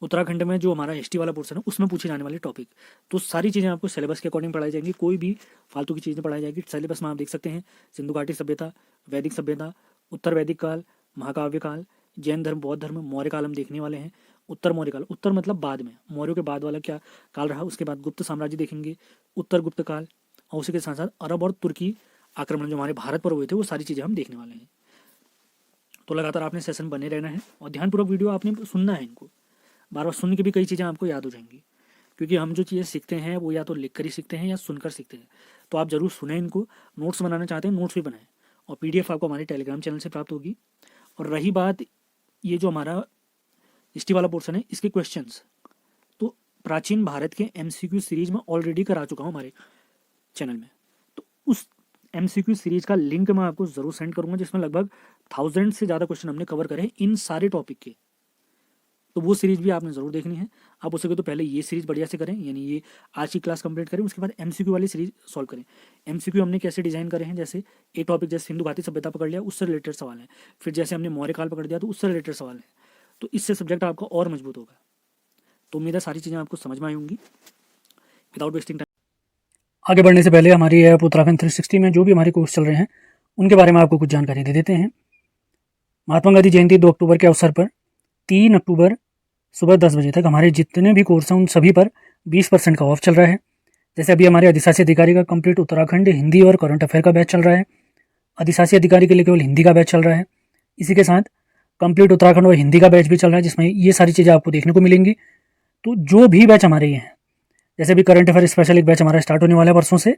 उत्तराखंड में जो हमारा हिस्ट्री वाला पोर्शन है उसमें पूछे जाने वाले टॉपिक, तो सारी चीज़ें आपको सिलेबस के अकॉर्डिंग पढ़ाई जाएंगी, कोई भी फालतू की चीज़ नहीं पढ़ाई जाएगी। सिलेबस में आप देख सकते हैं सिंधु घाटी सभ्यता, वैदिक सभ्यता, उत्तर वैदिक काल, महाकाव्य काल, जैन धर्म, बौद्ध धर्म, मौर्य काल हम देखने वाले हैं। उत्तर मौर्य काल, उत्तर मतलब बाद में, मौर्यों के बाद वाला क्या काल रहा, उसके बाद गुप्त साम्राज्य देखेंगे, उत्तर गुप्त काल, और उसी के साथ साथ अरब और तुर्की आक्रमण जो हमारे भारत पर हुए थे वो सारी चीज़ें हम देखने वाले हैं। तो लगातार आपने सेशन बने रहना है और ध्यानपूर्वक वीडियो आपने सुनना है, इनको बार बार सुन के भी कई चीज़ें आपको याद हो जाएंगी, क्योंकि हम जो चीज़ें सीखते हैं वो या तो लिख कर ही सीखते हैं या सुनकर सीखते हैं। तो आप जरूर सुने इनको, नोट्स बनाना चाहते हैं नोट्स भी बनाएं, और PDF आपको हमारे टेलीग्राम चैनल से प्राप्त होगी। और रही बात ये जो हमारा हिस्ट्री वाला पोर्शन है इसके क्वेश्चंस, तो प्राचीन भारत के MCQ सीरीज में ऑलरेडी करा चुका हूँ हमारे चैनल में, तो उस MCQ सीरीज का लिंक मैं आपको ज़रूर सेंड करूँगा, जिसमें लगभग 1000 से ज़्यादा क्वेश्चन हमने कवर करे हैं इन सारे टॉपिक के। तो वो सीरीज भी आपने ज़रूर देखनी है। आप हो सके तो पहले ये सीरीज बढ़िया से करें, यानी ये आज की क्लास कंप्लीट करें, उसके बाद MCQ वाली सीरीज सॉल्व करें। MCQ हमने कैसे डिज़ाइन करे हैं, जैसे एक टॉपिक जैसे सिंधु घाटी सभ्यता पकड़ लिया, उससे रिलेटेड सवाल है, फिर जैसे हमने मौर्य काल पकड़ दिया तो उससे रिलेटेड सवाल है, तो इससे सब्जेक्ट आपका और मजबूत होगा। तो उम्मीद है सारी चीज़ें आपको समझ में आई होंगी। विदाउट वेस्टिंग टाइम आगे बढ़ने से पहले हमारी ऐप उत्तराखंड 360 में जो भी हमारे कोर्स चल रहे हैं उनके बारे में आपको कुछ जानकारी दे देते हैं। महात्मा गांधी जयंती 2 अक्टूबर के अवसर पर 3 अक्टूबर सुबह 10 बजे तक हमारे जितने भी कोर्स हैं उन सभी पर 20% का ऑफ चल रहा है। जैसे अभी हमारे अधिशासी अधिकारी का कंप्लीट उत्तराखंड हिंदी और करंट अफेयर का बैच चल रहा है, अधिशासी अधिकारी के लिए केवल हिंदी का बैच चल रहा है। इसी के साथ कंप्लीट उत्तराखंड और हिंदी का बैच भी चल रहा है, जिसमें ये सारी चीज़ें आपको देखने को मिलेंगी। तो जो भी बैच हमारे ये हैं, जैसे भी करंट अफेयर स्पेशल एक बैच हमारा स्टार्ट होने वाला है परसों से,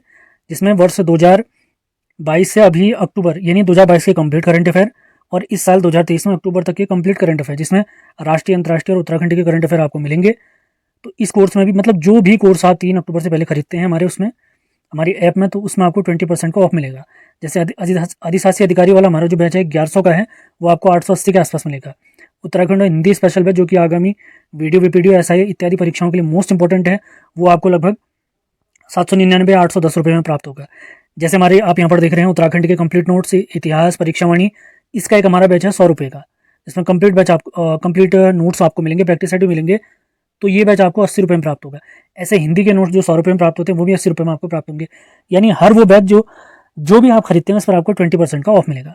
जिसमें वर्ष 2022 से अभी अक्टूबर यानी 2022 के कंप्लीट करंट अफेयर और इस साल 2023 में अक्टूबर तक के कंप्लीट करंट अफेयर, जिसमें राष्ट्रीय, अंतर्राष्ट्रीय और उत्तराखंड के करंट अफेयर आपको मिलेंगे। तो इस कोर्स में भी मतलब जो भी कोर्स आप 3 अक्टूबर से पहले खरीदते हैं हमारे उसमें हमारी ऐप में, तो उसमें आपको 20% का ऑफ मिलेगा। जैसे अधिशासी अधिकारी वाला हमारा जो बैच है 1100 का है, वो आपको 880 के आसपास मिलेगा। उत्तराखंड हिंदी स्पेशल बैच जो कि आगामी वीडियो VPDO SI इत्यादि परीक्षाओं के लिए मोस्ट इंपॉर्टेंट है, वो आपको लगभग 799 810 रुपये में प्राप्त होगा। जैसे हमारे आप यहाँ पर देख रहे हैं उत्तराखंड के कंप्लीट नोट्स, इतिहास, परीक्षावाणी, इसका एक हमारा बैच है 100 रुपये का, जिसमें कंप्लीट बैच आपको कंप्लीट नोट्स आपको मिलेंगे, प्रैक्टिस सेट भी मिलेंगे, तो ये बैच आपको 80 रुपये में प्राप्त होगा। ऐसे हिंदी के नोट्स जो 100 रुपये में प्राप्त होते हैं वो भी 80 रुपये में आपको प्राप्त होंगे। यानी हर वो बैच जो भी आप खरीदते हैं उस पर आपको 20% का ऑफ मिलेगा।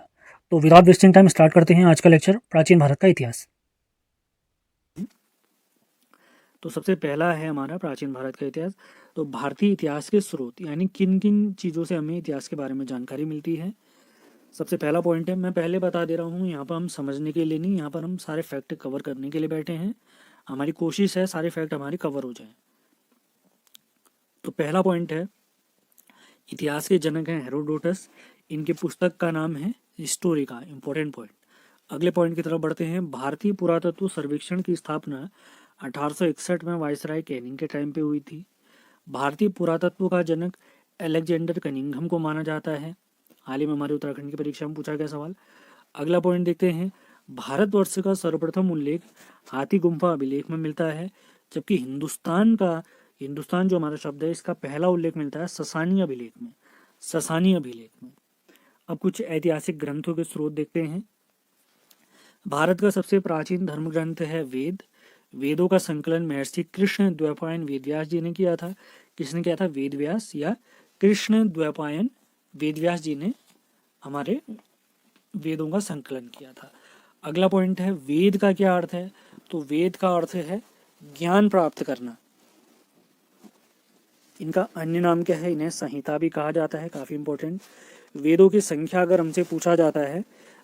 तो विदाउट वेस्टिंग टाइम स्टार्ट करते हैं आज का लेक्चर, प्राचीन भारत का इतिहास। तो सबसे पहला है हमारा प्राचीन भारत का इतिहास। तो भारतीय इतिहास के स्रोत, यानी किन किन चीज़ों से हमें इतिहास के बारे में जानकारी मिलती है। सबसे पहला पॉइंट है, मैं पहले बता दे रहा हूँ, यहाँ पर हम समझने के लिए नहीं, यहाँ पर हम सारे फैक्ट कवर करने के लिए बैठे हैं। हमारी कोशिश है सारे फैक्ट हमारे कवर हो जाएं। तो पहला पॉइंट है, इतिहास के जनक हैं हेरोडोटस, इनके पुस्तक का नाम है हिस्टोरिका, इंपॉर्टेंट पॉइंट। अगले पॉइंट की तरफ बढ़ते हैं। भारतीय पुरातत्व सर्वेक्षण की स्थापना 1861 में वायसराय कैनिंग के टाइम पे हुई थी। भारतीय पुरातत्व का जनक अलेक्जेंडर कनिंघम को माना जाता है। हाल ही में हमारे उत्तराखंड की परीक्षा में पूछा गया सवाल। अगला पॉइंट देखते हैं, भारतवर्ष का सर्वप्रथम उल्लेख हाथी गुम्फा अभिलेख में मिलता है, जबकि हिंदुस्तान जो हमारा शब्द है इसका पहला उल्लेख मिलता है ससानी अभिलेख में, ससानी अभिलेख में। अब कुछ ऐतिहासिक ग्रंथों के स्रोत देखते हैं। भारत का सबसे प्राचीन धर्म ग्रंथ है वेद। वेदों का संकलन महर्षि कृष्ण द्वैपायन वेदव्यास जी ने किया था। किसने किया था? वेदव्यास या कृष्ण द्वैपायन वेदव्यास जी ने हमारे वेदों का संकलन किया था। अगला पॉइंट है, वेद का क्या अर्थ है? तो वेद का अर्थ है ज्ञान प्राप्त करना। इनका अन्य नाम क्या है? इन्हें संहिता भी कहा जाता है, काफी इंपॉर्टेंट। वेदों की संख्या अगर हमसे पूछा जाता है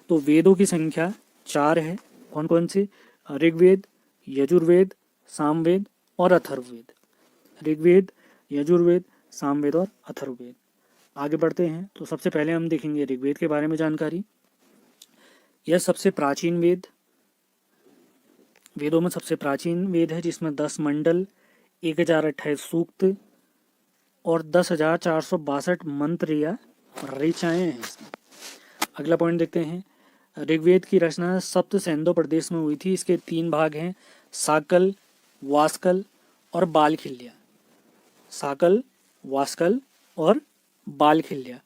तो वेदों की संख्या 4 है। कौन कौन से? ऋग्वेद, यजुर्वेद, सामवेद और अथर्ववेद। ऋग्वेद, यजुर्वेद, सामवेद और अथर्ववेद। आगे बढ़ते हैं तो सबसे पहले हम देखेंगे ऋग्वेद के बारे में जानकारी। यह सबसे प्राचीन वेदों में सबसे प्राचीन वेद है, जिसमें 10 मंडल, 1028 सूक्त और 10,462 मंत्र या ऋचाएं हैं इसमें। अगला पॉइंट देखते हैं, ऋग्वेद की रचना सप्त सैंदो प्रदेश में हुई थी। इसके 3 भाग हैं, साकल, वास्कल और बालखिल्या। साकल, वास्कल और बालखिल्या।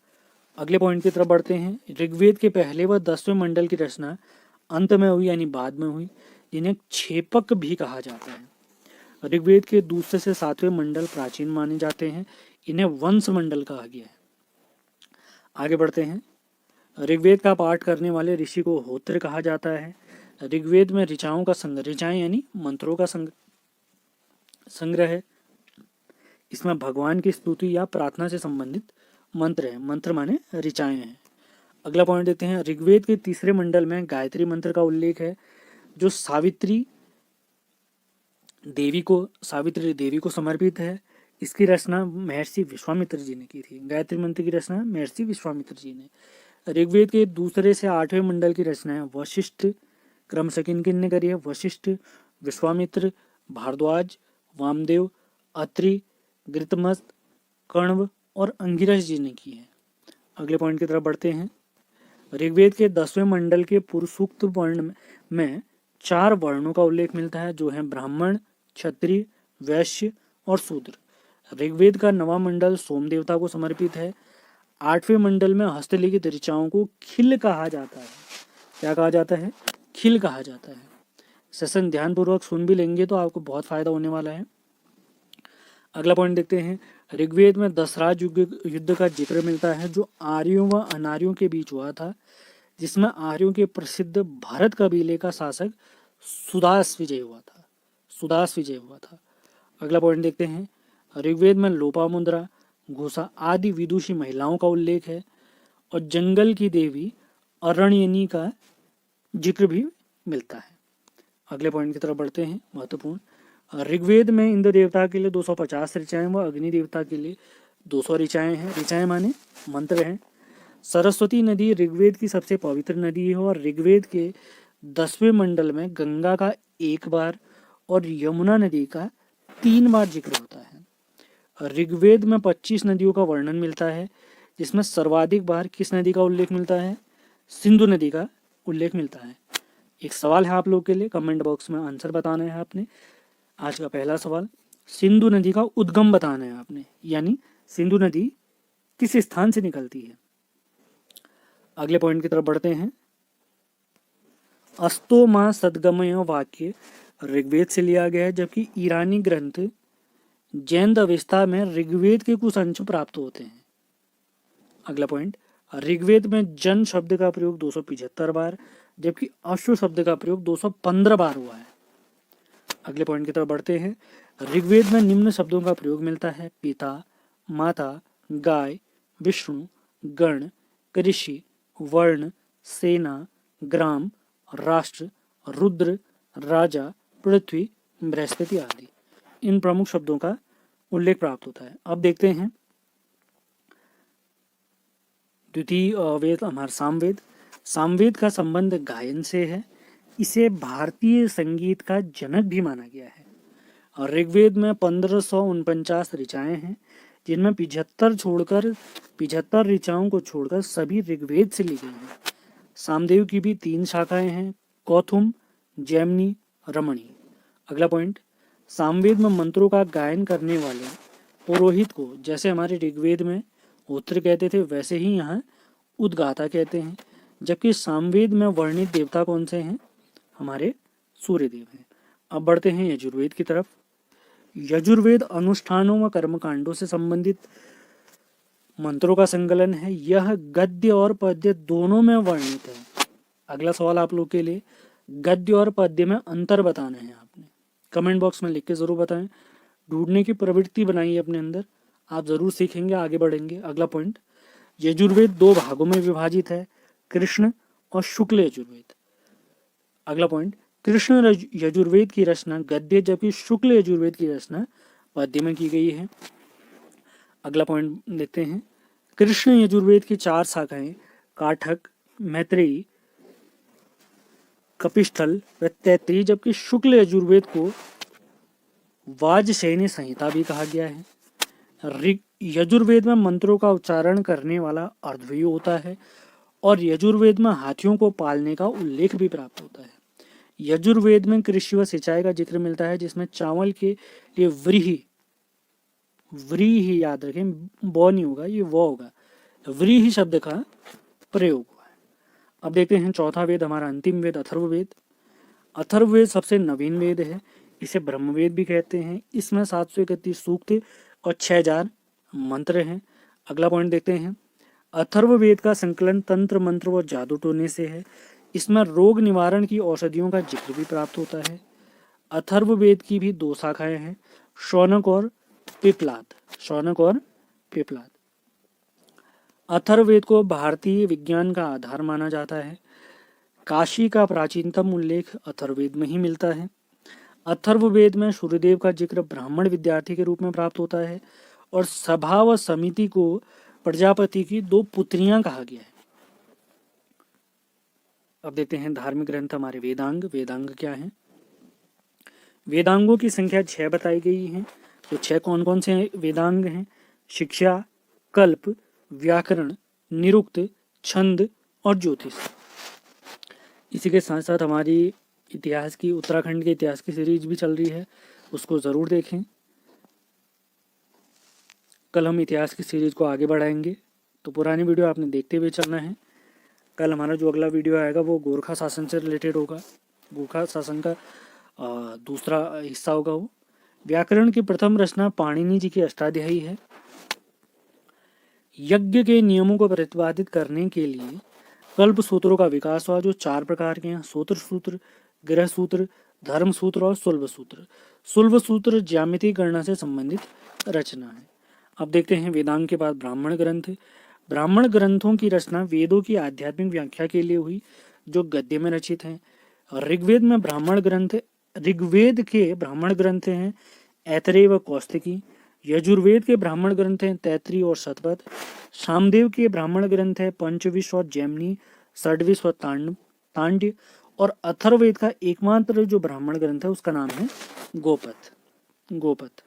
अगले पॉइंट की तरफ बढ़ते हैं। ऋग्वेद के पहले व 10वें मंडल की रचना अंत में हुई, यानी बाद में हुई, इन्हें क्षेपक भी कहा जाता है। ऋग्वेद के दूसरे से 7वें मंडल प्राचीन माने जाते हैं, इन्हें वंश मंडल कहा गया है। आगे बढ़ते हैं। ऋग्वेद का पाठ करने वाले ऋषि को होत्र कहा जाता है। ऋग्वेद में ऋचाओं का संग्रह, ऋचाएं यानी मंत्रों का संग्रह है। इसमें भगवान की स्तुति या प्रार्थना से संबंधित मंत्र है। मंत्र माने ऋचाएं हैं। अगला पॉइंट देखते हैं। ऋग्वेद के तीसरे मंडल में गायत्री मंत्र का उल्लेख है, जो सावित्री देवी को समर्पित है। इसकी रचना महर्षि विश्वामित्र जी ने की थी। गायत्री मंत्र की रचना महर्षि विश्वामित्र जी ने। ऋग्वेद के दूसरे से 8वें मंडल की रचना है वशिष्ठ क्रम से किन किन ने करी है? वशिष्ठ, विश्वामित्र, भारद्वाज, वामदेव, अत्रि, गृतमस्त, कण्व और अंगिरस जी ने की है। अगले पॉइंट की तरफ बढ़ते हैं। ऋग्वेद के 10वें मंडल के पुरुषसूक्त वर्ण में 4 वर्णों का उल्लेख मिलता है, जो है ब्राह्मण, क्षत्रिय, वैश्य और शूद्र। ऋग्वेद का 9वां मंडल सोम देवता को समर्पित है। 8वें मंडल में हस्तलिखित ऋचाओं को खिल कहा जाता है। क्या कहा जाता है? खिल कहा जाता है। सेशन ध्यानपूर्वक सुन भी लेंगे तो आपको बहुत फायदा होने वाला है। अगला पॉइंट देखते हैं। ऋग्वेद में दशराज युद्ध का जिक्र मिलता है, जो आर्यों व अनार्यों के बीच हुआ था, जिसमें आर्यों के प्रसिद्ध भरत कबीले का शासक सुदास विजय हुआ था। अगला पॉइंट देखते हैं। ऋग्वेद में लोपामुद्रा, घोषा आदि विदुषी महिलाओं का उल्लेख है और जंगल की देवी अरण्यनी का जिक्र भी मिलता है। अगले पॉइंट की तरफ बढ़ते हैं। महत्वपूर्ण। ऋग्वेद में इंद्र देवता के लिए 250 ऋचाएं व अग्नि देवता के लिए 200 ऋचाएं हैं। ऋचाएं माने मंत्र हैं। सरस्वती नदी ऋग्वेद की सबसे पवित्र नदी है और ऋग्वेद के 10वें मंडल में गंगा का 1 बार और यमुना नदी का 3 बार जिक्र होता है। ऋग्वेद में 25 नदियों का वर्णन मिलता है, जिसमें सर्वाधिक बार किस नदी का उल्लेख मिलता है? सिंधु नदी का उल्लेख मिलता है। एक सवाल है आप लोग के लिए, कमेंट बॉक्स में आंसर बताना है आपने। आज का पहला सवाल, सिंधु नदी का उद्गम बताना है आपने, यानी सिंधु नदी किस स्थान से निकलती है। अगले पॉइंट की तरफ बढ़ते हैं। अस्तो मां सदगमय वाक्य ऋग्वेद से लिया गया है, जबकि ईरानी ग्रंथ जैन अवस्था में ऋग्वेद के कुछ अंश प्राप्त होते हैं। अगला पॉइंट, ऋग्वेद में जन शब्द का प्रयोग 275 बार, जबकि अश्व शब्द का प्रयोग 215 बार हुआ है। अगले पॉइंट की तरफ बढ़ते हैं। ऋग्वेद में निम्न शब्दों का प्रयोग मिलता है: पिता, माता, गाय, विष्णु, गण, ऋषि, वर्ण, सेना, ग्राम, राष्ट्र, रुद्र, राजा, पृथ्वी, बृहस्पति आदि। इन प्रमुख शब्दों का उल्लेख प्राप्त होता है। अब देखते हैं द्वितीय वेद हमारा सामवेद। सामवेद का संबंध गायन से है। इसे भारतीय संगीत का जनक भी माना गया है। और ऋग्वेद में 1549 ऋचाएं हैं, जिनमें 75 ऋचाओं को छोड़कर सभी ऋग्वेद से ली गई हैं। सामदेव की भी 3 शाखाएं हैं: कौथुम, जैमिनी, रमणी। अगला पॉइंट, सामवेद में मंत्रों का गायन करने वाले पुरोहित को जैसे हमारे ऋग्वेद में होत्र कहते थे, वैसे ही यहाँ उद्गाता कहते हैं। जबकि सामवेद में वर्णित देवता कौन से हैं? हमारे सूर्यदेव हैं। अब बढ़ते हैं यजुर्वेद की तरफ। यजुर्वेद अनुष्ठानों व कर्मकांडों से संबंधित मंत्रों का संकलन है। यह गद्य और पद्य दोनों में वर्णित है। अगला सवाल आप लोग के लिए, गद्य और पद्य में अंतर बताना है आपने। कमेंट बॉक्स में लिख के जरूर बताएं। ढूंढने की प्रवृत्ति बनाइए अपने अंदर, आप जरूर सीखेंगे, आगे बढ़ेंगे। अगला पॉइंट, यजुर्वेद 2 भागों में विभाजित है: कृष्ण और शुक्ल यजुर्वेद। अगला पॉइंट, कृष्ण यजुर्वेद की रचना गद्य, जबकि शुक्ल यजुर्वेद की रचना पद्य में की गई है। अगला पॉइंट देखते हैं। कृष्ण यजुर्वेद की 4 शाखाएं काठक, मैत्रेयी, कपिस्थल व तैत्तिरीय, जबकि शुक्ल यजुर्वेद को वाजसेयनी संहिता भी कहा गया है। यजुर्वेद में मंत्रों का उच्चारण करने वाला अर्धवीय होता है और यजुर्वेद में हाथियों को पालने का उल्लेख भी प्राप्त होता है। यजुर्वेद में कृषि व सिंचाई का जिक्र मिलता है, जिसमें चावल के लिए व्रीहि याद रखें, बो नहीं होगा, ये वो होगा, व्रीहि शब्द का प्रयोग हुआ है। अब देखते हैं चौथा वेद हमारा अंतिम वेद अथर्ववेद। अथर्ववेद सबसे नवीन वेद है, इसे ब्रह्मवेद भी कहते हैं। इसमें 731 सूक्त और 6000 मंत्र हैं। अगला पॉइंट देखते हैं। अथर्ववेद का संकलन तंत्र मंत्र और जादू टोने से है। इसमें रोग निवारण की औषधियों का जिक्र भी प्राप्त होता है। अथर्ववेद की भी 2 शाखाएं हैं, शौनक और पिपलाद। शौनक और पिपलाद। अथर्ववेद को भारतीय विज्ञान का आधार माना जाता है। काशी का प्राचीनतम उल्लेख अथर्ववेद में ही मिलता है। अथर्ववेद में सूर्यदेव का जिक्र ब्राह्मण विद्यार्थी के रूप में प्राप्त होता है और सभा व समिति को प्रजापति की 2 पुत्रियां कहा गया है। अब देखते हैं धार्मिक ग्रंथ हमारे वेदांग। वेदांग क्या है? वेदांगों की संख्या 6 बताई गई है। तो 6 कौन कौन से वेदांग हैं? शिक्षा, कल्प, व्याकरण, निरुक्त, छंद और ज्योतिष। इसी के साथ साथ हमारी इतिहास की, उत्तराखंड के इतिहास की सीरीज भी चल रही है, उसको ज़रूर देखें। कल हम इतिहास की सीरीज को आगे बढ़ाएंगे, तो पुरानी वीडियो आपने देखते हुए चलना है। कल हमारा जो अगला वीडियो आएगा वो गोरखा शासन से रिलेटेड होगा। गोरखा शासन का दूसरा हिस्सा होगा वो। व्याकरण की प्रथम रचना पाणिनि जी की अष्टाध्यायी है। यज्ञ के नियमों को प्रतिपादित करने के लिए कल्प सूत्रों का विकास हुआ, जो 4 प्रकार के हैं: सूत्र सूत्र, गृह सूत्र, धर्म सूत्र और शुल्ब सूत्र। शुल्ब सूत्र ज्यामिति गणना से संबंधित रचना है। अब देखते हैं वेदांग के बाद ब्राह्मण ग्रंथ। ब्राह्मण ग्रंथों की रचना वेदों की आध्यात्मिक व्याख्या के लिए हुई, जो गद्य में रचित हैं। ऋग्वेद में ब्राह्मण ग्रंथ, ऋग्वेद के ब्राह्मण ग्रंथ हैं ऐतरेय व कौस्तिकी। यजुर्वेद के ब्राह्मण ग्रंथ हैं तैतरी और शतपथ। सामदेव के ब्राह्मण ग्रंथ है पंचविश और जैमिनी, षड्विश और तांड्य। और अथर्ववेद का एकमात्र जो ब्राह्मण ग्रंथ है उसका नाम है गोपथ।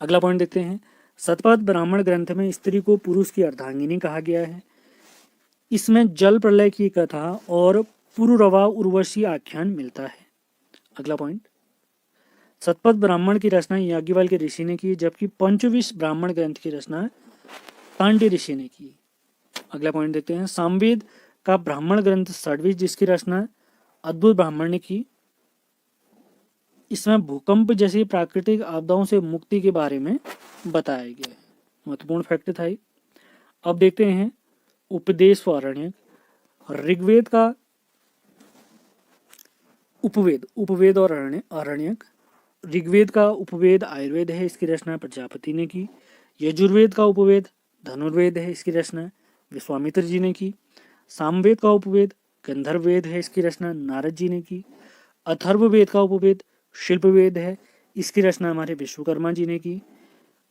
अगला पॉइंट देखते हैं। शतपथ ब्राह्मण ग्रंथ में स्त्री को पुरुष की अर्धांगिनी कहा गया है। इसमें जल प्रलय की कथा और पुरुरवा उर्वशी आख्यान मिलता है। अगला पॉइंट। शतपथ ब्राह्मण की रचना याज्ञवल्क्य ऋषि ने की, जबकि पंचविश ब्राह्मण ग्रंथ की रचना पांड्य ऋषि ने की। अगला पॉइंट देखते हैं। सामवेद का ब्राह्मण ग्रंथ षड्विश, जिसकी रचना अद्भुत ब्राह्मण ने की। इसमें भूकंप जैसी प्राकृतिक आपदाओं से मुक्ति के बारे में बताया गया है। महत्वपूर्ण फैक्ट था। अब देखते हैं उपदेश व आरण्यक। ऋग्वेद का उपवेद और आरण्यक। ऋग्वेद का उपवेद आयुर्वेद है, इसकी रचना प्रजापति ने की। यजुर्वेद का उपवेद धनुर्वेद है, इसकी रचना विश्वामित्र जी ने की। सामवेद का उपवेद गंधर्व वेद है, इसकी रचना नारद जी ने की। अथर्ववेद का उपवेद शिल्पवेद है, इसकी रचना हमारे विश्वकर्मा जी ने की।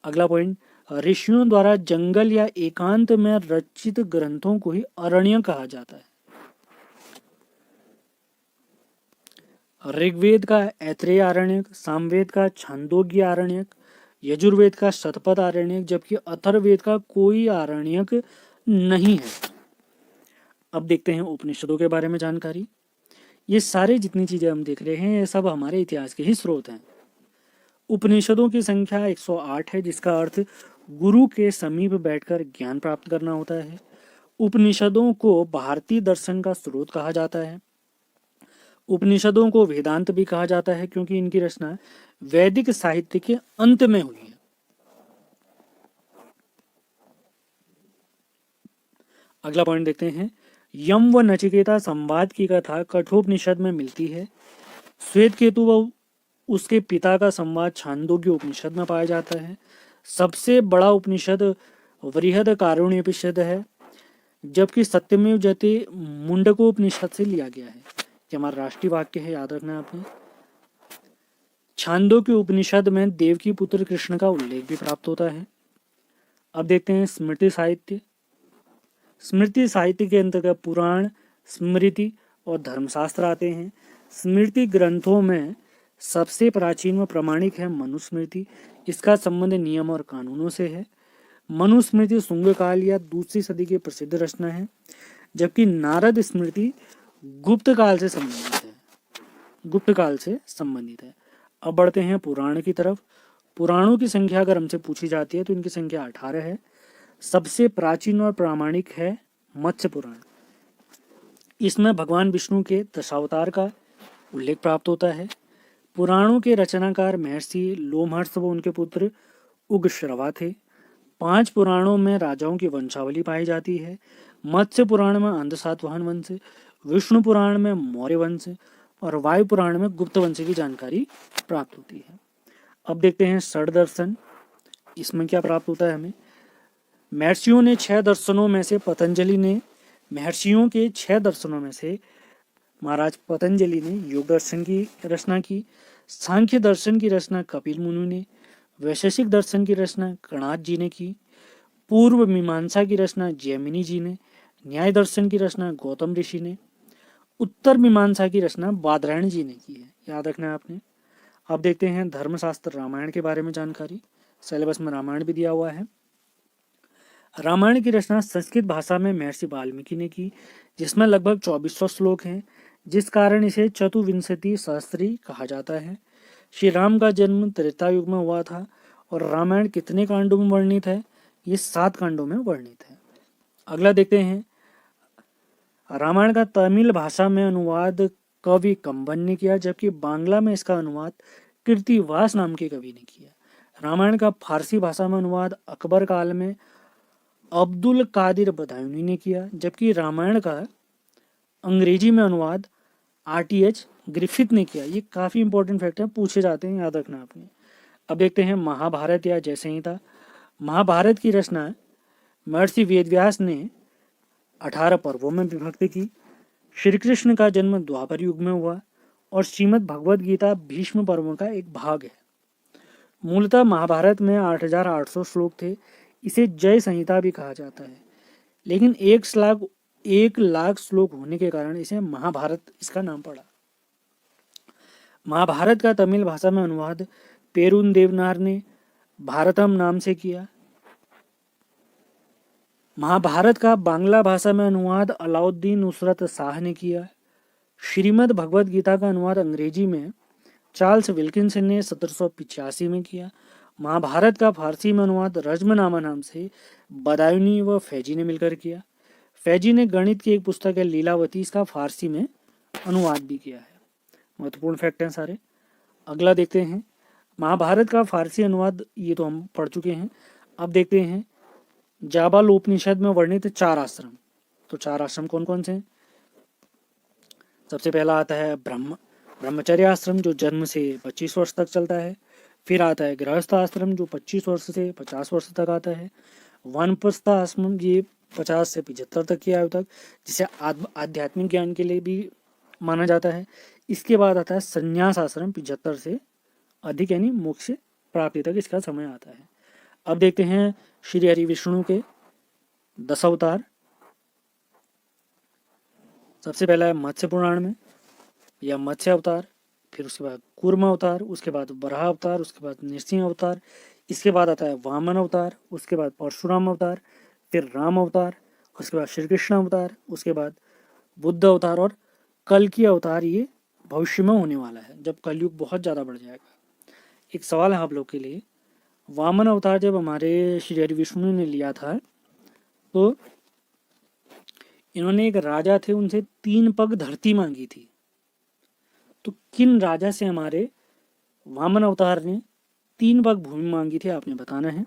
अगला पॉइंट। ऋषियों द्वारा जंगल या एकांत में रचित ग्रंथों को ही अरण्य कहा जाता है। ऋग्वेद का ऐतरेय आरण्यक, सामवेद का छांदोग्य आरण्यक, यजुर्वेद का शतपथ आरण्यक, जबकि अथर्ववेद का कोई आरण्यक नहीं है। अब देखते हैं उपनिषदों के बारे में जानकारी। ये सारे जितनी चीजें हम देख रहे हैं ये सब हमारे इतिहास के ही स्रोत हैं। उपनिषदों की संख्या 108 है, जिसका अर्थ गुरु के समीप बैठकर ज्ञान प्राप्त करना होता है। उपनिषदों को भारतीय दर्शन का स्रोत कहा जाता है। उपनिषदों को वेदांत भी कहा जाता है, क्योंकि इनकी रचना वैदिक साहित्य के अंत में हुई है। अगला पॉइंट देखते हैं। यम व नचिकेता संवाद की कथा कठोपनिषद में मिलती है। श्वेत केतु व उसके पिता का संवाद छांदोग्य उपनिषद में पाया जाता है। सबसे बड़ा उपनिषद बृहदारण्यकोपनिषद है, जबकि सत्यमेव जयते मुंडकोपनिषद से लिया गया है। ये हमारा राष्ट्रीय वाक्य है, याद रखना आपने। छांदोग्य उपनिषद में देवकी पुत्र कृष्ण का उल्लेख भी प्राप्त होता है। अब देखते हैं स्मृति साहित्य। स्मृति साहित्य के अंतर्गत पुराण, स्मृति और धर्मशास्त्र आते हैं। स्मृति ग्रंथों में सबसे प्राचीन व प्रामाणिक है मनुस्मृति। इसका संबंध नियम और कानूनों से है। मनुस्मृति शुंग काल या 2री सदी की प्रसिद्ध रचना है, जबकि नारद स्मृति गुप्त काल से संबंधित है। अब बढ़ते हैं पुराण की तरफ। पुराणों की संख्या अगर हमसे पूछी जाती है तो इनकी संख्या 18 है। सबसे प्राचीन और प्रामाणिक है मत्स्य पुराण। इसमें भगवान विष्णु के दशावतार का उल्लेख प्राप्त होता है। पुराणों के रचनाकार महर्षि लोमहर्ष व उनके पुत्र उग्रश्रवा थे। 5 पुराणों में राजाओं की वंशावली पाई जाती है। मत्स्य पुराण में अंध सातवाहन वंश, विष्णु पुराण में मौर्य वंश और वायु पुराण में गुप्त वंश की जानकारी प्राप्त होती है। अब देखते हैं षड दर्शन, इसमें क्या प्राप्त होता है हमें। महर्षियों ने 6 दर्शनों में से पतंजलि ने महर्षियों के 6 दर्शनों में से महाराज पतंजलि ने योग दर्शन की रचना की, सांख्य दर्शन की रचना कपिल मुनि ने, वैशेषिक दर्शन की रचना कणाद जी ने की, पूर्व मीमांसा की रचना जैमिनी जी ने, न्याय दर्शन की रचना गौतम ऋषि ने, उत्तर मीमांसा की रचना बादरायण जी ने की है, याद रखना है आपने। अब देखते हैं धर्मशास्त्र रामायण के बारे में जानकारी। सिलेबस में रामायण भी दिया हुआ है। रामायण की रचना संस्कृत भाषा में महर्षि वाल्मीकि ने की, जिसमें लगभग 2400 श्लोक हैं, जिस कारण इसे चतुर्विंशति सहस्त्री कहा जाता है। श्री राम का जन्म त्रेता युग में हुआ था और रामायण कितने कांडों में वर्णित है, ये 7 कांडों में वर्णित है। अगला देखते हैं, रामायण का तमिल भाषा में अनुवाद कवि कंबन ने किया, जबकि बांग्ला में इसका अनुवाद कीर्तिवास नाम के कवि ने किया। रामायण का फारसी भाषा में अनुवाद अकबर काल में अब्दुल कादिर बदायूनी ने किया, जबकि रामायण का अंग्रेजी में अनुवाद RTH ग्रिफिथ ने किया। ये काफ़ी इंपॉर्टेंट फैक्ट है, पूछे जाते हैं, याद रखना आपने। अब देखते हैं महाभारत या जय संहिता। महाभारत की रचना महर्षि वेदव्यास ने 18 पर्वों में विभक्त की। श्री कृष्ण का जन्म द्वापर युग में हुआ और श्रीमद् भगवद गीता भीष्म पर्वों का एक भाग है। मूलतः महाभारत में 8800 श्लोक थे। इसे जय संहिता भी कहा जाता है, लेकिन 1 लाख श्लोक होने के कारण इसे महाभारत इसका नाम पड़ा। महाभारत का तमिल भाषा में अनुवाद पेरुन देवनार ने भारतम नाम से किया। महाभारत का बांग्ला भाषा में अनुवाद अलाउद्दीन नुसरत शाह ने किया। श्रीमद् भगवद गीता का अनुवाद अंग्रेजी में चार्ल्स विल्किंसन ने 1785 में किया। महाभारत का फारसी में अनुवाद रज्मनामा नाम से बदायूनी व फैजी ने मिलकर किया। फैजी ने गणित की एक पुस्तक है लीलावती, इसका फारसी में अनुवाद भी किया है। महत्वपूर्ण फैक्ट हैं सारे। अगला देखते हैं, महाभारत का फारसी अनुवाद ये तो हम पढ़ चुके हैं। अब देखते हैं जाबालोपनिषद में वर्णित 4 आश्रम। तो 4 आश्रम कौन कौन से हैं? सबसे पहला आता है ब्रह्मचर्य आश्रम, जो जन्म से 25 वर्ष तक चलता है। फिर आता है गृहस्थ आश्रम, जो 25 वर्ष से 50 वर्ष तक आता है। वानप्रस्थ आश्रम, ये 50 से 75 तक की आयु तक, जिसे आध्यात्मिक ज्ञान के लिए भी माना जाता है। इसके बाद आता है संन्यास आश्रम, 75 से अधिक यानी मोक्ष प्राप्ति तक इसका समय आता है। अब देखते हैं श्री हरि विष्णु के 10 अवतार। सबसे पहला है मत्स्य पुराण में या मत्स्य अवतार, फिर उसके बाद कूर्म अवतार, उसके बाद वराह अवतार, उसके बाद नृसिंह अवतार, इसके बाद आता है वामन अवतार, उसके बाद परशुराम अवतार, फिर राम अवतार, उसके बाद श्री कृष्ण अवतार, उसके बाद बुद्ध अवतार और कल की अवतार ये भविष्य में होने वाला है, जब कलयुग बहुत ज़्यादा बढ़ जाएगा। एक सवाल है आप लोग के लिए, वामन अवतार जब हमारे श्री हरि विष्णु ने लिया था, तो इन्होंने एक राजा थे, उनसे 3 पग धरती मांगी थी। तो किन राजा से हमारे वामन अवतार ने 3 पग भूमि मांगी थी, आपने बताना है।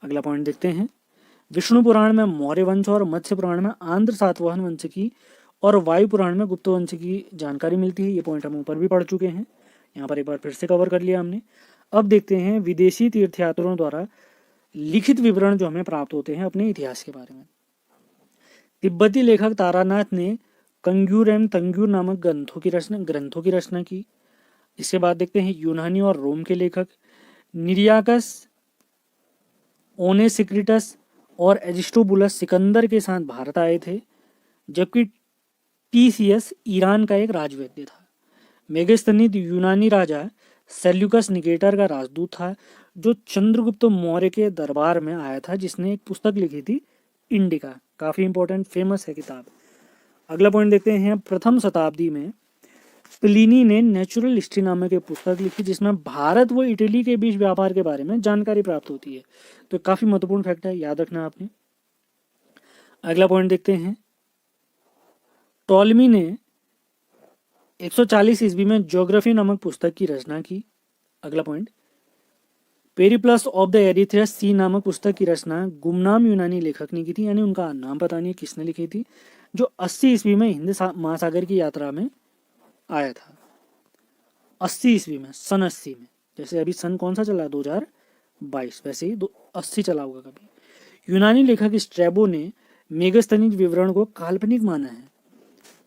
अगला पॉइंट देखते हैं, विष्णु पुराण में मौर्य वंश और मत्स्य पुराण में आंध्र सातवाहन वंश की और वायु पुराण में गुप्त वंश की जानकारी मिलती है। ये पॉइंट हम ऊपर भी पढ़ चुके हैं, यहाँ पर एक बार फिर से कवर कर लिया हमने। अब देखते हैं विदेशी तीर्थयात्रियों द्वारा लिखित विवरण जो हमें प्राप्त होते हैं अपने इतिहास के बारे में। तिब्बती लेखक तारानाथ ने कंग्यूर एवं तंग्यूर नामक ग्रंथों की रचना की। इसके बाद देखते हैं यूनानी और रोम के लेखक निरियाकस, ओनेसिक्रिटस और एजिस्टोबुलस सिकंदर के साथ भारत आए थे, जबकि टीसीएस ईरान का एक राजवैद्य था। मेगस्थनीद यूनानी राजा सेल्यूकस निकेटर का राजदूत था, जो चंद्रगुप्त मौर्य के दरबार में आया था, जिसने एक पुस्तक लिखी थी इंडिका, काफी इंपॉर्टेंट फेमस है किताब। अगला पॉइंट देखते हैं, प्रथम शताब्दी में प्लिनी ने नेचुरल हिस्ट्री नामक एक पुस्तक लिखी, जिसमें भारत व इटली के बीच व्यापार के बारे में जानकारी प्राप्त होती है। तो काफी महत्वपूर्ण फैक्ट है, याद रखना आपने। अगला पॉइंट देखते हैं, टॉलमी ने 140 ईस्वी में ज्योग्राफी नामक पुस्तक की रचना की। अगला पॉइंट, पेरिप्लस ऑफ द एरिथ्रियस सी नामक पुस्तक की रचना गुमनाम यूनानी लेखक ने की थी, यानी उनका नाम पता नहीं किसने लिखी थी, जो 80 ईस्वी में हिंद महासागर की यात्रा में आया था। 80 ईस्वी में, सन 80 में, जैसे अभी सन कौन सा चला है 2022, वैसे ही 80 चला होगा कभी। यूनानी लेखक स्ट्रैबो ने मेगस्थनीज विवरण को काल्पनिक माना है।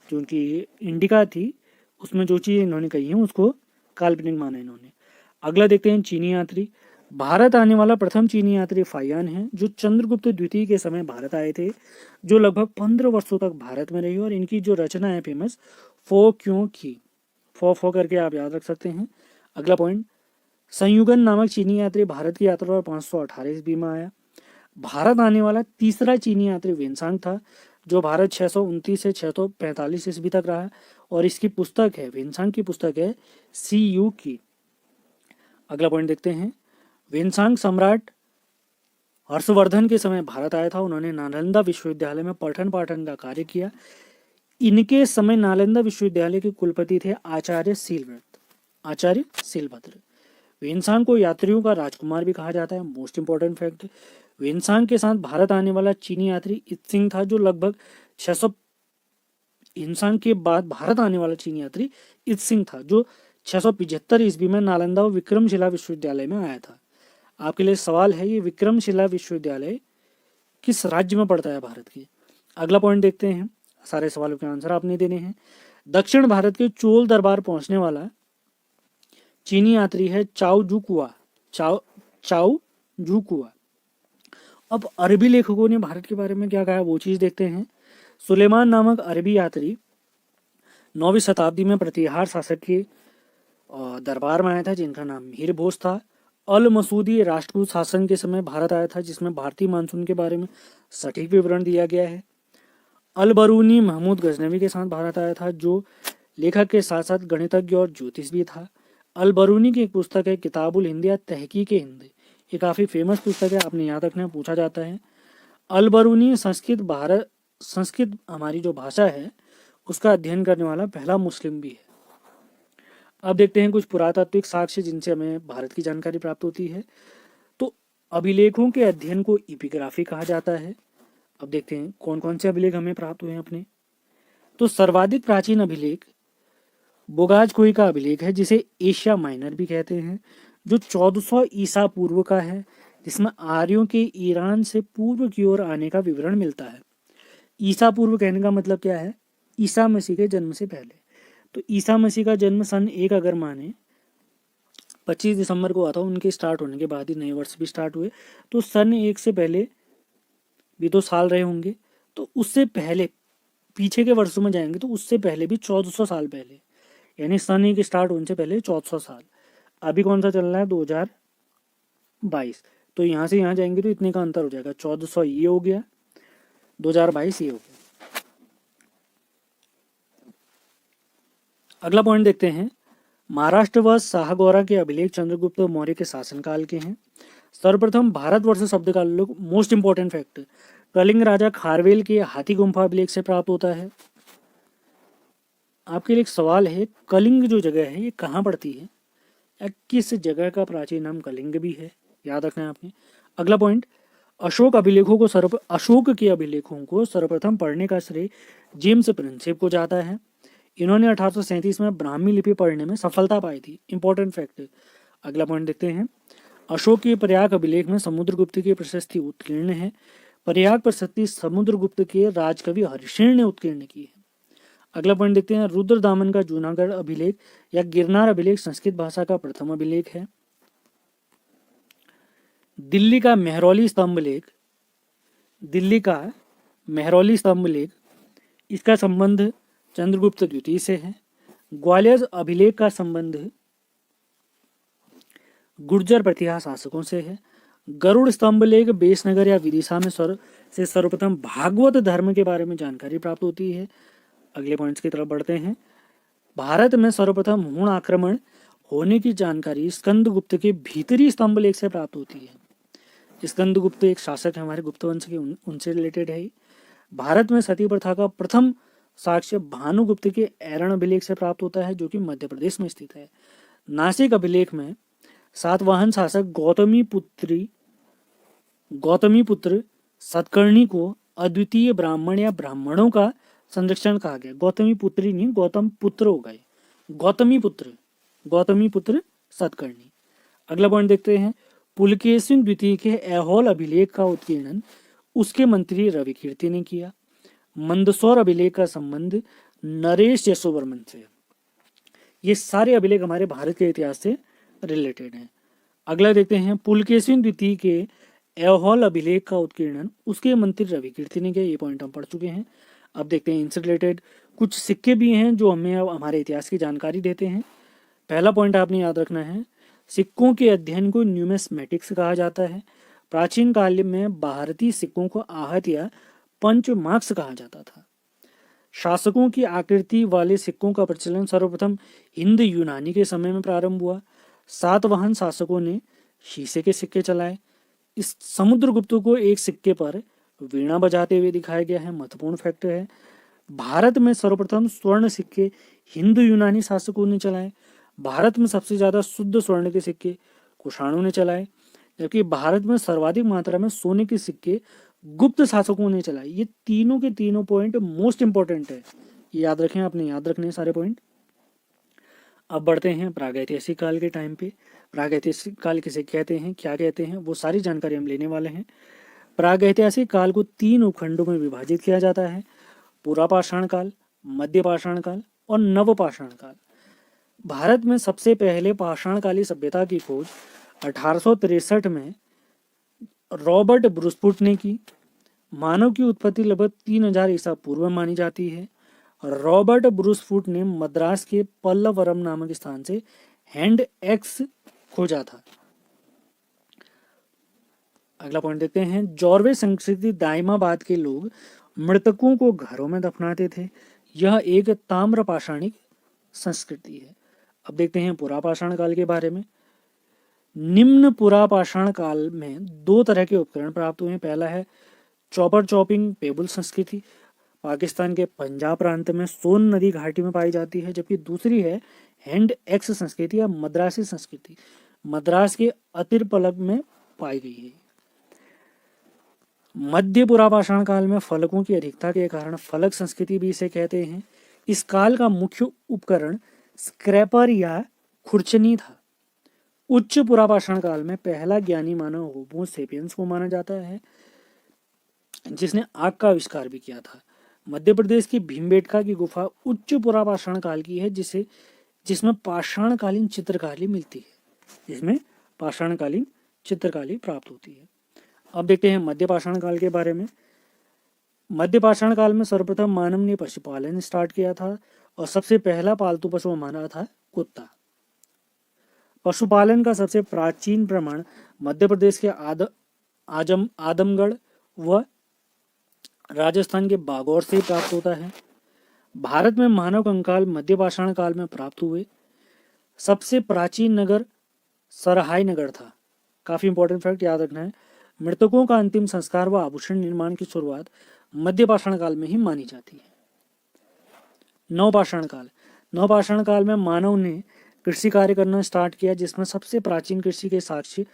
जो उनकी इंडिका थी उसमें जो चीज़ इन्होंने कही है उसको काल्पनिक माना इन्होंने। अगला देखते हैं चीनी यात्री। भारत आने वाला प्रथम चीनी यात्री फायान है, जो चंद्रगुप्त द्वितीय के समय भारत आए थे, जो लगभग 15 वर्षों तक भारत में रही। और इनकी जो रचना है फेमस, फो क्यों की, फो करके आप याद रख सकते हैं। अगला पॉइंट, संयुगन नामक चीनी यात्री भारत की यात्रा पर 518 ईस्वी में आया। भारत आने वाला तीसरा चीनी यात्री वेनसांग था, जो भारत 629 से 645 ईस्वी तक रहा। और इसकी पुस्तक है, वेनसांग की पुस्तक है सी यू की। अगला पॉइंट देखते हैं, वेनसांग सम्राट हर्षवर्धन के समय भारत आया था। उन्होंने नालंदा विश्वविद्यालय में पठन पाठन का कार्य किया। इनके समय नालंदा विश्वविद्यालय के कुलपति थे आचार्य सीलभद्र। वेनसांग को यात्रियों का राजकुमार भी कहा जाता है। मोस्ट इंपॉर्टेंट फैक्ट, वेनसांग के साथ भारत आने वाला चीनी यात्री इत्सिंग था, जो लगभग 600 वेनसांग के बाद भारत आने वाला चीनी यात्री इत्सिंग था, जो 675 ईस्वी में नालंदा व विक्रमशिला विश्वविद्यालय में आया था। आपके लिए सवाल है, ये विक्रमशिला विश्वविद्यालय किस राज्य में पड़ता है भारत के? अगला पॉइंट देखते हैं, सारे सवालों के आंसर आपने देने हैं। दक्षिण भारत के चोल दरबार पहुंचने वाला चीनी यात्री है चाओ जुकुआ। अब अरबी लेखकों ने भारत के बारे में क्या कहा वो चीज देखते हैं। सुलेमान नामक अरबी यात्री 9वीं शताब्दी में प्रतिहार शासक के दरबार में आया था, जिनका नाम मीर बोस था। अल मसूदी राष्ट्रकूट शासन के समय भारत आया था, जिसमें भारतीय मानसून के बारे में सटीक विवरण दिया गया है। अल बरूनी महमूद गजनवी के साथ भारत आया था, जो लेखक के साथ साथ गणितज्ञ और ज्योतिष भी था। अल बरूनी की एक पुस्तक है किताबुल हिंद या तहकीक हिंद, ये काफ़ी फेमस पुस्तक है, आपने याद रखना, पूछा जाता है। अल बरूनी संस्कृत हमारी जो भाषा है उसका अध्ययन करने वाला पहला मुस्लिम भी है। अब देखते हैं कुछ पुरातात्विक साक्ष्य जिनसे हमें भारत की जानकारी प्राप्त होती है। तो अभिलेखों के अध्ययन को इपिग्राफी कहा जाता है। अब देखते हैं कौन कौन से अभिलेख हमें प्राप्त हुए हैं अपने। तो सर्वाधिक प्राचीन अभिलेख बोगाजकोई का अभिलेख है, जिसे एशिया माइनर भी कहते हैं, जो 1400 ईसा पूर्व का है, जिसमें आर्यों के ईरान से पूर्व की ओर आने का विवरण मिलता है। ईसा पूर्व कहने का मतलब क्या है? ईसा मसीह के जन्म से पहले। तो ईसा मसीह का जन्म सन 1 अगर माने 25 दिसंबर को हुआ था, उनके स्टार्ट होने के बाद ही नए वर्ष भी स्टार्ट हुए, तो सन 1 से पहले भी तो साल रहे होंगे। तो उससे पहले पीछे के वर्षों में जाएंगे तो उससे पहले भी 1400 साल पहले, यानी सन 1 स्टार्ट होने से पहले 1400 साल। अभी कौन सा चल रहा है? 2022। तो यहाँ से यहाँ जाएंगे तो इतने का अंतर हो जाएगा। 1400 ये हो गया, 2022 ये हो गया। अगला पॉइंट देखते हैं, महाराष्ट्र व शाहगौरा के अभिलेख चंद्रगुप्त मौर्य के शासनकाल के हैं। सर्वप्रथम भारतवर्ष शब्द का लोग, मोस्ट इंपॉर्टेंट फैक्ट, कलिंग राजा खारवेल के हाथी गुम्फा अभिलेख से प्राप्त होता है। आपके लिए एक सवाल है, कलिंग जो जगह है ये कहाँ पड़ती है या किस जगह का प्राचीन नाम कलिंग भी है? याद रखना है आपने। अगला पॉइंट, अशोक के अभिलेखों को सर्वप्रथम पढ़ने का श्रेय जेम्स प्रिंसेप को जाता है। इन्होंने 1837 में ब्राह्मी लिपि पढ़ने में सफलता पाई थी। Important fact. अगला पॉइंट देखते हैं, अशोक के प्रयाग अभिलेख में समुद्रगुप्त की प्रशस्ति उत्कीर्ण है। प्रयाग प्रशस्ति समुद्रगुप्त के राजकवि हरिशेन ने उत्कीर्ण की है। अगला पॉइंट देखते हैं, रुद्रदामन का जूनागढ़ अभिलेख या गिरनार अभिलेख संस्कृत भाषा का प्रथम अभिलेख है। दिल्ली का मेहरौली स्तंभ लेख, इसका संबंध चंद्रगुप्त द्वितीय से है। ग्वालियर अभिलेख का संबंध गुर्जर प्रतिहा शासकों से है। गरुड़ स्तंभ लेख बेसनगर या विदिशा में सर्वप्रथम भागवत धर्म के बारे में जानकारी प्राप्त होती है। अगले पॉइंट्स की तरफ बढ़ते हैं, भारत में सर्वप्रथम हूण आक्रमण होने की जानकारी स्कंदगुप्त के भीतरी स्तंभ लेख से प्राप्त होती है। स्कंदगुप्त एक शासक है हमारे गुप्त वंश के, उनसे रिलेटेड है। भारत में सती प्रथा का प्रथम साक्ष्य भानुगुप्त के ऐरण अभिलेख से प्राप्त होता है, जो कि मध्य प्रदेश में स्थित है। नासिक अभिलेख में सातवाहन शासक गौतमी पुत्र सतकर्णी को अद्वितीय ब्राह्मण या ब्राह्मणों का संरक्षण कहा गया। गौतमी पुत्री नहीं, गौतम पुत्र हो गए, गौतमी पुत्र सतकर्णी। अगला पॉइंट देखते हैं, पुलकेशिन द्वितीय के ऐहोल अभिलेख का उत्कीर्णन उसके मंत्री रवि कीर्ति ने किया। मंदसौर अभिलेख का संबंध नरेश यशोवर्मन से। ये सारे अभिलेख हमारे भारत के इतिहास से रिलेटेड हैं। अगला देखते हैं, पुलकेशिन द्वितीय के ऐहोल अभिलेख का उत्कीर्णन उसके मंत्री रवि कीर्ति ने किया। ये पॉइंट हम पढ़ चुके हैं। अब देखते हैं इनसे रिलेटेड कुछ सिक्के भी हैं जो हमें अब हमारे इतिहास की जानकारी देते हैं। पहला पॉइंट आपने याद रखना है, सिक्कों के अध्ययन को न्यूमिस्मेटिक्स कहा जाता है। प्राचीन काल में भारतीय सिक्कों को आहत या पंच मार्क्स कहा जाता था। शासकों की आकृति वाले सिक्कों का प्रचलन सर्वप्रथम हिंद यूनानी के समय में प्रारंभ हुआ। सातवाहन शासकों ने शीशे के सिक्के चलाए। इस समुद्रगुप्त को एक सिक्के पर वीणा बजाते हुए दिखाया गया है, महत्वपूर्ण फैक्ट है। भारत में सर्वप्रथम स्वर्ण सिक्के हिंदू यूनानी शासकों ने चलाए। भारत में सबसे ज्यादा शुद्ध स्वर्ण के सिक्के कुषाणों ने चलाए, जबकि भारत में सर्वाधिक मात्रा में सोने के सिक्के गुप्त शासकों ने चलाए। ये तीनों के तीनों पॉइंट मोस्ट इंपॉर्टेंट है, याद रखें, आपने याद रखने सारे पॉइंट। अब बढ़ते हैं प्रागैतिहासिक काल के टाइम पे। प्रागैतिहासिक काल किसे कहते हैं, क्या कहते हैं, वो सारी जानकारी हम लेने वाले हैं। प्रागैतिहासिक काल को 3 उपखंडों में विभाजित किया जाता है, पुरापाषाण काल, मध्य पाषाण काल और नवपाषाण काल। भारत में सबसे पहले पाषाणकालीन सभ्यता की खोज 1863 में रॉबर्ट ब्रूसफुट ने की। मानव की उत्पत्ति लगभग 3000 ईसा पूर्व मानी जाती है। रॉबर्ट ब्रूसफुट ने मद्रास के पल्लवरम नामक स्थान से हैंड एक्स खोजा था। अगला पॉइंट देखते हैं, जॉर्वे संस्कृति दाइमाबाद के लोग मृतकों को घरों में दफनाते थे। यह एक ताम्र पाषाणिक संस्कृति है। अब देखते हैं पुरापाषाण काल के बारे में। निम्न पुरापाषाण काल में 2 तरह के उपकरण प्राप्त हुए हैं। पहला है चॉपर चॉपिंग पेबल संस्कृति, पाकिस्तान के पंजाब प्रांत में सोन नदी घाटी में पाई जाती है, जबकि दूसरी है हैंड एक्स संस्कृति या मद्रासी संस्कृति, मद्रास के अतिरपलग में पाई गई है। मध्य पुरापाषाण काल में फलकों की अधिकता के कारण फलक संस्कृति भी इसे कहते हैं। इस काल का मुख्य उपकरण स्क्रैपर या खुरचनी था। उच्च पुरापाषाण काल में पहला ज्ञानी मानव होमो सेपियंस को माना जाता है, जिसने आग का आविष्कार भी किया था। मध्य प्रदेश की भीमबेटका की गुफा उच्च पुरापाषाण काल की है, जिसमें पाषाणकालीन चित्रकारी मिलती है, जिसमें पाषाणकालीन चित्रकारी प्राप्त होती है। अब देखते हैं मध्य पाषाण काल के बारे में। मध्य पाषाण काल में सर्वप्रथम मानव ने पशुपालन स्टार्ट किया था और सबसे पहला पालतू पशु माना था कुत्ता। पशुपालन का सबसे प्राचीन प्रमाण मध्य प्रदेश के आदमगढ़ व राजस्थान के बागौर से प्राप्त होता है। भारत में मानव कंकाल मध्य पाषाण काल में प्राप्त हुए। सबसे प्राचीन नगर सरहाय नगर था। काफी इंपॉर्टेंट फैक्ट याद रखना है। मृतकों का अंतिम संस्कार व आभूषण निर्माण की शुरुआत मध्य पाषाण काल में ही मानी जाती है। नवपाषाण काल। नवपाषाण काल में मानव ने कृषि कार्य करना स्टार्ट किया, जिसमें सबसे प्राचीन कृषि के साक्ष्य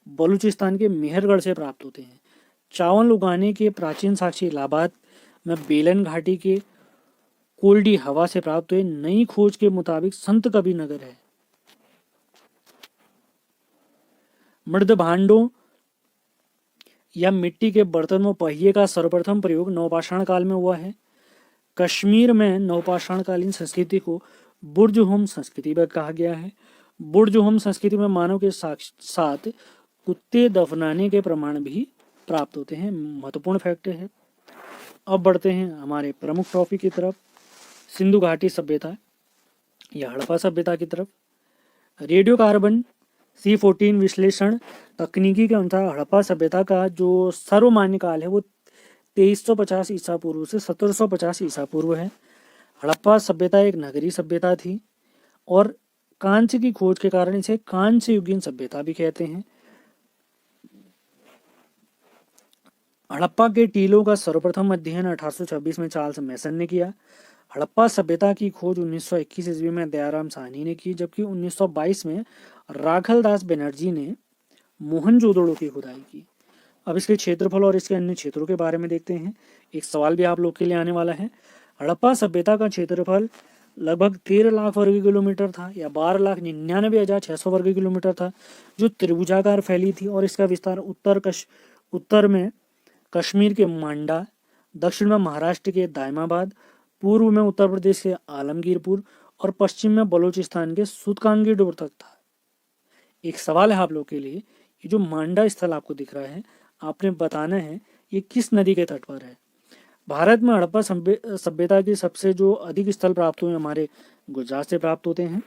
बलूचिस्तान के मेहरगढ़ से प्राप्त होते हैं। चावल उगाने के प्राचीन साक्ष्य इलाहाबाद में बेलन घाटी के कोल्डी हवा से प्राप्त हुए। नई खोज के मुताबिक संत कबीर नगर है। मृद भांडों या मिट्टी के बर्तन में पहिए का सर्वप्रथम प्रयोग नवपाषाण काल में हुआ है। कश्मीर में नवपाषाणकालीन संस्कृति को बुर्जहोम संस्कृति भी कहा गया है। बुर्जहोम संस्कृति में मानव के साथ कुत्ते दफनाने के प्रमाण भी प्राप्त होते हैं। महत्वपूर्ण फैक्ट है। अब बढ़ते हैं हमारे प्रमुख टॉपिक की तरफ, सिंधु घाटी सभ्यता या हड़प्पा सभ्यता की तरफ। रेडियो कार्बन C14 विश्लेषण तकनीकी के अनुसार हड़प्पा सभ्यता का जो सर्वमान्य काल है वो 2350 ईसा पूर्व से 1750 ईसा पूर्व है। हड़प्पा सभ्यता एक नगरीय सभ्यता थी और कांस्य की खोज के कारण इसे कांस्य युगीन सभ्यता भी कहते हैं। हड़प्पा के टीलों का सर्वप्रथम अध्ययन 1826 में चार्ल्स मैसन ने किया। हड़प्पा सभ्यता की खोज 1921 ईस्वी में दयाराम साहनी ने की, जबकि 1922 में राखल दास बनर्जी ने मोहनजोदड़ो की खुदाई की। अब इसके क्षेत्रफल और इसके अन्य क्षेत्रों के बारे में देखते हैं। एक सवाल भी आप लोग के लिए आने वाला है। हड़प्पा सभ्यता का क्षेत्रफल लगभग 13 लाख वर्ग किलोमीटर था या 12,99,600 वर्ग किलोमीटर था, जो त्रिभुजाकार फैली थी, और इसका विस्तार उत्तर में कश्मीर के मांडा, दक्षिण में महाराष्ट्र के दायमाबाद, पूर्व में उत्तर प्रदेश के आलमगीरपुर और पश्चिम में बलूचिस्तान के सुतकांगी डोर तक था। एक सवाल है आप लोग के लिए, ये जो मांडा स्थल आपको दिख रहा है, आपने बताना है ये किस नदी के तट पर है। भारत में हड़प्पा सभ्यता के सबसे जो अधिक स्थल प्राप्त हुए हमारे गुजरात से प्राप्त होते हैं।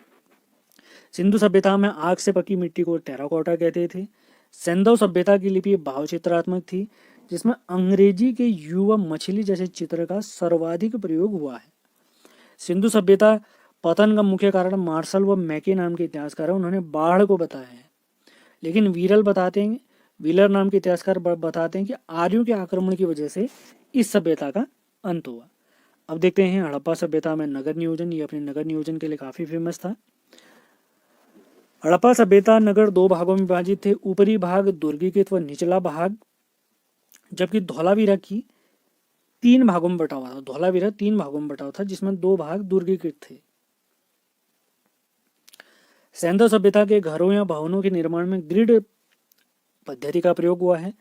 सिंधु सभ्यता में आग से पकी मिट्टी को टेराकोटा कहते थे। सैंधव सभ्यता की लिपि भाव चित्रात्मक थी, जिसमें अंग्रेजी के युवा मछली जैसे चित्र का सर्वाधिक प्रयोग हुआ है। सिंधु सभ्यता पतन का मुख्य कारण मार्शल व मैके नाम के इतिहासकार है, उन्होंने बाढ़ को बताया है। लेकिन व्हीलर नाम के इतिहासकार बताते हैं कि आर्यों के आक्रमण की वजह से इस सभ्यता का अंत हुआ। अब देखते हैं हड़प्पा सभ्यता में नगर नियोजन। ये अपने नगर नियोजन के लिए काफी फेमस था। हड़प्पा सभ्यता नगर 2 भागों में विभाजित थे। ऊपरी भाग दुर्गीकृत व निचला भाग, जबकि धौलावीरा की 3 भागों में बटा हुआ था। धौलावीरा 3 भागों में बटा हुआ था, जिसमें 2 भाग दुर्गीकृत थे। सैंधव सभ्यता के घरों या भवनों के निर्माण में ग्रिड पद्धति का प्रयोग हुआ है।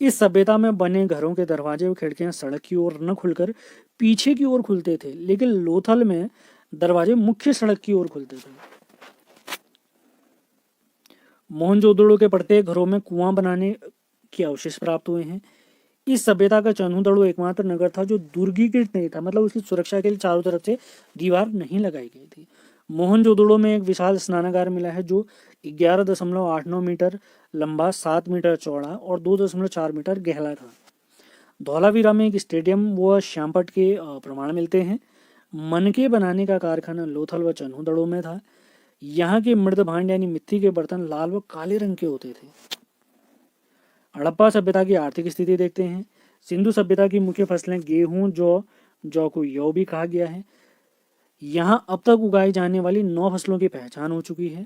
इस सभ्यता में बने घरों के दरवाजे और खिड़कियां सड़क की ओर न खुलकर पीछे की ओर खुलते थे, लेकिन लोथल में दरवाजे मुख्य सड़क की ओर खुलते थे। मोहनजोदड़ो के प्रत्येक घरों में कुआं बनाने के अवशेष प्राप्त हुए हैं। इस सभ्यता का चन्हुदड़ो एकमात्र नगर था जो दुर्गीकृत नहीं था, मतलब उसकी सुरक्षा के लिए चारों तरफ से दीवार नहीं लगाई गई थी। मोहनजोदड़ो में एक विशाल स्नानागार मिला है जो 11.89 मीटर लंबा, 7 मीटर चौड़ा और 2.4 मीटर गहरा था। धौलावीरा में एक स्टेडियम व श्यामपट के प्रमाण मिलते हैं। मनके बनाने का कारखाना लोथल व चन्हुदड़ो में था। यहाँ के मृद भांड यानी मिट्टी के बर्तन लाल व काले रंग के होते थे। हड़प्पा सभ्यता की आर्थिक स्थिति देखते हैं। सिंधु सभ्यता की मुख्य फसलें गेहूं, जौ को यौ भी कहा गया है। यहाँ अब तक उगाई जाने वाली 9 फसलों की पहचान हो चुकी है।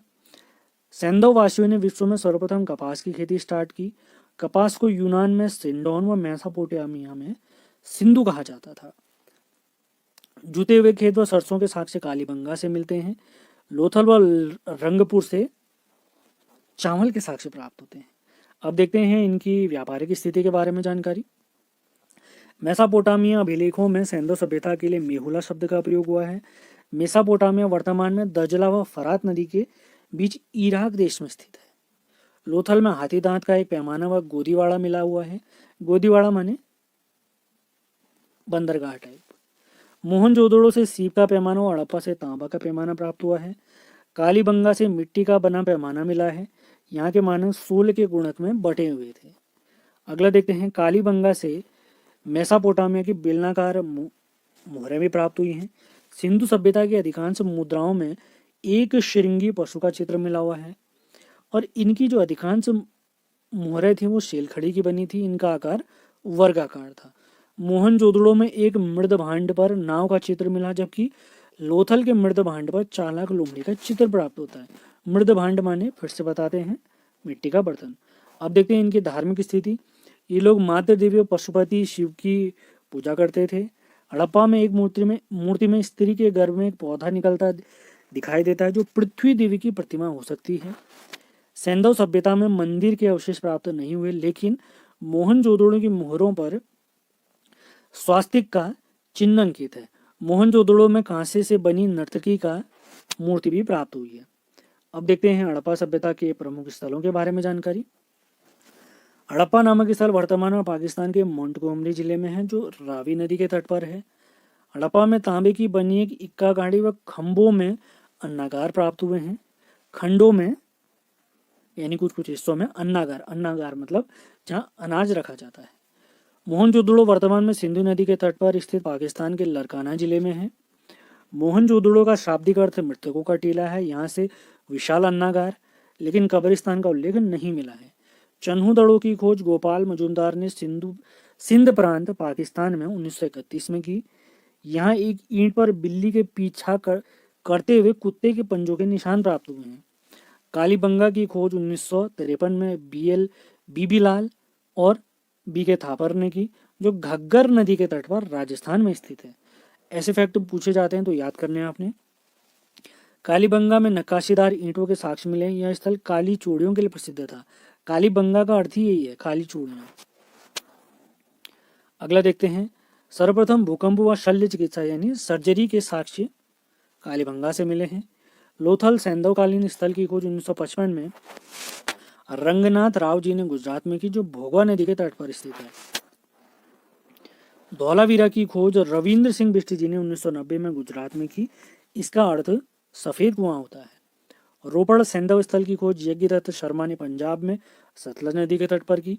सैंधव वासियों ने विश्व में सर्वप्रथम कपास की खेती स्टार्ट की। कपास को यूनान में सिंडोन व मेसोपोटामिया में सिंधु कहा जाता था। जुते हुए खेत व सरसों के साक्ष्य कालीबंगा से मिलते हैं। लोथल व रंगपुर से चावल के साक्ष्य प्राप्त होते हैं। अब देखते हैं इनकी व्यापारिक स्थिति के बारे में जानकारी। मेसोपोटामिया अभिलेखों में सैंधव सभ्यता के लिए मेहुला शब्द का प्रयोग हुआ है। मेसोपोटामिया वर्तमान में दजला व फरात नदी के बीच इराक देश में स्थित है। लोथल में हाथी दांत का एक पैमाना व गोदीवाड़ा मिला हुआ है। गोदीवाड़ा माने बंदरगाह टाइप। मोहनजोदड़ो से सीप का पैमाना और हड़प्पा से तांबा का पैमाना प्राप्त हुआ है। कालीबंगा से मिट्टी का बना पैमाना मिला है। यहाँ के मानक 16 के गुणक में बटे हुए थे। अगला देखते हैं, कालीबंगा से मेसोपोटामिया की बेलनाकार मोहरें भी प्राप्त हुई हैं। सिंधु सभ्यता की अधिकांश मुद्राओं में एक श्रृंगी पशु का चित्र मिला हुआ है और इनकी जो अधिकांश मोहरें थी वो शेलखड़ी की बनी थी। इनका आकार वर्गाकार था। मोहनजोदड़ो में एक मृद भांड पर नाव का चित्र मिला, जबकि लोथल के मृद भांड पर चालाक लोमड़ी का चित्र प्राप्त होता है। मृद भांड माने, फिर से बताते हैं, मिट्टी का बर्तन। अब देखते हैं इनकी धार्मिक स्थिति। ये लोग मातृ देवी पशुपति शिव की पूजा करते थे। हड़प्पा में एक मूर्ति में स्त्री के गर्भ में एक पौधा निकलता दिखाई देता है जो पृथ्वी देवी की प्रतिमा हो सकती है। सैंधव सभ्यता में मंदिर के अवशेष प्राप्त नहीं हुए, लेकिन मोहनजोदड़ो की मोहरों पर स्वास्तिक का चिन्ह अंकित है। मोहनजोदड़ो में कांसे से बनी नर्तकी का मूर्ति भी प्राप्त हुई है। अब देखते हैं हड़प्पा सभ्यता के प्रमुख स्थलों के बारे में जानकारी। हड़प्पा नामक स्थल वर्तमान में पाकिस्तान के मोंटगोमरी जिले में है, जो रावी नदी के तट पर है। हड़प्पा में तांबे की बनी एक इक्का गाड़ी व खंभों में अन्नागार प्राप्त हुए हैं। खंडों में यानी कुछ हिस्सों में अन्नागार मतलब जहाँ अनाज रखा जाता है। मोहनजोदड़ो वर्तमान में सिंधु नदी के तट पर स्थित पाकिस्तान के लरकाना जिले में है। मोहनजोदड़ो का शाब्दिक अर्थ मृतकों का टीला है। यहाँ से विशाल अन्नागार, लेकिन कब्रिस्तान का उल्लेख नहीं मिला है। चन्हुदड़ो की खोज गोपाल मजूमदार ने सिंध प्रांत पाकिस्तान में 1931 में की। यहाँ एक ईंट पर बिल्ली के पीछा करते हुए कुत्ते के पंजों के निशान प्राप्त हुए हैं। कालीबंगा की खोज 1953 में बीबी लाल और बी के थापर ने की, जो घग्गर नदी के तट पर राजस्थान में स्थित है। ऐसे फैक्ट पूछे जाते हैं तो याद करने हैं आपने। कालीबंगा में नक्काशीदार ईंटों के साक्ष्य मिले। यह स्थल काली चूड़ियों के लिए प्रसिद्ध था। कालीबंगा का अर्थ ही यही है, काली चूड़ियां। अगला देखते हैं, सर्वप्रथम भूकंप व शल्य चिकित्सा यानी सर्जरी के साक्ष्य कालीबंगा से मिले हैं। लोथल सैंधवकालीन स्थल की खोज 1955 में रंगनाथ राव जी ने गुजरात में की, जो भोगवा नदी के तट पर स्थित है। धौलावीरा की खोज रविंद्र सिंह बिष्ट जी ने 1990 में गुजरात में की। इसका अर्थ सफेद कुआं होता है। रोपड़ सैंधव स्थल की खोज यज्ञदत्त शर्मा ने पंजाब में सतलज नदी के तट पर की।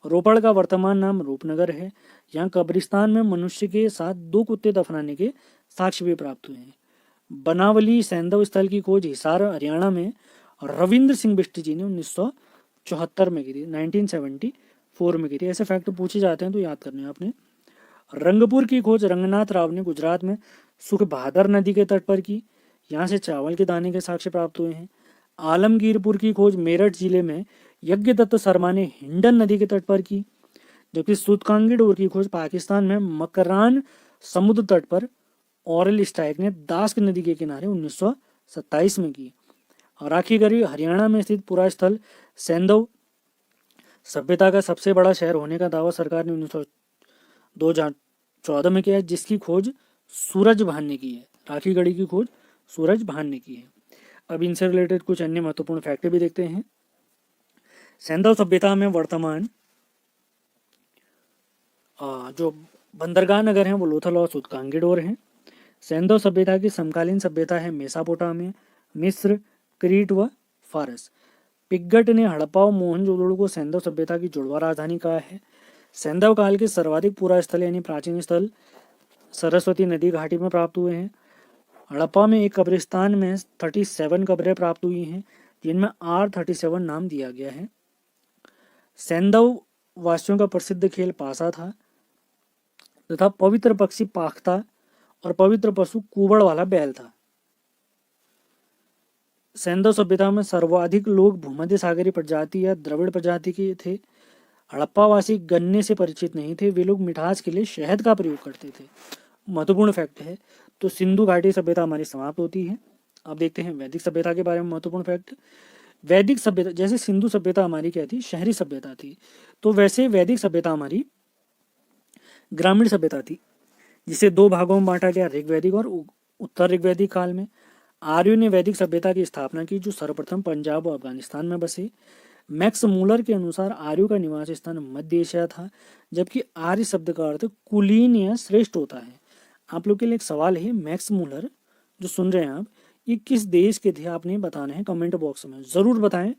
रोपड़ का वर्तमान नाम रूपनगर है। यहाँ कब्रिस्तान में मनुष्य के साथ 2 कुत्ते दफनाने के साक्ष्य भी प्राप्त हुए हैं। बनावली सैंधव स्थल की खोज हिसार हरियाणा में रविंद्र सिंह बिष्ट जी ने 1974 में की थी, 1974 में की थी। ऐसे फैक्ट पूछे जाते हैं तो याद करने आपने। रंगपुर की खोज रंगनाथ राव ने गुजरात में सुखभादर नदी के तट पर की। यहाँ से चावल के दाने के साक्ष्य प्राप्त हुए हैं। आलमगीरपुर की खोज मेरठ जिले में यज्ञदत्त शर्मा ने हिंडन नदी के तट पर की। जबकि सूतकांगी की खोज पाकिस्तान में मकरान समुद्र तट पर ऑरल स्टाइक ने दास्क नदी के किनारे 1927 में की। राखीगढ़ी हरियाणा में स्थित पूरा स्थल सैंधव सभ्यता का सबसे बड़ा शहर होने का दावा सरकार ने 2014 में किया है, जिसकी खोज सूरज भान ने की है। राखीगढ़ी की खोज सूरज भान ने की है। अब इनसे रिलेटेड कुछ अन्य महत्वपूर्ण फैक्ट भी देखते हैं। सैंधव सभ्यता में वर्तमान जो बंदरगाह नगर हैं वो लोथल और सूतकांगीडोर हैं। सैंधव सभ्यता की समकालीन सभ्यता है मेसापोटामिया, मिस्र, क्रीट व फारस। पिग्गट ने हड़प्पा और मोहनजोदड़ो को सैंधव सभ्यता की जुड़वा राजधानी कहा है। सैंधव काल के सर्वाधिक पुरा स्थल यानी प्राचीन स्थल सरस्वती नदी घाटी में प्राप्त हुए हैं। हड़प्पा में एक कब्रिस्तान में 37 कब्रें प्राप्त हुई हैं, जिनमें R37 नाम दिया गया है। सैंधव वासियों का प्रसिद्ध खेल पासा था तथा पवित्र पक्षी पाख था और पवित्र पशु कुबड़ वाला बैल था। सैंधव सभ्यता में सर्वाधिक लोग भूमध्य सागरीय प्रजाति या द्रविड़ प्रजाति के थे। हड़प्पावासी गन्ने से परिचित नहीं थे, वे लोग मिठास के लिए शहद का प्रयोग करते थे। महत्वपूर्ण फैक्ट है। तो सिंधु घाटी सभ्यता हमारी समाप्त होती है। अब देखते हैं वैदिक सभ्यता के बारे में महत्वपूर्ण फैक्ट। वैदिक सभ्यता, जैसे सिंधु सभ्यता हमारी क्या थी, शहरी सभ्यता थी, तो वैसे वैदिक सभ्यता हमारी ग्रामीण सभ्यता थी, जिसे 2 भागों में बांटा गया, ऋग्वैदिक और उत्तर ऋग्वैदिक काल में। आर्यों ने वैदिक सभ्यता की स्थापना की, जो सर्वप्रथम पंजाब और अफगानिस्तान में बसे। मैक्स मूलर के अनुसार आर्यों का निवास स्थान मध्य एशिया था, जबकि आर्य शब्द का अर्थ कुलीन या श्रेष्ठ होता है। आप लोग के लिए एक सवाल है, मैक्स मूलर जो सुन रहे हैं आप, ये किस देश के थे आपने बताना है कमेंट बॉक्स में, ज़रूर बताएं।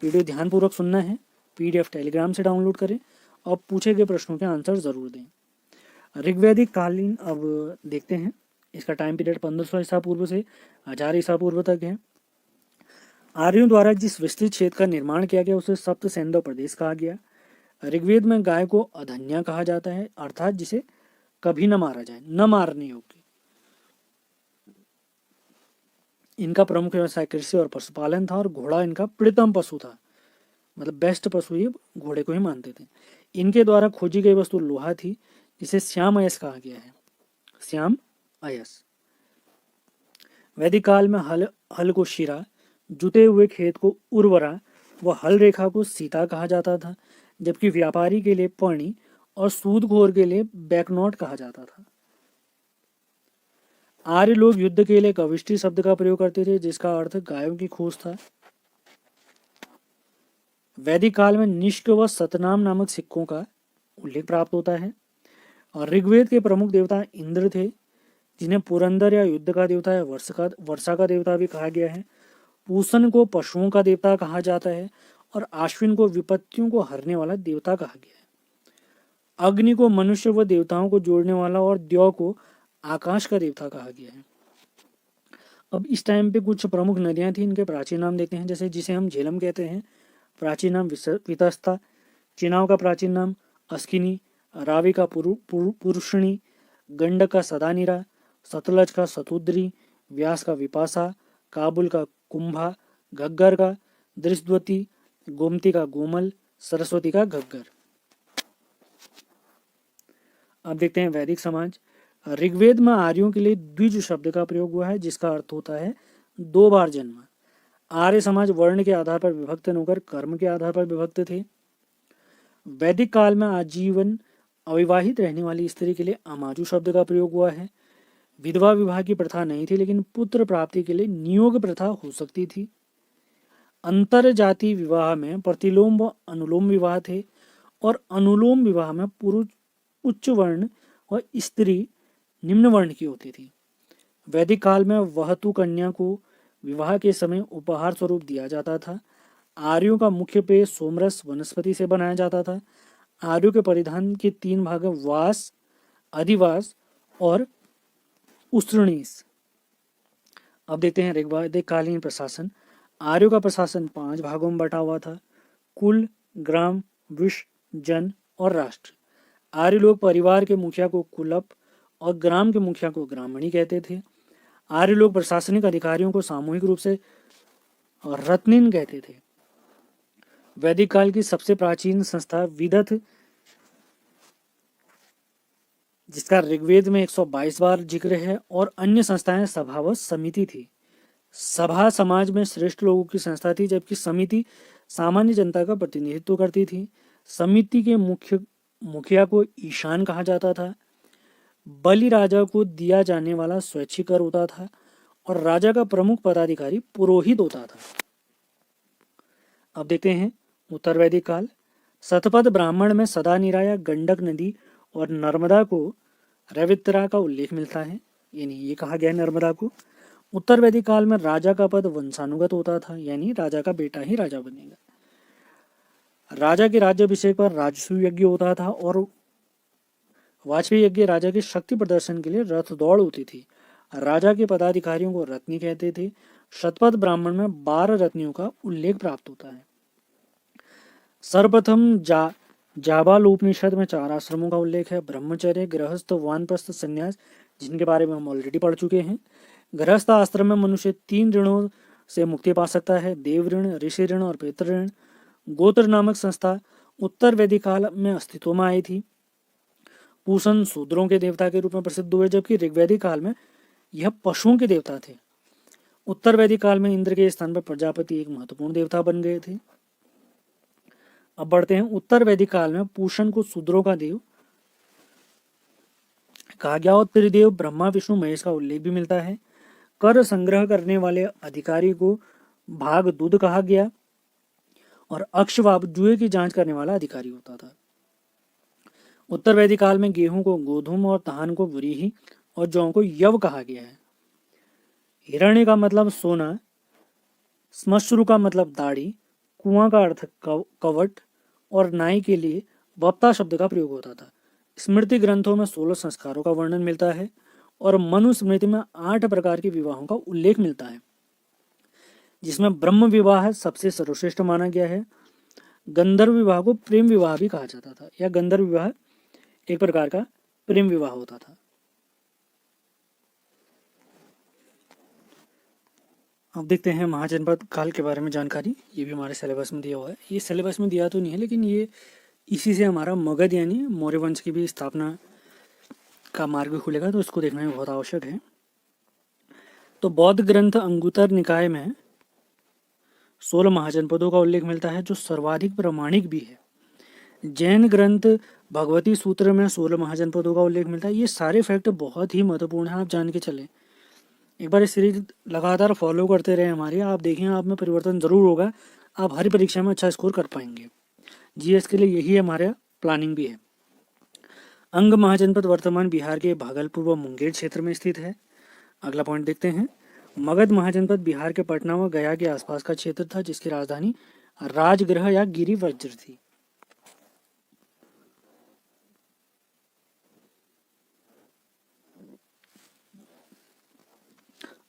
वीडियो ध्यानपूर्वक सुनना है, PDF टेलीग्राम से डाउनलोड करें और पूछे गए प्रश्नों के आंसर ज़रूर दें। ऋग्वैदिक कालीन अब देखते हैं। इसका टाइम पीरियड 1500 ईसा पूर्व से 1000 ईसा पूर्व तक है। आर्यों द्वारा जिस विस्तृत क्षेत्र का निर्माण किया गया उसे सप्त सैंधव प्रदेश कहा गया। ऋग्वेद में गाय को अधन्या कहा जाता है, अर्थात जिसे कभी न मारा जाए, न मारने योग्य। इनका प्रमुख व्यवसाय कृषि और पशुपालन था और घोड़ा इनका प्रियतम पशु था, मतलब बेस्ट पशु ये घोड़े को ही मानते थे। इनके द्वारा खोजी गई वस्तु लोहा थी, जिसे श्याम अयस कहा गया है, श्याम अयस। वैदिक काल में हल को शिरा, जुते हुए खेत को उर्वरा व हल रेखा को सीता कहा जाता था, जबकि व्यापारी के लिए पर्णी और सूदखोर के लिए बैकनॉट कहा जाता था। आर्य लोग युद्ध के लिए कविष्टि शब्द का प्रयोग करते थे, जिसका अर्थ गायों की खोज था। वैदिक काल में निष्क व सतनाम नामक सिक्कों का उल्लेख प्राप्त होता है। और ऋग्वेद के प्रमुख देवता इंद्र थे, जिन्हें पुरंदर या युद्ध का देवता या वर्षा का देवता भी कहा गया है। पूषण को पशुओं का देवता कहा जाता है और आश्विन को विपत्तियों को हरने वाला देवता कहा गया है। अग्नि को मनुष्य व देवताओं को जोड़ने वाला और द्यौ को आकाश का देवता कहा गया है। अब इस टाइम पे कुछ प्रमुख नदियां थी, इनके प्राचीन नाम देखते हैं। जैसे जिसे हम झेलम कहते हैं, प्राचीन नाम वितस्ता। चिनाव का प्राचीन नाम अस्किनी, रावी का पुरुषणी, गंडक का सदानीरा, सतलज का सतुद्री, व्यास का विपासा, काबुल का कुंभा, घग्गर का दृष्टवती, गोमती का गोमल, सरस्वती का घग्गर। अब देखते हैं वैदिक समाज। ऋग्वेद में आर्यों के लिए द्विज शब्द का प्रयोग हुआ है, जिसका अर्थ होता है दो बार जन्म। आर्य समाज वर्ण के आधार पर विभक्त न होकर कर्म के आधार पर विभक्त थे। वैदिक काल में आजीवन अविवाहित रहने वाली स्त्री के लिए अमाजु शब्द का प्रयोग हुआ है। विधवा विवाह की प्रथा नहीं थी, लेकिन पुत्र प्राप्ति के लिए नियोग प्रथा हो सकती थी। अंतर जाति विवाह में प्रतिलोम व अनुलोम विवाह थे, और अनुलोम विवाह में पुरुष उच्च वर्ण और स्त्री निम्न वर्ण की होती थी। वैदिक काल में वहतु कन्या को विवाह के समय उपहार स्वरूप दिया जाता था। आर्यों का मुख्य पेय सोमरस वनस्पति से बनाया जाता था। आर्यों के परिधान के 3 भाग हैं, वास, अधिवास और उस्तृणीस। अब देखते हैं ऋग्वैदिक कालीन प्रशासन। आर्यों का प्रशासन 5 भागों में बटा हुआ था: कुल, ग्राम, विश्व, जन और राष्ट्र। आर्य लोग परिवार के मुखिया को कुलप और ग्राम के मुखिया को ग्रामणी कहते थे। आर्य लोग प्रशासनिक अधिकारियों को सामूहिक रूप से रत्निन कहते थे। वैदिक काल की सबसे प्राचीन संस्था विदथ, जिसका ऋग्वेद में 122 बार जिक्र है, और अन्य संस्थाएं सभा व समिति थी। सभा समाज में श्रेष्ठ लोगों की संस्था थी, जबकि समिति सामान्य जनता का प्रतिनिधित्व करती थी। समिति के मुखिया को ईशान कहा जाता था। बलि राजा को दिया जाने वाला स्वैच्छिक कर होता था, और राजा का प्रमुख पदाधिकारी पुरोहित होता था। अब देखते हैं उत्तर वैदिक काल। शतपथ ब्राह्मण में सदानीरा या गंडक नदी और नर्मदा को रवित्रा का उल्लेख मिलता है, यानी ये कहा गया नर्मदा को। उत्तर वैदिक काल में राजा का पद वंशानुगत होता था, यानी राजा का बेटा ही राजा बनेगा। राजा के राज्याभिषेक पर राजसूय यज्ञ होता था, और वाजपेयी यज्ञ राजा के शक्ति प्रदर्शन के लिए रथ दौड़ होती थी। राजा के पदाधिकारियों को रत्नी कहते थे। शतपथ ब्राह्मण में 12 रत्नियों का उल्लेख प्राप्त होता है। सर्वप्रथम जाबालोपनिषद में 4 आश्रमों का उल्लेख है: ब्रह्मचर्य, गृहस्थ, वानप्रस्थ, संन्यास, जिनके बारे में हम ऑलरेडी पढ़ चुके हैं। गृहस्थ आश्रम में मनुष्य 3 ऋणों से मुक्ति पा सकता है: देव ऋण, ऋषि ऋण और पितृ ऋण। गोत्र नामक संस्था उत्तर वैदिक काल में अस्तित्व में आई थी। पूषण शूद्रों के देवता के रूप में प्रसिद्ध हुए, जबकि ऋग्वैदिक काल में यह पशुओं के देवता थे। उत्तर वैदिक काल में इंद्र के स्थान पर प्रजापति एक महत्वपूर्ण देवता बन गए थे। अब बढ़ते हैं। उत्तर वैदिक काल में पूषण को शूद्रों का देव कहा गया, और त्रिदेव ब्रह्मा, विष्णु, महेश का उल्लेख भी मिलता है। कर संग्रह करने वाले अधिकारी को भाग दूध कहा गया, और अक्षवाप जुए की जांच करने वाला अधिकारी होता था। उत्तर वैदिक काल में गेहूं को गोधूम और धान को व्रीहि और जौ को यव कहा गया है। हिरण्य का मतलब सोना, श्मश्रु का मतलब दाढ़ी, कुआं का अर्थ कवट, और नाई के लिए वप्ता शब्द का प्रयोग होता था। स्मृति ग्रंथों में 16 संस्कारों का वर्णन मिलता है, और मनुस्मृति में 8 प्रकार के विवाहों का उल्लेख मिलता है, जिसमें ब्रह्म विवाह सबसे सर्वश्रेष्ठ माना गया है। गंधर्व विवाह को प्रेम विवाह भी कहा जाता था, या गंधर्व विवाह एक प्रकार का प्रेम विवाह होता था। अब देखते हैं महाजनपद काल के बारे में जानकारी। ये भी हमारे सिलेबस में दिया हुआ है। ये सिलेबस में दिया तो नहीं है, लेकिन ये इसी से हमारा मगध यानी मौर्य वंश की भी स्थापना का मार्ग खुलेगा, तो इसको देखना भी बहुत आवश्यक है। तो बौद्ध ग्रंथ अंगुत्तर निकाय में 16 महाजनपदों का उल्लेख मिलता है, जो सर्वाधिक प्रामाणिक भी है। जैन ग्रंथ भगवती सूत्र में 16 महाजनपदों का उल्लेख मिलता है। ये सारे फैक्ट बहुत ही महत्वपूर्ण है, आप जान के चलें। एक बार इस सीरीज लगातार फॉलो करते रहे हमारी, आप देखें आप में परिवर्तन जरूर होगा। आप हर परीक्षा में अच्छा स्कोर कर पाएंगे। जीएस के लिए यही हमारा प्लानिंग भी है। अंग महाजनपद वर्तमान बिहार के भागलपुर व मुंगेर क्षेत्र में स्थित है। अगला पॉइंट देखते हैं। मगध महाजनपद बिहार के पटना व गया के आसपास का क्षेत्र था, जिसकी राजधानी राजगृह या गिरिवज्र थी।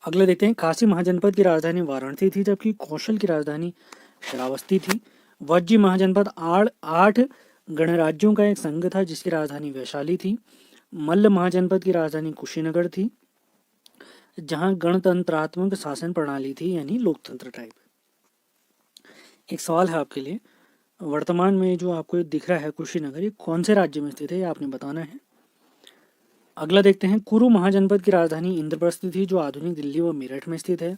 अगले देखते हैं। काशी महाजनपद की राजधानी वाराणसी थी, जबकि कौशल की राजधानी श्रावस्ती थी। वज्जी महाजनपद 8 गणराज्यों का एक संघ था, जिसकी राजधानी वैशाली थी। मल्ल महाजनपद की राजधानी कुशीनगर थी, जहां गणतंत्रात्मक शासन प्रणाली थी, यानी लोकतंत्र टाइप। एक सवाल है आपके लिए, वर्तमान में जो आपको दिख रहा है कुशीनगर, ये कौन से राज्य में स्थित है, ये आपने बताना है। अगला देखते हैं, कुरु महाजनपद की राजधानी इंद्रप्रस्थ थी, जो आधुनिक दिल्ली व मेरठ में स्थित है।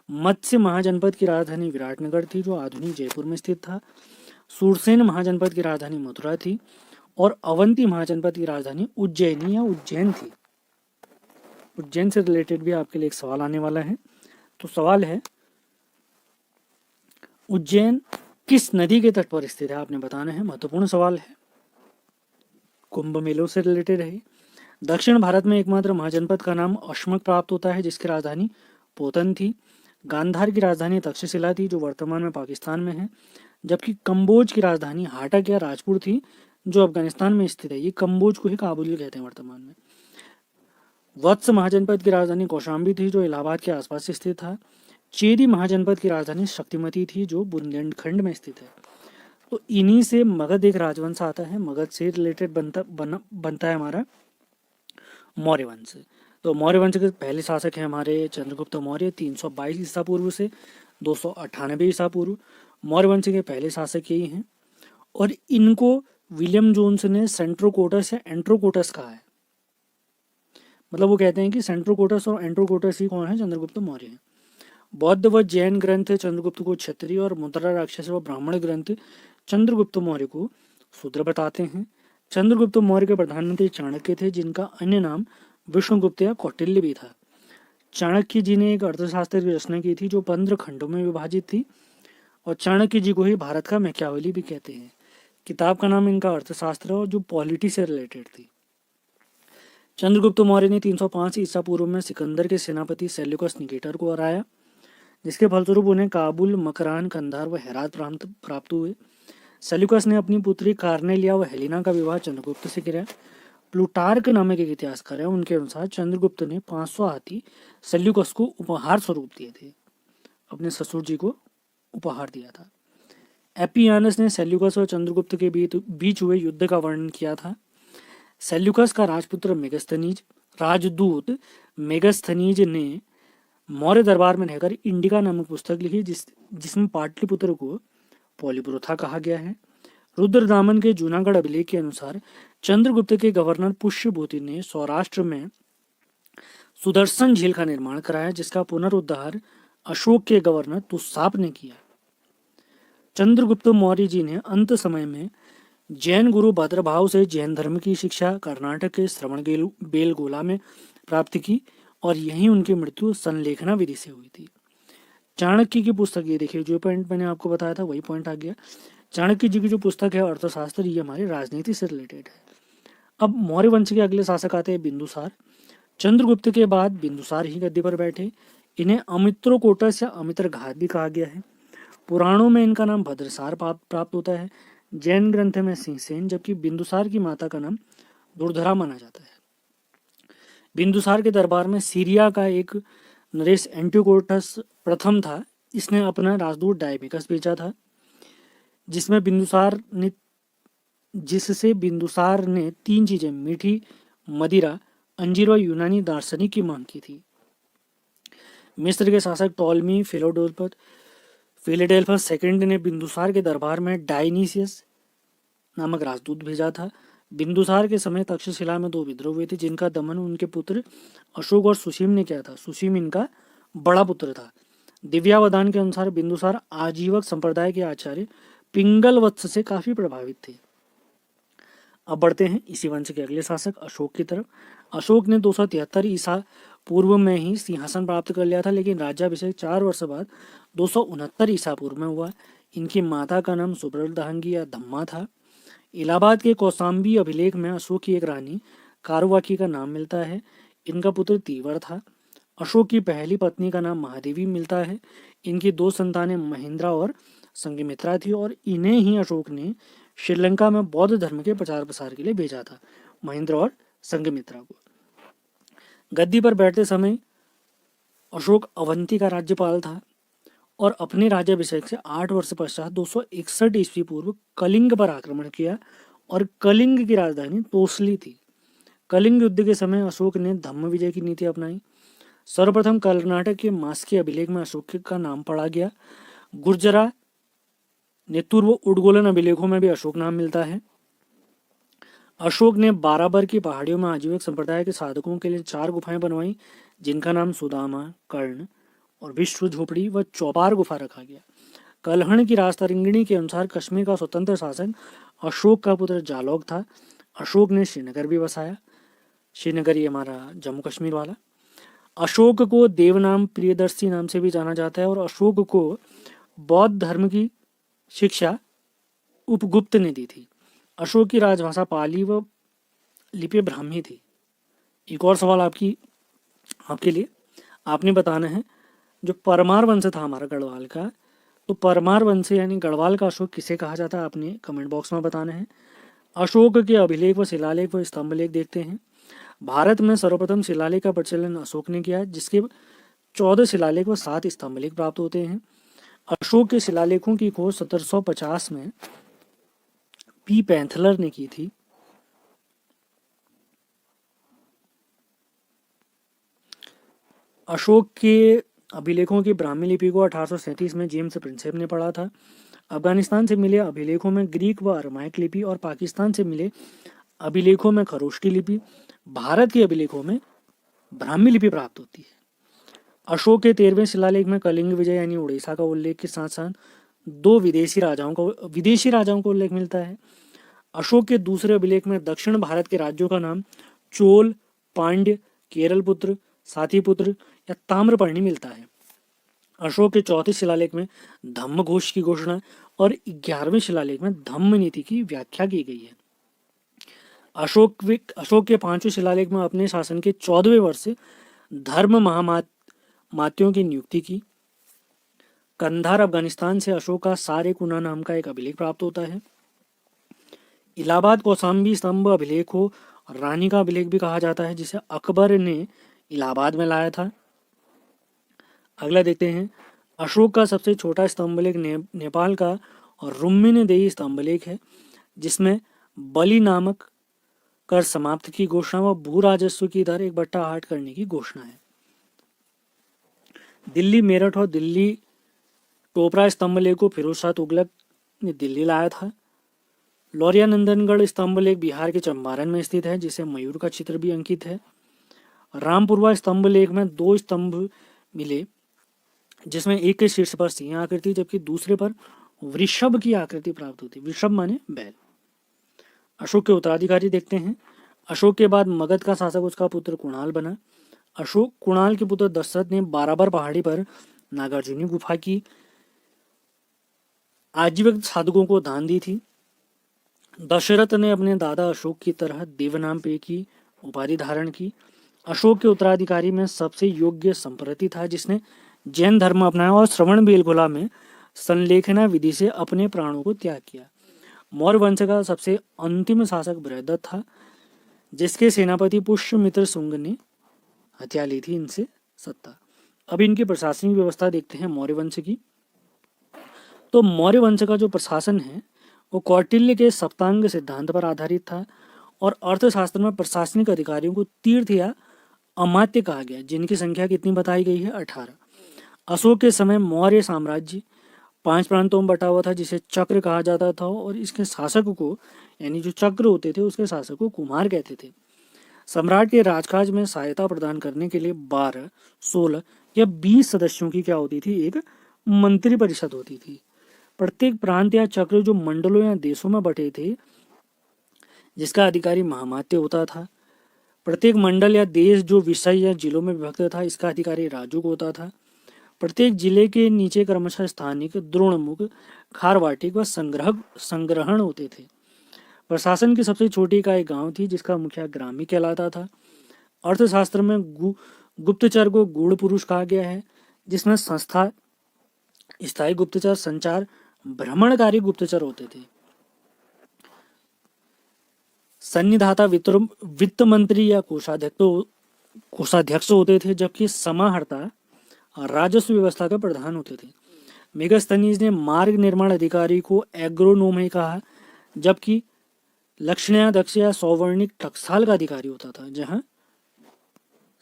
मत्स्य महाजनपद की राजधानी विराटनगर थी, जो आधुनिक जयपुर में स्थित था। सूरसेन महाजनपद की राजधानी मथुरा थी, और अवंती महाजनपद की राजधानी उज्जैनी या उज्जैन थी। उज्जैन से रिलेटेड भी आपके लिए एक सवाल आने वाला है। तो सवाल है, उज्जैन किस नदी के तट पर स्थित है, आपने बताना है। महत्वपूर्ण सवाल है, कुंभ मेलों से रिलेटेड है। दक्षिण भारत में एकमात्र महाजनपद का नाम अश्मक प्राप्त होता है, जिसकी राजधानी पोतन थी। गांधार की राजधानी तक्षशिला थी, जो वर्तमान में पाकिस्तान में है। जबकि कंबोज की राजधानी हाटक या राजपुर थी, जो अफगानिस्तान में स्थित है। ये कंबोज को ही काबुल कहते हैं वर्तमान में। वत्स महाजनपद की राजधानी कौशाम्बी थी, जो इलाहाबाद के आसपास स्थित था। चेरी महाजनपद की राजधानी शक्तिमती थी, जो बुंदेलखंड में स्थित है। तो इन्हीं से मगध एक राजवंश आता है, मगध से रिलेटेड बनता है हमारा मौर्य वंश। तो मौर्य वंश के पहले शासक हैं हमारे चंद्रगुप्त मौर्य, 322 ईसा पूर्व से 298 ईसा पूर्व। मौर्य वंश के पहले शासक यही हैं, और इनको विलियम जोन्स ने सेंट्रोकोटस या एंट्रोकोटस कहा है। मतलब वो कहते हैं कि सेंट्रोकोटस और एंट्रोकोटस ही कौन है, चंद्रगुप्त मौर्य हैं। बौद्ध व जैन ग्रंथ चंद्रगुप्त को क्षत्रिय और मुद्रा राक्षस व ब्राह्मण ग्रंथ चंद्रगुप्त मौर्य को शूद्र बताते हैं। चंद्रगुप्त मौर्य के प्रधानमंत्री चाणक्य थे, जिनका अन्य नाम विष्णुगुप्त या कौटिल्य भी था। चाणक्य जी ने एक अर्थशास्त्र की रचना की थी, जो 15 खंडों में विभाजित थी, और चाणक्य जी को ही भारत का मैकियावेली भी कहते हैं। किताब का नाम इनका अर्थशास्त्र, और जो पॉलिटी से रिलेटेड थी। चंद्रगुप्त मौर्य ने 305 ईसा पूर्व में सिकंदर के सेनापति सेल्यूकस निकेटर को हराया, जिसके फलस्वरूप उन्हें काबुल, मकरान, कंधार व हेरात प्राप्त हुए। सेल्यूकस ने अपनी पुत्री कार्नेलिया व हेलिना का विवाह चंद्रगुप्त से किया। प्लूटार्क नामक एक इतिहासकार है, उनके अनुसार चंद्रगुप्त ने 500 हाथी सेल्यूकस को उपहार स्वरूप दिए थे, अपने ससुर जी को उपहार दिया था। एपियानस ने सेल्यूकस और चंद्रगुप्त के बीच हुए युद्ध का वर्णन किया था। सेल्यूकस का राजपुत्र राजदूत मेगस्थनीज ने मौर्य दरबार में रहकर इंडिका नामक पुस्तक लिखी, जिसमें पाटलिपुत्र को पॉलीपुरोथा कहा गया है। रुद्रदामन के जूनागढ़ अभिलेख के अनुसार चंद्रगुप्त के गवर्नर पुष्यभूति ने सौराष्ट्र में सुदर्शन झील का निर्माण कराया, जिसका पुनरुद्धार अशोक के गवर्नर तुसाप ने किया। चंद्रगुप्त मौर्य जी ने अंत समय में जैन गुरु भद्रभाव से जैन धर्म की शिक्षा कर्नाटक के श्रवण बेलगोला में प्राप्त की, और यहीं उनकी मृत्यु संलेखना विधि से हुई थी। चाणक्य की पुस्तक, ये देखिए जो पॉइंट मैंने आपको बताया था वही पॉइंट आ गया। चाणक्य जी की जो पुस्तक है अर्थशास्त्र, ये हमारे राजनीति से रिलेटेड है। अब मौर्य वंश के अगले शासक आते हैं बिंदुसार। चंद्रगुप्त के बाद बिंदुसार ही गद्दी पर बैठे। इन्हें अमित्रोकोटस या अमित्रघात भी कहा गया है। पुराणों में इनका नाम भद्रसार प्राप्त होता है, जैन ग्रंथ में सिंहसेन, जबकि बिंदुसार की माता का नाम दुर्धरा माना जाता है। बिंदुसार के दरबार में सीरिया का एक नरेश एंटियोकोटस प्रथम था। इसने अपना राजदूत डायमिकस भेजा था, जिससे बिंदुसार ने 3 चीजें, मीठी, मदिरा, अंजीर व यूनानी दार्शनिक की मांग की थी। मिस्र के शासक टॉलमी फिलाडेल्फस सेकंड ने बिंदुसार के दरबार में डायनीसियस नामक राजदूत भेजा था। बिंदुसार के समय तक्षशिला में 2 विद्रोह हुए थे, जिनका दमन उनके पुत्र अशोक और सुसीम ने किया था। सुसीम इनका बड़ा पुत्र था। दिव्यावधान के अनुसार बिंदुसार आजीवक संप्रदाय के आचार्य पिंगल वत्स से काफी प्रभावित थे। अब बढ़ते हैं इसी वंश के अगले शासक अशोक की तरफ। अशोक ने 273 ईसा पूर्व में ही सिंहासन प्राप्त कर लिया था, लेकिन राज्याभिषेक 4 वर्ष बाद 269 ईसा पूर्व में हुआ। इनकी माता का नाम सुब्रदाहंगी या धम्मा था। इलाहाबाद के कौशाम्बी अभिलेख में अशोक की एक रानी कारुवाकी का नाम मिलता है। इनका पुत्र तीवर था। अशोक की पहली पत्नी का नाम महादेवी मिलता है। इनकी 2 संतानें महेंद्रा और संघमित्रा थी, और इन्हें ही अशोक ने श्रीलंका में बौद्ध धर्म के प्रचार प्रसार के लिए भेजा था, महेंद्र और संघमित्रा को। गद्दी पर बैठते समय अशोक अवंती का राज्यपाल था, और अपने राज्याभिषेक से 8 वर्ष पश्चात 261 ईस्वी पूर्व कलिंग पर आक्रमण किया, और कलिंग की राजधानी तोसली थी। कलिंग युद्ध के समय अशोक ने धम्म विजय की नीति अपनाई। सर्वप्रथम कर्नाटक के मास्की अभिलेख में अशोक का नाम पढ़ा गया। गुर्जरा नेतुर्व उडगोलन अभिलेखों में भी अशोक नाम मिलता है। अशोक ने बाराबर की पहाड़ियों में आजीविक संप्रदाय के साधकों के लिए 4 गुफाएं बनवाई, जिनका नाम सुदामा, कर्ण और विश्व झोपड़ी व चौपार गुफा रखा गया। कल्हण की राजतरंगिणी के अनुसार कश्मीर का स्वतंत्र शासक अशोक का पुत्र जालौक था। अशोक ने श्रीनगर भी बसाया। श्रीनगर ये हमारा जम्मू कश्मीर वाला। अशोक को देवनाम प्रियदर्शी नाम से भी जाना जाता है और अशोक को बौद्ध धर्म की शिक्षा उपगुप्त ने दी थी। अशोक की राजभाषा पाली व लिपि ब्राह्मी थी। एक और सवाल आपके लिए आपने बताना है, जो परमार वंश था हमारा गढ़वाल का, तो परमार वंश यानी गढ़वाल का अशोक किसे कहा जाता है, आपने कमेंट बॉक्स में बताना है। अशोक के अभिलेख व शिलालेख व स्तंभलेख देखते हैं। भारत में सर्वप्रथम शिलालेख का प्रचलन अशोक ने किया, जिसके 14 शिलालेख व 7 स्तंभलेख प्राप्त होते हैं। अशोक के शिलालेखों की खोज 1750 में पी पैंथलर ने की थी। अशोक के अभिलेखों की ब्राह्मी लिपि को 1837 में जेम्स प्रिंसेप ने पढ़ा था। अफगानिस्तान से मिले अभिलेखों में ग्रीक व अरमाइक लिपि और पाकिस्तान से मिले अभिलेखों में खरोष्टी लिपि, भारत के अभिलेखों में ब्राह्मी लिपि प्राप्त होती है। अशोक के 13वें शिलालेख में कलिंग विजय यानी उड़ीसा का उल्लेख के साथ साथ 2 विदेशी राजाओं का उल्लेख मिलता है। अशोक के दूसरे अभिलेख में दक्षिण भारत के राज्यों का नाम चोल, पांड्य, केरल पुत्र, साथीपुत्र या ताम्रपर्णी मिलता है। अशोक के 4थे शिलालेख में धम्म घोष की घोषणा और 11वें शिलालेख में धम्म नीति की व्याख्या की गई है। अशोक के 5वें शिलालेख में अपने शासन के 14वें वर्ष से धर्म महामात्यों की नियुक्ति की। कंधार अफगानिस्तान से अशोक का सारे कुना नाम का एक अभिलेख प्राप्त होता है। इलाहाबाद कौशाम्बी स्तंभ अभिलेख को रानी का अभिलेख भी कहा जाता है, जिसे अकबर ने इलाहाबाद में लाया था। अगला देखते हैं, अशोक का सबसे छोटा स्तंभलेख नेपाल का और रुम्मिनदेही स्तंभलेख है, जिसमें बलि नामक कर समाप्त की घोषणा व भू राजस्व की दर 1/8 करने की घोषणा है। दिल्ली मेरठ और दिल्ली टोपरा स्तंभलेख को फिरोज शाह तुगलक ने दिल्ली लाया था। लौरिया नंदनगढ़ स्तंभलेख बिहार के चंपारण में स्थित है, जिसे मयूर का चित्र भी अंकित है। रामपुरवा स्तंभलेख में 2 स्तंभ मिले, जिसमें एक के शीर्ष पर सिंह आकृति जबकि दूसरे पर वृषभ की आकृति प्राप्त होती है। वृषभ माने बैल। अशोक के उत्तराधिकारी देखते हैं। अशोक के बाद मगध का शासक उसका पुत्र कुणाल बना। कुणाल के पुत्र दशरथ ने बाराबर पहाड़ी पर नागार्जुनी गुफा की आजीविक साधकों को दान दी थी। दशरथ ने अपने दादा अशोक की तरह देवनाम पे की उपाधि धारण की। अशोक के उत्तराधिकारी में सबसे योग्य संप्रति था, जिसने जैन धर्म अपनाया और श्रवण बेलगोला में संलेखना विधि से अपने प्राणों को त्याग किया। मौर्य वंश का सबसे अंतिम शासक बृहदत्त था, जिसके सेनापति पुष्यमित्र शुंग ने हत्या ली थी इनसे सत्ता। अब इनकी प्रशासनिक व्यवस्था देखते हैं मौर्य वंश की। तो मौर्य वंश का जो प्रशासन है वो कौटिल्य के सप्तांग सिद्धांत पर आधारित था और अर्थशास्त्र में प्रशासनिक अधिकारियों को तीर्थ या अमात्य कहा गया, जिनकी संख्या कितनी बताई गई है, 18। अशोक के समय मौर्य साम्राज्य 5 प्रांतों में बटा हुआ था, जिसे चक्र कहा जाता था और इसके शासक को यानी जो चक्र होते थे उसके शासक को कुमार कहते थे। सम्राट के राजकाज में सहायता प्रदान करने के लिए 12, 16 या 20 सदस्यों की क्या होती थी, एक मंत्री परिषद होती थी। प्रत्येक प्रांत या चक्र जो मंडलों या देशों में बटे थे, जिसका अधिकारी महामात्य होता था। प्रत्येक मंडल या देश जो विषय या जिलों में विभक्त था, इसका अधिकारी राजुक होता था। प्रत्येक जिले के नीचे क्रमशः स्थानिक, द्रोणमुख, खारवाटिक व संग्रहण होते थे। प्रशासन की सबसे छोटी इकाई गांव थी, जिसका मुखिया ग्रामी कहलाता था। अर्थशास्त्र में गुप्तचर को गूढ़ पुरुष कहा गया है, जिसमें संस्था, स्थायी गुप्तचर, संचार, भ्रमणकारी गुप्तचर होते थे। सन्निधाता वित्त मंत्री या कोषाध्यक्ष होते थे, जबकि समाहर्ता राजस्व व्यवस्था का प्रधान होते थे। मेगास्थनीज ने मार्ग निर्माण अधिकारी को एग्रोनोम कहा, जबकि लक्षण्याध्यक्ष या सौवर्णिक टकसाल का अधिकारी होता था, जहां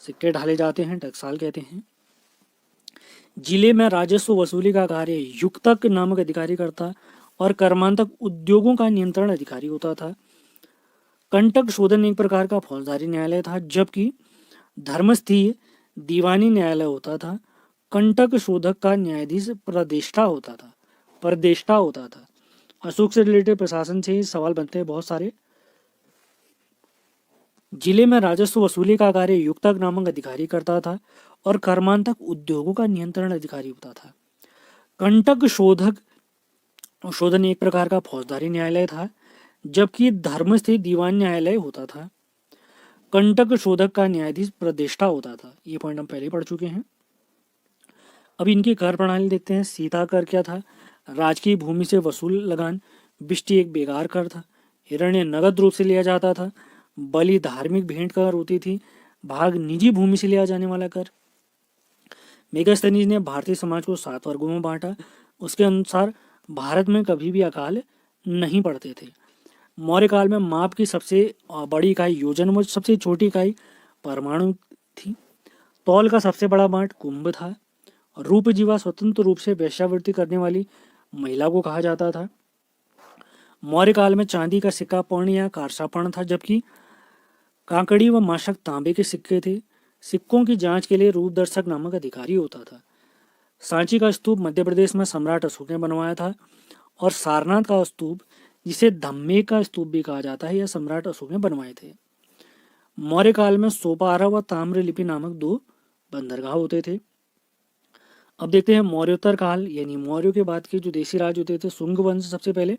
सिक्के ढाले जाते हैं, टकसाल कहते हैं। जिले में राजस्व वसूली का कार्य युक्तक नामक अधिकारी करता और कर्मांतक उद्योगों का नियंत्रण अधिकारी होता था। कंटक शोधन एक प्रकार का फौजदारी न्यायालय था, जबकि धर्मस्थीय दीवानी न्यायालय होता था। कंटक शोधक का न्यायाधीश परदेष्टा होता था। अशोक से रिलेटेड प्रशासन से सवाल बनते हैं बहुत सारे। जिले में राजस्व वसूली का कार्य युक्तक नामक अधिकारी करता था और कर्मांतक उद्योगों का नियंत्रण अधिकारी होता था। कंटक शोधन एक प्रकार का फौजदारी न्यायालय था, जबकि धर्मस्थित दीवान न्यायालय होता था। कंटक शोधक का न्यायाधीश प्रदेष्टा होता था। ये पॉइंट हम पहले पढ़ चुके हैं। अब इनकी कर प्रणाली देखते हैं। सीता कर क्या था? राजकीय भूमि से वसूल लगान। बिष्टि एक बेकार कर था। हिरण्य नगद रूप से लिया जाता था। बलि धार्मिक भेंट कर होती थी। भाग निजी भूमि से लिया जाने वाला कर। मेगास्थनीज ने भारतीय समाज को 7 वर्गों में बांटा। उसके अनुसार भारत में कभी भी अकाल नहीं पड़ते थे। मौर्य काल में माप की सबसे बड़ी इकाई योजन व सबसे छोटी इकाई परमाणु थी। तौल का सबसे बड़ा बांट कुंभ था। रूप जीवा स्वतंत्र रूप से वेश्यावृत्ति करने वाली महिला को कहा जाता था। मौर्य काल में चांदी का सिक्का पर्ण या कारसापर्ण था, जबकि कांकड़ी व माशक तांबे के सिक्के थे। सिक्कों की जांच के लिए रूपदर्शक नामक अधिकारी होता था। सांची का स्तूप मध्य प्रदेश में सम्राट अशोक ने बनवाया था और सारनाथ का स्तूप, जिसे धम्मे का स्तूप भी कहा जाता है, यह सम्राट अशोक ने बनवाए थे। मौर्य काल में सोपारा व ताम्रलिपि नामक 2 बंदरगाह होते थे। अब देखते हैं मौर्योत्तर काल, यानी मौर्यों के बाद के जो देशी राज होते थे। शुंग वंश सबसे पहले।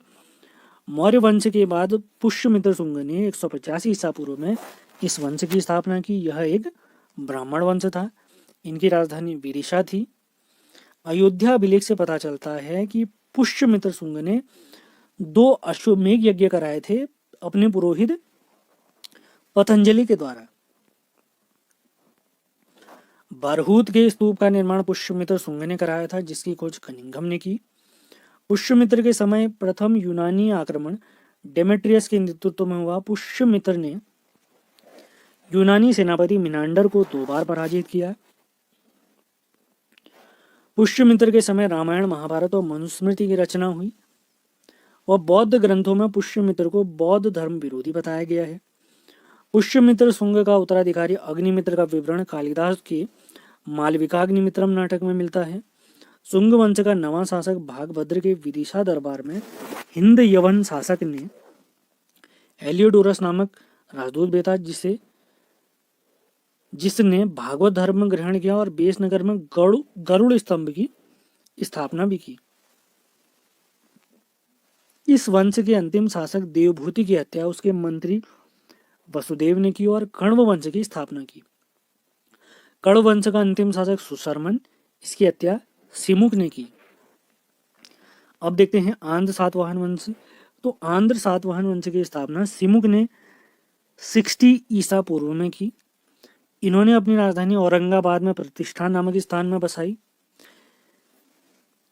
मौर्य वंश के बाद पुष्यमित्र शुंग ने 185 ईसा पूर्व में इस वंश की स्थापना की। यह एक ब्राह्मण वंश था। इनकी राजधानी विदिशा थी। अयोध्या अभिलेख से पता चलता है कि पुष्यमित्र शुंग ने 2 अश्वमेघ यज्ञ कराए थे अपने पुरोहित पतंजलि के द्वारा। बरहूत के स्तूप का निर्माण पुष्यमित्र शुंग ने कराया था, जिसकी खोज कनिंघम ने की। पुष्यमित्र के समय प्रथम यूनानी आक्रमण डेमेट्रियस के नेतृत्व में हुआ। पुष्यमित्र ने यूनानी सेनापति मिनांडर को 2 बार पराजित किया। पुष्यमित्र के समय रामायण, महाभारत और मनुस्मृति की रचना हुई और बौद्ध ग्रंथों में पुष्यमित्र को बौद्ध धर्म विरोधी बताया गया है। पुष्यमित्र शुंग का उत्तराधिकारी अग्निमित्र का विवरण कालिदास के मालविकाग्निमित्रम नाटक में मिलता है। शुंग वंश का 9वां शासक भागभद्र के विदिशा दरबार में हिंद यवन शासक ने हेलियोडोरस नामक राजदूत भेजा, जिसने भागवत धर्म ग्रहण किया और बेसनगर में गरुड़ स्तंभ की स्थापना भी की। इस वंश के अंतिम शासक देवभूति की हत्या उसके मंत्री वसुदेव ने की और कण्व वंश की स्थापना की। कण्व वंश का अंतिम शासक सुशर्मन, इसकी हत्या सिमुक ने की। अब देखते हैं आंध्र सातवाहन वंश। तो आंध्र सातवाहन वंश की स्थापना सिमुक ने 60 ईसा पूर्व में की। इन्होंने अपनी राजधानी औरंगाबाद में प्रतिष्ठान नामक स्थान में बसाई।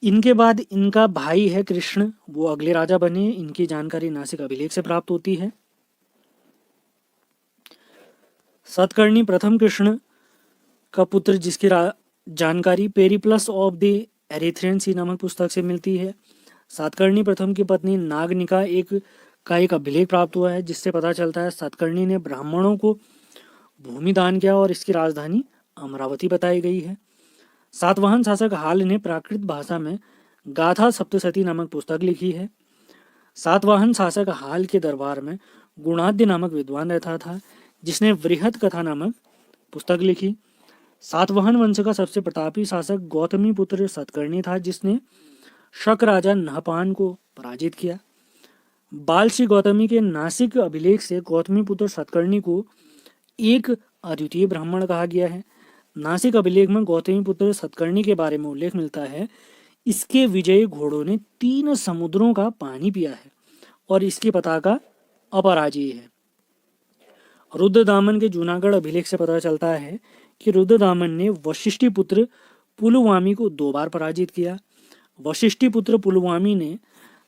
इनके बाद इनका भाई है कृष्ण, वो अगले राजा बने। इनकी जानकारी नासिक अभिलेख से प्राप्त होती है। सतकर्णी प्रथम कृष्ण का पुत्र, जिसकी जानकारी पेरिप्लस ऑफ द एरिथ्रियन सी नामक पुस्तक से मिलती है। सातकर्णी प्रथम की पत्नी नागनिका का एक अभिलेख प्राप्त हुआ है, जिससे पता चलता है सातकर्णी ने ब्राह्मणों को भूमि दान किया और इसकी राजधानी अमरावती बताई गई है। सातवाहन शासक हाल ने प्राकृत भाषा में गाथा सप्तशती नामक पुस्तक लिखी है। सातवाहन शासक हाल के दरबार में गुणाद्य नामक विद्वान रहता था, जिसने वृहत कथा नामक पुस्तक लिखी। सातवाहन वंश का सबसे प्रतापी शासक गौतमी पुत्र सतकर्णी था, जिसने शक राजा नहपान को पराजित किया। बालश्री गौतमी के नासिक अभिलेख से गौतमी पुत्र सतकर्णी को एक अद्वितीय ब्राह्मण कहा गया है। नासिक अभिलेख में गौतमी पुत्र सतकर्णी के बारे में उल्लेख मिलता है। इसके विजयी घोड़ों ने 3 समुद्रों का पानी पिया है और इसकी पताका अपराजेय है। रुद्रदामन के जूनागढ़ अभिलेख से पता चलता है कि रुद्रदामन ने वशिष्ठी पुत्र पुलवामी को 2 बार पराजित किया। वशिष्ठी पुत्र पुलवामी ने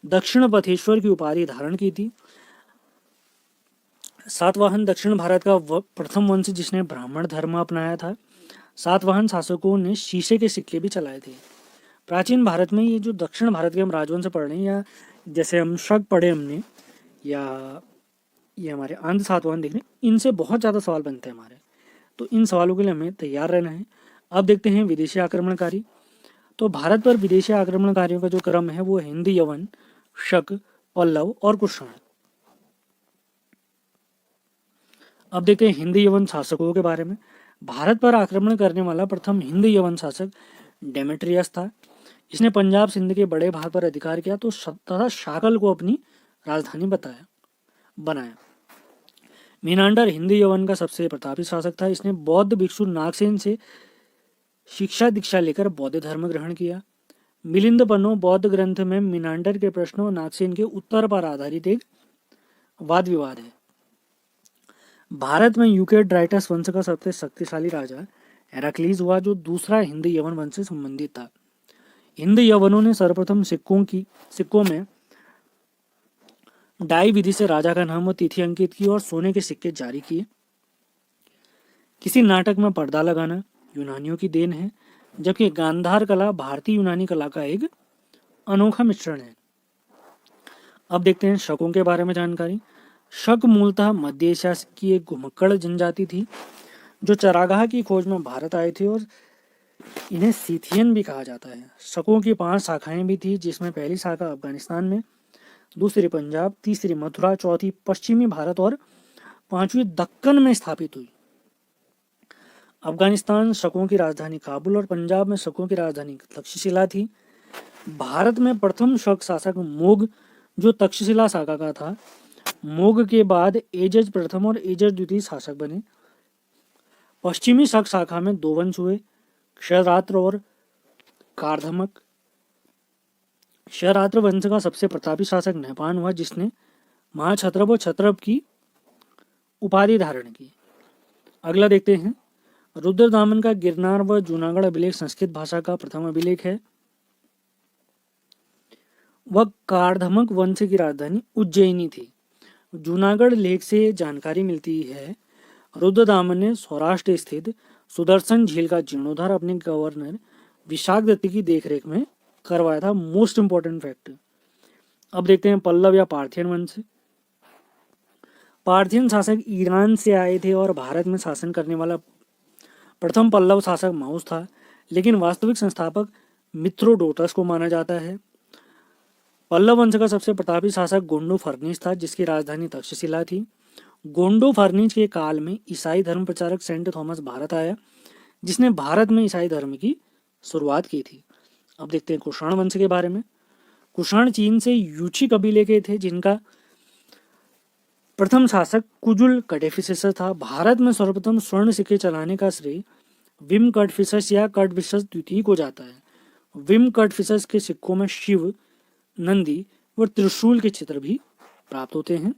दक्षिण पथेश्वर की उपाधि धारण की थी। सातवाहन दक्षिण भारत का प्रथम वंश जिसने ब्राह्मण धर्म अपनाया था। सातवाहन शासकों ने शीशे के सिक्के भी चलाए थे। प्राचीन भारत में ये जो दक्षिण भारत के हम राजवंश पढ़ रहे हैं, या जैसे हम शक पढ़े हमने, या ये हमारे आंध्र सातवाहन देख रहे हैं, इनसे बहुत ज़्यादा सवाल बनते हैं हमारे। तो इन सवालों के लिए हमें तैयार रहना है। अब देखते हैं विदेशी आक्रमणकारी। तो भारत पर विदेशी आक्रमणकारियों का जो क्रम है वो हिंद, यवन, शक, पल्लव और कुषाण। अब देखते हैं हिंद यवन शासकों के बारे में। भारत पर आक्रमण करने वाला प्रथम हिंद यवन शासक डेमेट्रियस था। इसने पंजाब सिंध के बड़े भाग पर अधिकार किया तो तथा शाकल को अपनी राजधानी बनाया। मीनांडर हिंद यवन का सबसे प्रतापी शासक था। इसने बौद्ध भिक्षु नागसेन से शिक्षा दीक्षा लेकर बौद्ध धर्म ग्रहण किया। मिलिंद पन्नो बौद्ध ग्रंथ में मीनांडर के प्रश्न और नागसेन के उत्तर पर आधारित एक वाद विवाद है। भारत में यूकेड्राइटस वंश का सबसे शक्तिशाली राजा हेराक्लीज हुआ, जो दूसरा हिंद यवन वंश से संबंधित था। हिंद यवनों ने सर्वप्रथम सिक्कों में डाई विधि से राजा का नाम और तिथि अंकित की और सोने के सिक्के जारी किए। किसी नाटक में पर्दा लगाना यूनानियों की देन है, जबकि गांधार कला भारतीय यूनानी कला का एक अनोखा मिश्रण है। अब देखते हैं शकों के बारे में जानकारी। शक मूलतः मध्य एशिया की एक घुमक्कड़ जनजाति थी जो चरागाह की खोज में भारत आए थे, और इन्हें सीथियन भी कहा जाता है। शकों की 5 शाखाएं भी थी, जिसमें पहली शाखा अफगानिस्तान में, दूसरी पंजाब, तीसरी मथुरा, चौथी पश्चिमी भारत और 5वीं दक्कन में स्थापित हुई। अफगानिस्तान शकों की राजधानी काबुल और पंजाब में शकों की राजधानी तक्षशिला थी। भारत में प्रथम शक शासक मोग, जो तक्षशिला शाखा का था। मोग के बाद एजज प्रथम और एजज द्वितीय शासक बने। पश्चिमी शक शाखा में 2 वंश हुए, क्षयरात्र और कारधमक। क्षयरात्र वंश का सबसे प्रतापी शासक नहपान हुआ, जिसने महाक्षत्रप और क्षत्रप की उपाधि धारण की। अगला देखते हैं। रुद्रदामन का गिरनार व जूनागढ़ अभिलेख संस्कृत भाषा का प्रथम अभिलेख है। वह कारधमक वंश की राजधानी उज्जैनी थी। जूनागढ़ लेख से जानकारी मिलती है रुद्रदामन ने सौराष्ट्र स्थित सुदर्शन झील का जीर्णोद्धार अपने गवर्नर विशाख दत्त की देखरेख में करवाया था। Most important fact. अब देखते हैं पल्लव या पार्थियन वंश। पार्थियन शासक ईरान से आए थे और भारत में शासन करने वाला प्रथम पल्लव शासक माउस था, लेकिन वास्तविक संस्थापक मित्रोडोटस को माना जाता है। पल्लव वंश का सबसे प्रतापी शासक गोंडो फर्निस था, जिसकी राजधानी तक्षशिला थी। गोंडो फर्निस के काल में ईसाई धर्म प्रचारक सेंट थॉमस भारत आया, जिसने भारत में ईसाई धर्म की शुरुआत की थी। अब देखते हैं कुषाण वंश के बारे में। कुषाण चीन से यूची कबीले के थे, जिनका प्रथम शासक कुजुल कडेफिसस था। भारत में सर्वप्रथम स्वर्ण सिक्के चलाने का श्रेय विम कटफिसस या कटफिसस द्वितीय को जाता है। विम कटफिसस के सिक्कों में शिव, नंदी व त्रिशूल के चित्र भी प्राप्त होते हैं।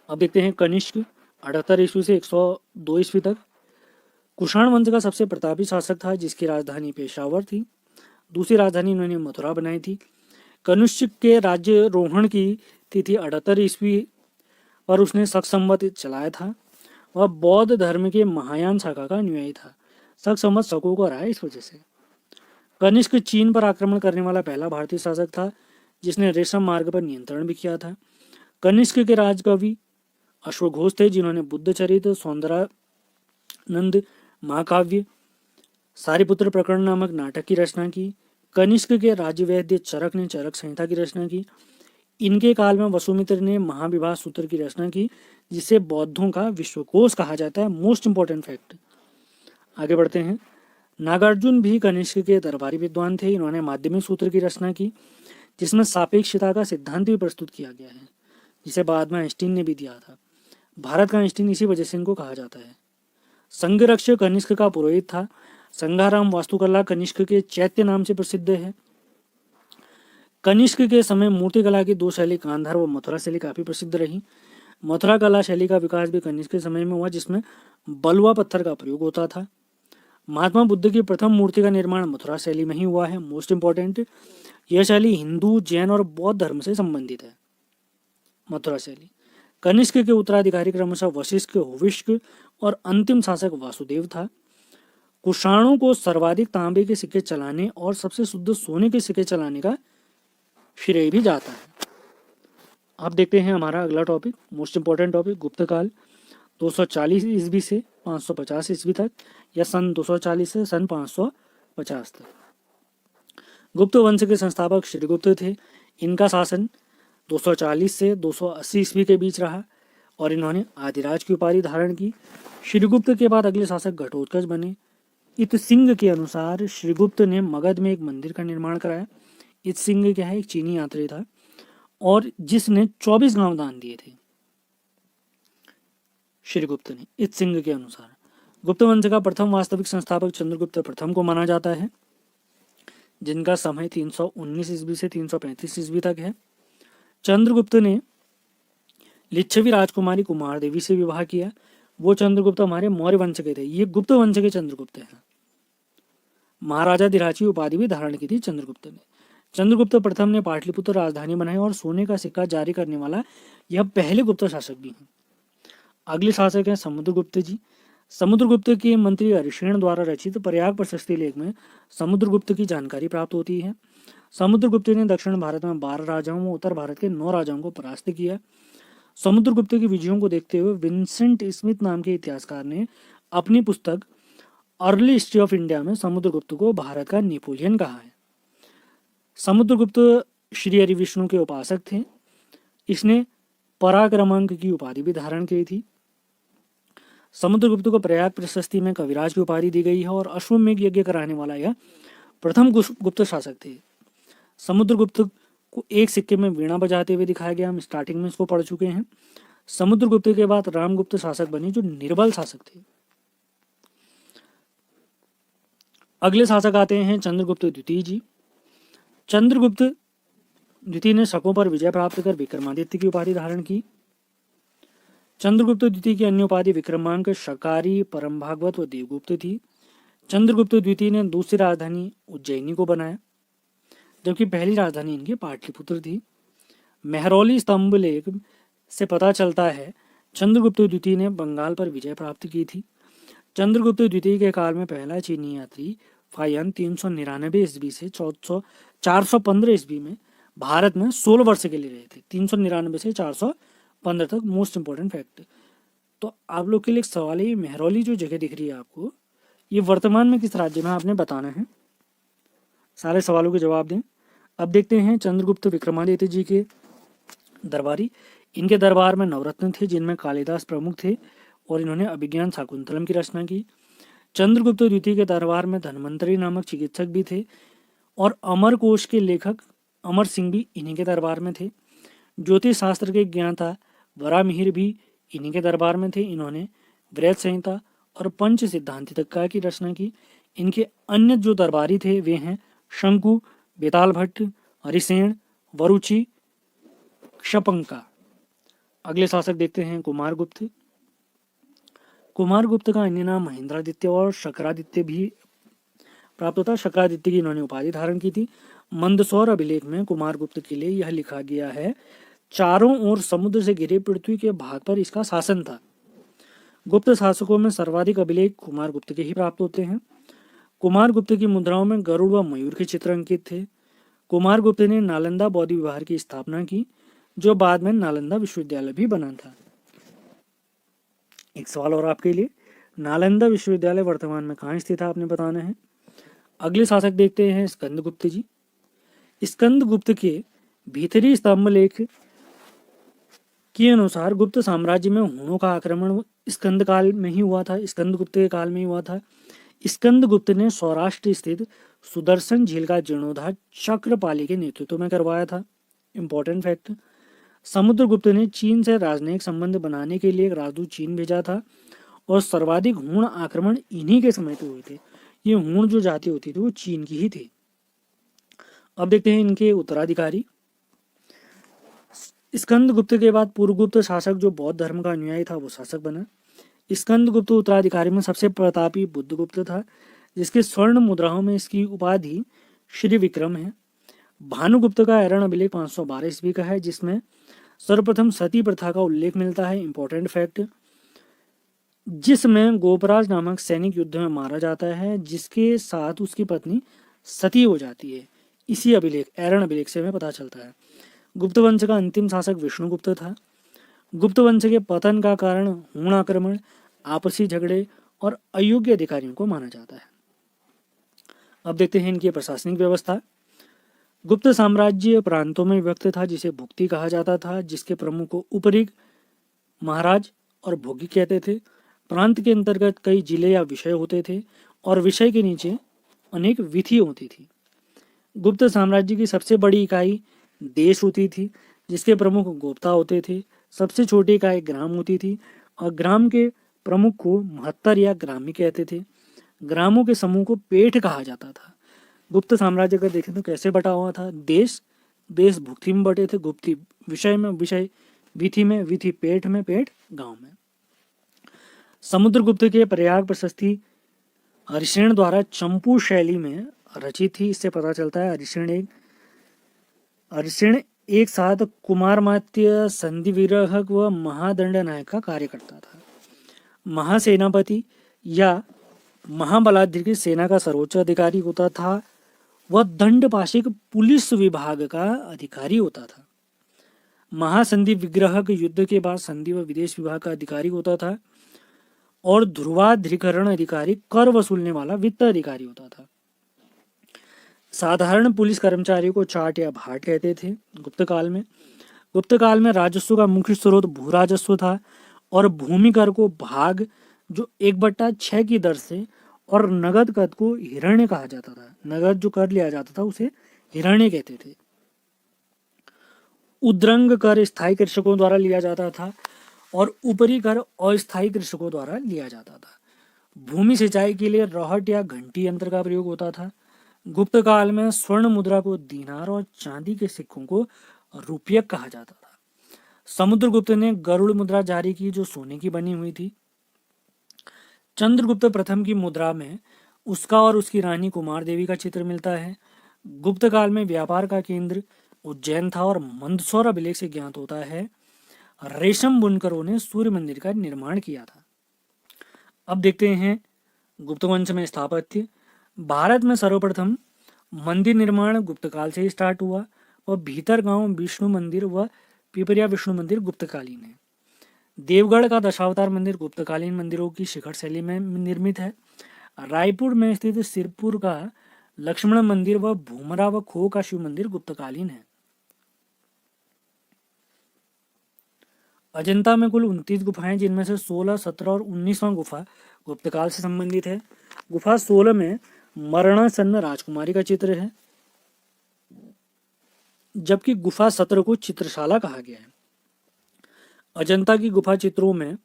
अब देखते हैं कनिष्क 78 ईस्वी से 102 ईस्वी तक। कुषाण वंश का सबसे प्रतापी शासक था, जिसकी राजधानी पेशावर थी। दूसरी राजधानी उन्होंने मथुरा बनाई थी। कनिष्क के राज्यरोहण की तिथि 78 ईस्वी पर उसने शक संवत चलाया था। वह बौद्ध धर्म के महायान शाखा का अनुयायी था। शक संवत शकों को हराया इस वजह से। कनिष्क चीन पर आक्रमण करने वाला पहला भारतीय शासक था, जिसने रेशम मार्ग पर नियंत्रण भी किया था। कनिष्क के राजकवि अश्वघोष थे, जिन्होंने बुद्ध चरित्र, सौंदरानंद महाकाव्य, सारिपुत्र प्रकरण नामक नाटक की रचना की। कनिष्क के राज्यवैद्य चरक ने चरक संहिता की रचना की। इनके काल में वसुमित्र ने महाविवाह सूत्र की रचना की, जिसे बौद्धों का विश्वकोश कहा जाता है। Most important fact. आगे बढ़ते हैं। नागार्जुन भी कनिष्क के दरबारी विद्वान थे। इन्होंने माध्यमिक सूत्र की रचना की, जिसमें सापेक्षता का सिद्धांत भी प्रस्तुत किया गया है, जिसे बाद में आइंस्टीन ने भी दिया था। भारत का आइंस्टीन इसी वजह से इनको कहा जाता है। संघरक्षक कनिष्क का पुरोहित था। संघाराम वास्तुकला कनिष्क के चैत्य नाम से प्रसिद्ध है। कनिष्क के समय मूर्तिकला की 2 शैली गांधार व मथुरा शैली काफी प्रसिद्ध रही। मथुरा कला शैली का विकास भी कनिष्क के समय में हुआ, जिसमें बलुआ पत्थर का प्रयोग होता था। महात्मा बुद्ध की प्रथम मूर्ति का निर्माण मथुरा शैली में ही हुआ है। मोस्ट इंपॉर्टेंट, यह शैली हिंदू, जैन और बौद्ध धर्म से संबंधित है। मथुरा शैली कनिष्क के उत्तराधिकारी क्रमशः वशिष्ठ, हुविष्क और अंतिम शासक वासुदेव था। कुषाणों को सर्वाधिक तांबे के सिक्के चलाने और सबसे शुद्ध सोने के सिक्के चलाने का श्रेय भी जाता है। अब देखते हैं हमारा अगला टॉपिक, मोस्ट इंपॉर्टेंट टॉपिक, गुप्त काल 240 ईस्वी से 550 ईस्वी तक या सन 240 से सन 550 तक। गुप्त वंश के संस्थापक श्रीगुप्त थे। इनका शासन 240 से 280 ईस्वी के बीच रहा और इन्होंने आदिराज की उपाधि धारण की। श्रीगुप्त के बाद अगले शासक घटोत्कच बने। इत सिंह के अनुसार श्रीगुप्त ने मगध में एक मंदिर का निर्माण कराया। इत सिंह क्या है, एक चीनी यात्री था और जिसने 24 गांव दान दिए थे श्रीगुप्त ने, इत सिंह के अनुसार। गुप्त वंश का प्रथम वास्तविक संस्थापक चंद्रगुप्त प्रथम को माना जाता है, जिनका समय 319 ईस्वी से 335 ईस्वी तक है। चंद्रगुप्त ने लिच्छवी राजकुमारी कुमार देवी से विवाह किया। वो चंद्रगुप्त हमारे मौर्य वंश के थे, ये गुप्त वंश के चंद्रगुप्त हैं। महाराजा धीराज की उपाधि भी धारण की थी चंद्रगुप्त ने। चंद्रगुप्त प्रथम ने पाटलिपुत्र राजधानी बनाई और सोने का सिक्का जारी करने वाला यह पहले गुप्त शासक भी हैं। अगले शासक हैं समुद्रगुप्त जी। समुद्रगुप्त के मंत्री हरिशेन द्वारा रचित प्रयाग प्रशस्ति लेख में समुद्रगुप्त की जानकारी प्राप्त होती है। समुद्रगुप्त ने दक्षिण भारत में 12 राजाओं व उत्तर भारत के 9 राजाओं को परास्त किया। समुद्रगुप्त की विजयों को देखते हुए विंसेंट स्मिथ नाम के इतिहासकार ने अपनी पुस्तक अर्ली हिस्ट्री ऑफ इंडिया में समुद्रगुप्त को भारत का नेपोलियन कहा है। समुद्रगुप्त श्री हरि विष्णु के उपासक थे। इसने पराक्रमांक की उपाधि भी धारण की थी। समुद्रगुप्त को प्रयाग प्रशस्ति में कविराज की उपाधि दी गई है और अश्वमेघ यज्ञ कराने वाला यह प्रथम गुप्त शासक थे। समुद्रगुप्त को एक सिक्के में वीणा बजाते हुए दिखाया गया, हम स्टार्टिंग में इसको पढ़ चुके हैं। समुद्रगुप्त के बाद रामगुप्त शासक बने जो निर्बल शासक थे। अगले शासक आते हैं चंद्रगुप्त द्वितीय जी। चंद्रगुप्त द्वितीय ने शकों पर विजय प्राप्त कर विक्रमादित्य की उपाधि धारण की। चंद्रगुप्त द्वितीय की अन्य उपाधि विक्रमांक, शकारी, परम भागवत व देवगुप्त थी। चंद्रगुप्त द्वितीय ने दूसरी राजधानी उज्जैनी को बनाया, जबकि पहली राजधानी इनकी पाटलिपुत्र थी। मेहरौली स्तंभ लेख से पता चलता है चंद्रगुप्त द्वितीय ने बंगाल पर विजय प्राप्त की थी। चंद्रगुप्त द्वितीय के काल में पहला चीनी यात्री फायन 399 ईस्वी से 415 ईस्वी में भारत में 16 वर्ष के लिए रहे थे। 399 से 415 तक, मोस्ट इंपॉर्टेंट फैक्ट। तो आप लोग के लिए एक सवाल है, मेहरौली जो जगह दिख रही है आपको, ये वर्तमान में किस राज्य में आपने बताना है। सारे सवालों के जवाब दें। अब देखते हैं चंद्रगुप्त विक्रमादित्य जी के दरबारी। इनके दरबार में नवरत्न थे, जिनमें कालिदास प्रमुख थे और इन्होंने अभिज्ञान शाकुंतलम की रचना की। चंद्रगुप्त द्वितीय के दरबार में धन्वंतरी नामक चिकित्सक भी थे और अमर कोश के लेखक अमर सिंह भी इन्हीं के दरबार में थे। ज्योतिष शास्त्र के ज्ञाता वरामिहिर भी इन्हीं के दरबार में थे। इन्होंने वृहत संहिता और पंच सिद्धांतिका की रचना की। इनके अन्य जो दरबारी थे वे हैं शंकु, बेताल भट्ट, हरिसेन, वरुचि, क्षपंका। अगले शासक देखते हैं कुमारगुप्त। कुमारगुप्त का अन्य नाम महेंद्रादित्य और शकरादित्य भी प्राप्त होता है। शकरादित्य की इन्होंने उपाधि धारण की थी। मंदसौर अभिलेख में कुमारगुप्त के लिए यह लिखा गया है, चारों ओर समुद्र से घिरे पृथ्वी के भाग पर इसका शासन था। गुप्त शासकों में सर्वाधिक अभिलेख कुमारगुप्त के ही प्राप्त होते हैं। कुमारगुप्त की मुद्राओं में गरुड़ व मयूर के चित्र अंकित थे। कुमारगुप्त ने नालंदा बौद्ध विहार की स्थापना की, जो बाद में नालंदा विश्वविद्यालय भी बना था। एक सवाल और आपके लिए, नालंदा विश्वविद्यालय वर्तमान में कहाँ स्थित है आपने बताना है। अगले शासक देखते हैं स्कंदगुप्त जी। स्कंदगुप्त के भीतरी स्तंभ लेख के अनुसार गुप्त साम्राज्य में हूणों का आक्रमण स्कंद काल में ही हुआ था, स्कंदगुप्त के काल में ही हुआ था। स्कंदगुप्त ने सौराष्ट्र स्थित सुदर्शन झील का जीर्णोद्धार चक्रपाली के नेतृत्व में करवाया था। Important fact. समुद्रगुप्त ने चीन से राजनयिक संबंध बनाने के लिए एक राजदूत चीन भेजा था और सर्वाधिक हूण आक्रमण इन्हीं के समय पे हुए थे। ये हूण जो जाति होती थी वो चीन की ही थी। अब देखते हैं इनके उत्तराधिकारी। स्कंदगुप्त के बाद पूर्वगुप्त शासक जो बौद्ध धर्म का अनुयायी था वो शासक बना। स्कंदगुप्त उत्तराधिकारी में सबसे प्रतापी बुद्धगुप्त था, जिसके स्वर्ण मुद्राओं में इसकी उपाधि श्री विक्रम है। भानुगुप्त का ऐरण अभिलेख 512 ईस्वी का है, जिसमें सर्वप्रथम सती प्रथा का उल्लेख मिलता है। इंपॉर्टेंट फैक्ट, जिसमें गोपराज नामक सैनिक युद्ध में मारा जाता है, जिसके साथ उसकी पत्नी सती हो जाती है। इसी अभिलेख, एरन अभिलेख से हमें पता चलता है। गुप्त वंश का अंतिम शासक विष्णुगुप्त था। गुप्त वंश के पतन का कारण हूण आक्रमण, आपसी झगड़े और अयोग्य अधिकारियों को माना जाता है। अब देखते हैं इनकी प्रशासनिक व्यवस्था। गुप्त साम्राज्य प्रांतों में विभक्त था, जिसे भुक्ति कहा जाता था, जिसके प्रमुख को उपरिग, महाराज और भोगी कहते थे। प्रांत के अंतर्गत कई जिले या विषय होते थे और विषय के नीचे अनेक विधि होती थी। गुप्त साम्राज्य की सबसे बड़ी इकाई देश होती थी, जिसके प्रमुख गोप्ता होते थे। सबसे छोटी इकाई ग्राम होती थी और ग्राम के प्रमुख को महत्तर या ग्रामी कहते थे। ग्रामों के समूह को पेठ कहा जाता था। गुप्त साम्राज्य का देखें तो कैसे बटा हुआ था, देश भुक्ति में बटे थे, गुप्ती विषय में, विषय विधि में, विधि पेठ में, पेठ गांव में। समुद्रगुप्त के प्रयाग प्रशस्ति हरिश्रेण द्वारा चंपू शैली में रचित थी। इससे पता चलता है हरिश्रेण एक साथ कुमारमात्य, संधि विरहक व महादंड नायक का कार्य करता था। महासेनापति या महाबलाढ्य की सेना का सर्वोच्च अधिकारी होता था। वह दंडपाशिक पुलिस विभाग का अधिकारी होता था। महासंधि विग्रहक युद्ध के बाद संधि व विदेश विभाग का अधिकारी होता था। और ध्रुवाधिकरण अधिकारी कर वसूलने वाला वित्त अधिकारी होता था। साधारण पुलिस कर्मचारियों को चाट या भाट कहते थे। गुप्त काल में राजस्व का मुख्य स्रोत भू राजस्व था और भूमि कर को भाग जो 1/6 की दर से और नगद कर को हिरण्य कहा जाता था। नगद जो कर लिया जाता था उसे हिरण्य कहते थे। उद्रंग कर स्थायी कृषकों द्वारा लिया जाता था और ऊपरी कर अस्थायी कृषकों द्वारा लिया जाता था। भूमि सिंचाई के लिए रहट या घंटी यंत्र का प्रयोग होता था। गुप्त काल में स्वर्ण मुद्रा को दीनार और चांदी के सिक्कों को रुपयक कहा जाता था। समुद्रगुप्त ने गरुड़ मुद्रा जारी की, जो सोने की बनी हुई थी। चंद्रगुप्त प्रथम की मुद्रा में उसका और उसकी रानी कुमार देवी का चित्र मिलता है। गुप्त काल में व्यापार का केंद्र उज्जैन था और मंदसौर अभिलेख से ज्ञात होता है रेशम बुनकरों ने सूर्य मंदिर का निर्माण किया था। अब देखते हैं गुप्त वंश में स्थापत्य। भारत में सर्वप्रथम मंदिर निर्माण गुप्त काल से ही स्टार्ट हुआ और भीतर गांव विष्णु मंदिर व पिपरिया विष्णु मंदिर गुप्तकालीन है। देवगढ़ का दशावतार मंदिर गुप्तकालीन मंदिरों की शिखर शैली में निर्मित है। रायपुर में स्थित सिरपुर का लक्ष्मण मंदिर व भूमरा व खो का शिव मंदिर गुप्तकालीन है। अजंता में कुल 29 गुफाएं, जिनमें से 16, 17 और 19वां गुफा गुप्तकाल से संबंधित है। गुफा 16 में मरणासन्न राजकुमारी का चित्र है, जबकि गुफा 17 को चित्रशाला कहा गया है। अजंता की गुफा चित्रों में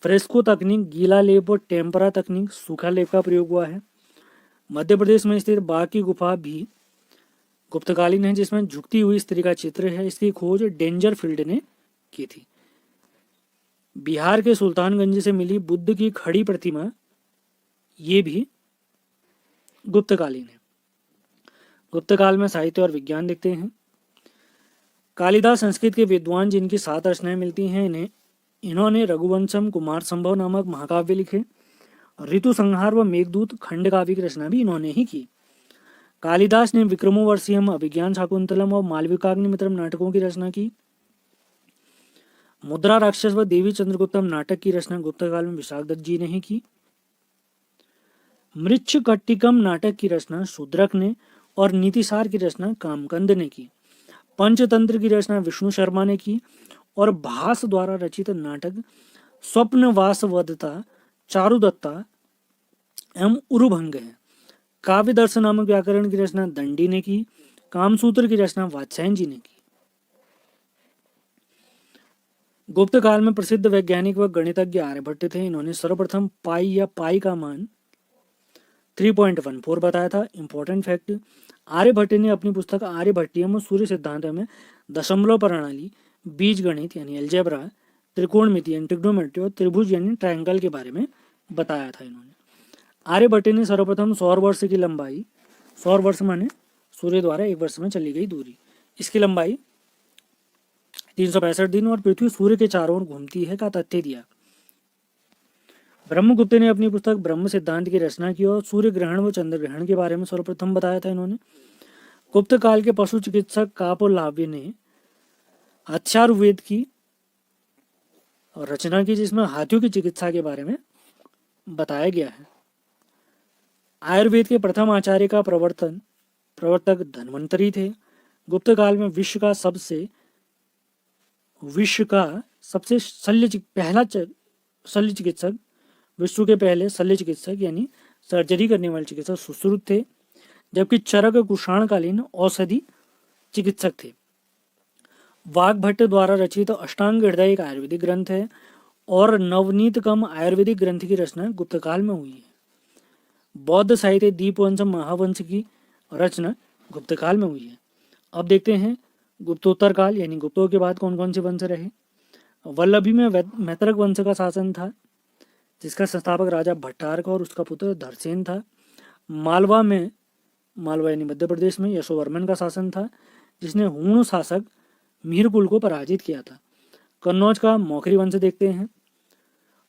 फ्रेस्को तकनीक, गीला लेप और टेम्परा तकनीक, सूखा लेप का प्रयोग हुआ है। मध्य प्रदेश में स्थित बाघ की गुफा भी गुप्तकालीन है, जिसमें झुकती हुई स्त्री का चित्र है। इसकी खोज डेंजर फील्ड ने की थी। बिहार के सुल्तानगंज से मिली बुद्ध की खड़ी प्रतिमा, ये भी गुप्तकालीन है। गुप्त काल में साहित्य और विज्ञान देखते हैं। कालिदास संस्कृत के विद्वान, जिनकी 7 रचनाएं मिलती हैं। इन्होंने रघुवंशम, कुमार संभव नामक महाकाव्य लिखे। ऋतु संहार व मेघदूत खंड काव्य की रचना भी इन्होंने ही की। कालिदास ने विक्रमोर्वशीयम, अभिज्ञान शाकुंतलम और मालविकाग्निमित्रम नाटकों की रचना की। मुद्रा राक्षस व देवी चंद्रगुप्तम नाटक की रचना गुप्त काल में विशाख दत्त जी ने ही की। मृच्छकट्टिकम नाटक की रचना शूद्रक ने और नीतिसार की रचना कामकंद ने की। पंचतंत्र की रचना विष्णु शर्मा ने की और भास द्वारा रचित नाटक स्वप्नवासवदता, चारुदत्ता एवं उरुभंग है। काव्य दर्शन नामक व्याकरण की रचना दंडी ने की। कामसूत्र की रचना वात्स्यायन जी ने की। गुप्त काल में प्रसिद्ध वैज्ञानिक व गणितज्ञ आर्यभट्ट थे। इन्होंने सर्वप्रथम पाई या पाई का मान 3.14 बताया था। इंपॉर्टेंट फैक्ट, आर्यभट्ट ने अपनी पुस्तक आर्यभट्टियम और सूर्य सिद्धांत में दशमलव प्रणाली, बीज गणित यानी अलजेब्रा, त्रिकोणमिति यानी ट्रिग्नोमेट्री और त्रिभुज यानी ट्रायंगल के बारे में बताया था। इन्होंने आर्यभट्ट ने सर्वप्रथम सौर वर्ष की लंबाई, सौर वर्ष माने सूर्य द्वारा एक वर्ष में चली गई दूरी, इसकी लंबाई 365 दिन और पृथ्वी सूर्य के चारों ओर घूमती है का तथ्य दिया। ब्रह्मगुप्त ने अपनी पुस्तक ब्रह्म सिद्धांत की रचना की और सूर्य ग्रहण व चंद्र ग्रहण के बारे में सर्वप्रथम बताया था इन्होंने। गुप्त काल के पशु चिकित्सक कापोलाव्य ने अथर्ववेद की रचना की, जिसमें हाथियों की चिकित्सा के बारे में बताया गया है। आयुर्वेद के प्रथम आचार्य का प्रवर्तक धन्वंतरी थे। गुप्त काल में विश्व का सबसे पहला शल्य चिकित्सक, विश्व के पहले शल्य चिकित्सक यानी सर्जरी करने वाले चिकित्सक सुश्रुत थे, जबकि चरक कुषाणकालीन औषधि चिकित्सक थे। वाग्भट्ट द्वारा रचित अष्टांग हृदय एक आयुर्वेदिक ग्रंथ है और नवनीतकम आयुर्वेदिक ग्रंथ की रचना गुप्त काल में हुई है। बौद्ध साहित्य दीपवंश महावंश की रचना गुप्त काल में हुई है। अब देखते हैं गुप्तोत्तर काल यानी गुप्तों के बाद कौन कौन से वंश रहे। वल्लभी में मैत्रक वंश का शासन था, जिसका संस्थापक राजा भट्टारक और उसका पुत्र धरसेन था। मालवा यानी मध्य प्रदेश में यशोवर्मन का शासन था, जिसने हूण शासक मीरकुल को पराजित किया था। कन्नौज का मौखरी वंश देखते हैं।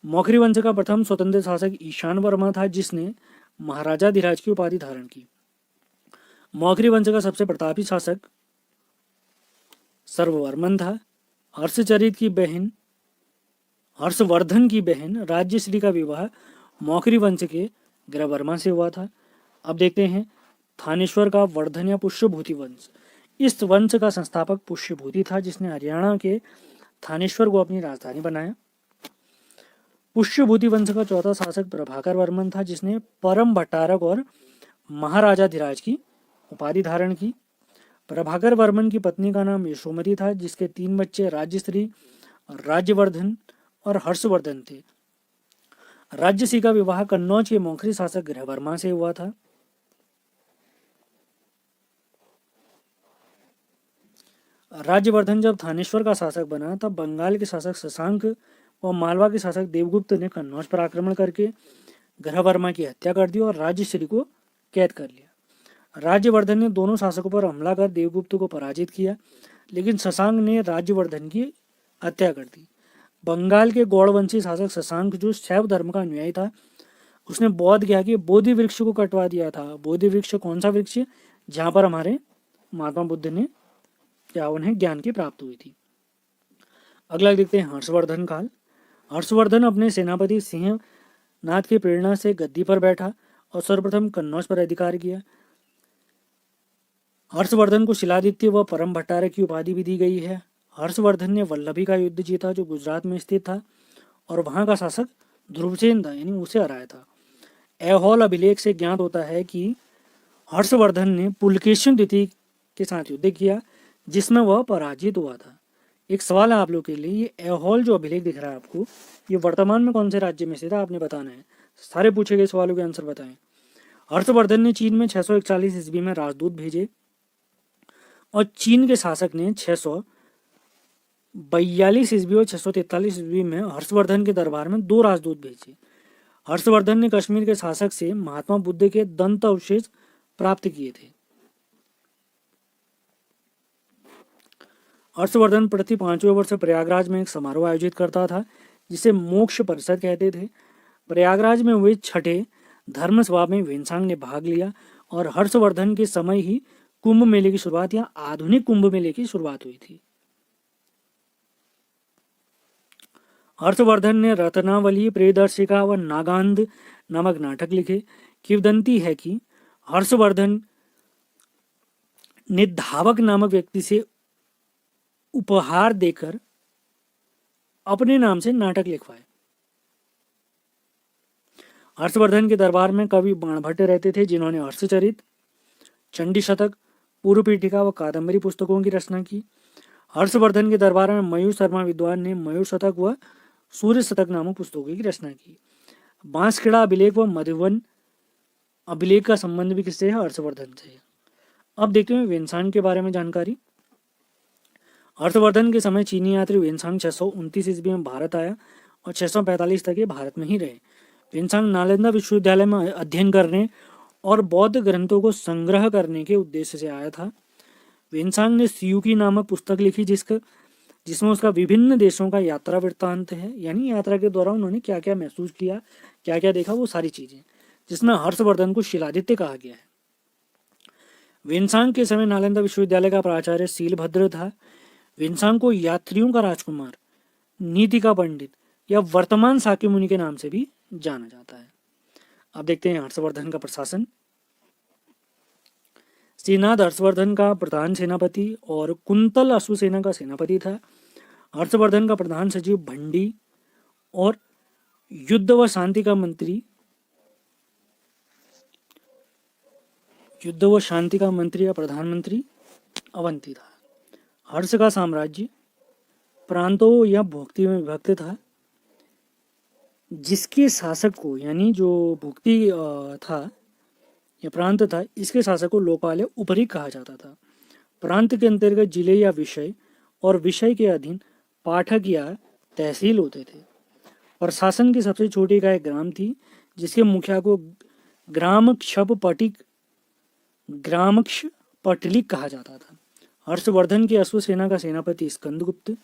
मौखरी वंश का प्रथम स्वतंत्र शासक ईशान वर्मा था, जिसने महाराजाधिराज की उपाधि धारण की। मौखरी वंश का सबसे प्रतापी शासक सर्ववर्मन था। हर्षवर्धन की बहन राज्यश्री का विवाह मौखरी वंश के ग्रहवर्मा से हुआ था। अब देखते हैं थानेश्वर का वर्धन या पुष्यभूति वंश। इस वंश का संस्थापक पुष्यभूति था, जिसने हरियाणा के थानेश्वर को अपनी राजधानी बनाया। पुष्यभूति वंश का चौथा शासक प्रभाकर वर्मन था, जिसने परम भट्टारक और महाराजाधिराज की उपाधि धारण की। प्रभाकर वर्मन की पत्नी का नाम यशोमती था, जिसके 3 बच्चे राज्यश्री, राज्यवर्धन और हर्षवर्धन थे। राज्यश्री का विवाह कन्नौज के मौखरी शासक ग्रहवर्मा से हुआ था। राज्यवर्धन जब थानेश्वर का शासक बना, तब बंगाल के शासक शशांक व मालवा के शासक देवगुप्त ने कन्नौज पर आक्रमण करके ग्रहवर्मा की हत्या कर दी और राज्यश्री को कैद कर लिया। राज्यवर्धन ने दोनों शासकों पर हमला कर देवगुप्त को पराजित किया, लेकिन शशांक ने राज्यवर्धन की हत्या कर दी। बंगाल के गौड़वंशी शासक शशांक, जो शैव धर्म का अनुयायी था, उसने बौद्ध गया के बोधि वृक्ष को कटवा दिया था। बोधि वृक्ष कौन सा वृक्ष, जहाँ पर हमारे महात्मा बुद्ध ने उन्हें ज्ञान की प्राप्ति हुई थी। अगला देखते हैं हर्षवर्धन काल। हर्षवर्धन अपने सेनापति सिंहनाथ की प्रेरणा से गद्दी पर बैठा और सर्वप्रथम कन्नौज पर अधिकार किया। हर्षवर्धन को शिलादित्य व परम भट्टारक की उपाधि भी दी गई है। हर्षवर्धन ने वल्लभी का युद्ध जीता, जो गुजरात में स्थित था, और वहां का शासक ध्रुवसेन था, यानी उसे हराया था। ऐहोल अभिलेख से ज्ञात होता है कि हर्षवर्धन ने पुलकेशिन द्वितीय के साथ युद्ध किया, जिसमें वह पराजित हुआ था। एक सवाल है आप लोग के लिए, ये ऐहोल जो अभिलेख दिख रहा है आपको, ये वर्तमान में कौन से राज्य में स्थित है, आपने बताना है। सारे पूछे गए सवालों के आंसर बताएं। हर्षवर्धन ने चीन में 641 ईस्वी में राजदूत भेजे और चीन के शासक ने 642 ईस्वी और 643 ईस्वी में हर्षवर्धन के दरबार में 2 राजदूत भेजे। हर्षवर्धन ने कश्मीर के शासक से महात्मा बुद्ध के दंत अवशेष प्राप्त किए थे। हर्षवर्धन प्रति 5वें वर्ष प्रयागराज में एक समारोह आयोजित करता था, जिसे मोक्ष परिषद कहते थे। प्रयागराज में हुए 6ठे धर्म सभा में वेनसांग ने भाग लिया और हर्षवर्धन के समय ही कुंभ मेले की शुरुआत या आधुनिक कुंभ मेले की शुरुआत हुई थी। हर्षवर्धन ने रत्नावली, प्रियदर्शिका व नागांध नामक नाटक लिखे। किंवदंती है कि हर्षवर्धन ने धावक नामक व्यक्ति से उपहार देकर अपने नाम से नाटक लिखवाए। हर्षवर्धन के दरबार में कवि बाणभट्ट रहते थे, जिन्होंने हर्षचरित, चंडी शतक, पूर्व पीठिका व कादम्बरी पुस्तकों की रचना की। हर्षवर्धन के दरबार में मयूर शर्मा विद्वान ने मयूर शतक व सूर्य शतक नामक पुस्तकों की रचना की। बांसखेड़ा अभिलेख व मधुबन अभिलेख का संबंध भी किससे है, हर्षवर्धन से। अब देखते हैं वेनसांग के बारे में जानकारी। हर्षवर्धन के समय चीनी यात्री वेनसांग 629 ईस्वी में भारत आया और 645 तक ये भारत में ही रहे। वेनसांग नालंदा विश्वविद्यालय में अध्ययन करने और बौद्ध ग्रंथों को संग्रह करने के उद्देश्य से आया था। वेनसांग ने सियुकी नामक पुस्तक लिखी, जिसमें उसका विभिन्न देशों का यात्रा वृत्तांत है, यानी यात्रा के दौरान उन्होंने क्या क्या महसूस किया, क्या क्या देखा, वो सारी चीजें, जिसमें हर्षवर्धन को शिलादित्य कहा गया है। विन्सांग के समय नालंदा विश्वविद्यालय का प्राचार्य सीलभद्र था। विन्सांग को यात्रियों का राजकुमार, नीति का पंडित या वर्तमान साक्य मुनि के नाम से भी जाना जाता है। अब देखते हैं हर्षवर्धन का प्रशासन। श्रीनाथ हर्षवर्धन का प्रधान सेनापति और कुंतल अश्वसेना का सेनापति था। हर्षवर्धन का प्रधान सचिव भंडी और युद्ध व शांति का मंत्री या प्रधानमंत्री अवंती था। हर्ष का साम्राज्य प्रांतों या भुक्ति में विभक्त था, जिसके शासक को, यानी जो भुक्ति था या प्रांत था, इसके शासक को लोकपाल उपरी कहा जाता था। प्रांत के अंतर्गत जिले या विषय और विषय के अधीन पाठक या तहसील होते थे। प्रशासन की सबसे छोटी इकाई ग्राम थी, जिसके मुखिया को ग्रामक्ष पटलिक कहा जाता था। हर्षवर्धन की अश्वसेना का सेनापति स्कंदगुप्त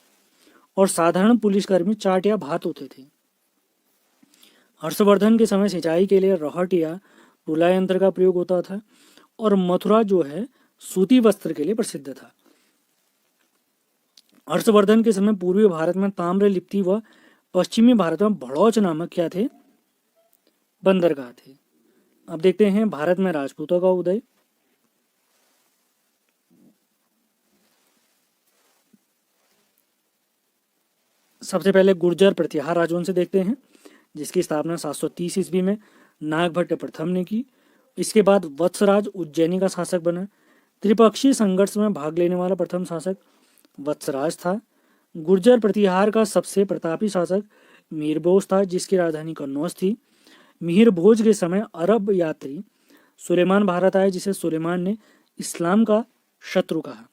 और साधारण पुलिसकर्मी चाट या भात होते थे। हर्षवर्धन के समय सिंचाई के लिए रहट या टूला यंत्र का प्रयोग होता था और मथुरा जो है सूती वस्त्र के लिए प्रसिद्ध था। हर्षवर्धन के समय पूर्वी भारत में ताम्र लिप्ति व पश्चिमी भारत में भड़ौच नामक क्या थे, बंदरगाह थे। अब देखते हैं भारत में राजपूतों का उदय। सबसे पहले गुर्जर प्रतिहार राजवंश देखते हैं, जिसकी स्थापना 730 ईस्वी में नागभट्ट प्रथम ने की। इसके बाद वत्सराज उज्जैनी का शासक बना। त्रिपक्षीय संघर्ष में भाग लेने वाला प्रथम शासक वत्सराज था। गुर्जर प्रतिहार का सबसे प्रतापी शासक मीरभोज था, जिसकी राजधानी कन्नौज थी। मीरभोज के समय अरब यात्री सुलेमान भारत आए, जिसे सुलेमान ने इस्लाम का शत्रु कहा।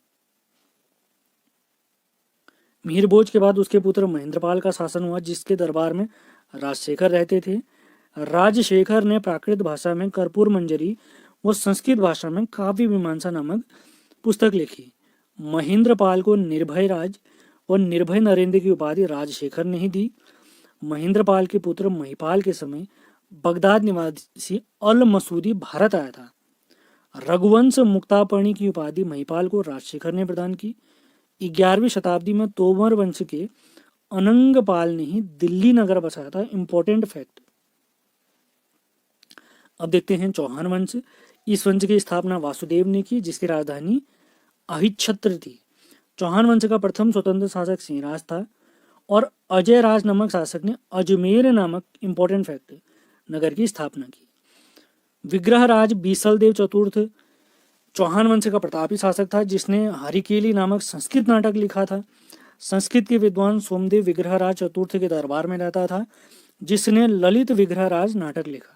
मीरभोज के बाद उसके पुत्र महेंद्रपाल का शासन हुआ, जिसके दरबार में राजशेखर रहते थे। राजशेखर ने प्राकृत भाषा में कर्पूर मंजरी व संस्कृत भाषा में काव्य मीमांसा नामक पुस्तक लिखी। महेंद्रपाल को निर्भय राज और निर्भय नरेंद्र की उपाधि राजशेखर ने ही दी। महेंद्रपाल के पुत्र महिपाल के समय बगदाद निवासी अल मसूदी भारत आया था। रघुवंश मुक्तापर्णी की उपाधि महिपाल को राजशेखर ने प्रदान की। 11वीं शताब्दी में तोमर वंश के अनंगपाल ने ही दिल्ली नगर बसाया था। Important fact. अब देखते हैं चौहान वंश। इस वंश की स्थापना वासुदेव ने की, जिसकी राजधानी अहिच्छत्र थी। चौहान वंश का प्रथम स्वतंत्र शासक सिंहराज था और अजय राज नामक शासक ने अजमेर नामक इंपॉर्टेंट फैक्ट नगर की स्थापना की। विग्रहराज बीसलदेव चतुर्थ चौहान वंश का प्रतापी शासक था, जिसने हरिकेली नामक संस्कृत नाटक लिखा था। संस्कृत के विद्वान सोमदेव विग्रहराज चतुर्थ के दरबार में रहता था, जिसने ललित विग्रहराज नाटक लिखा।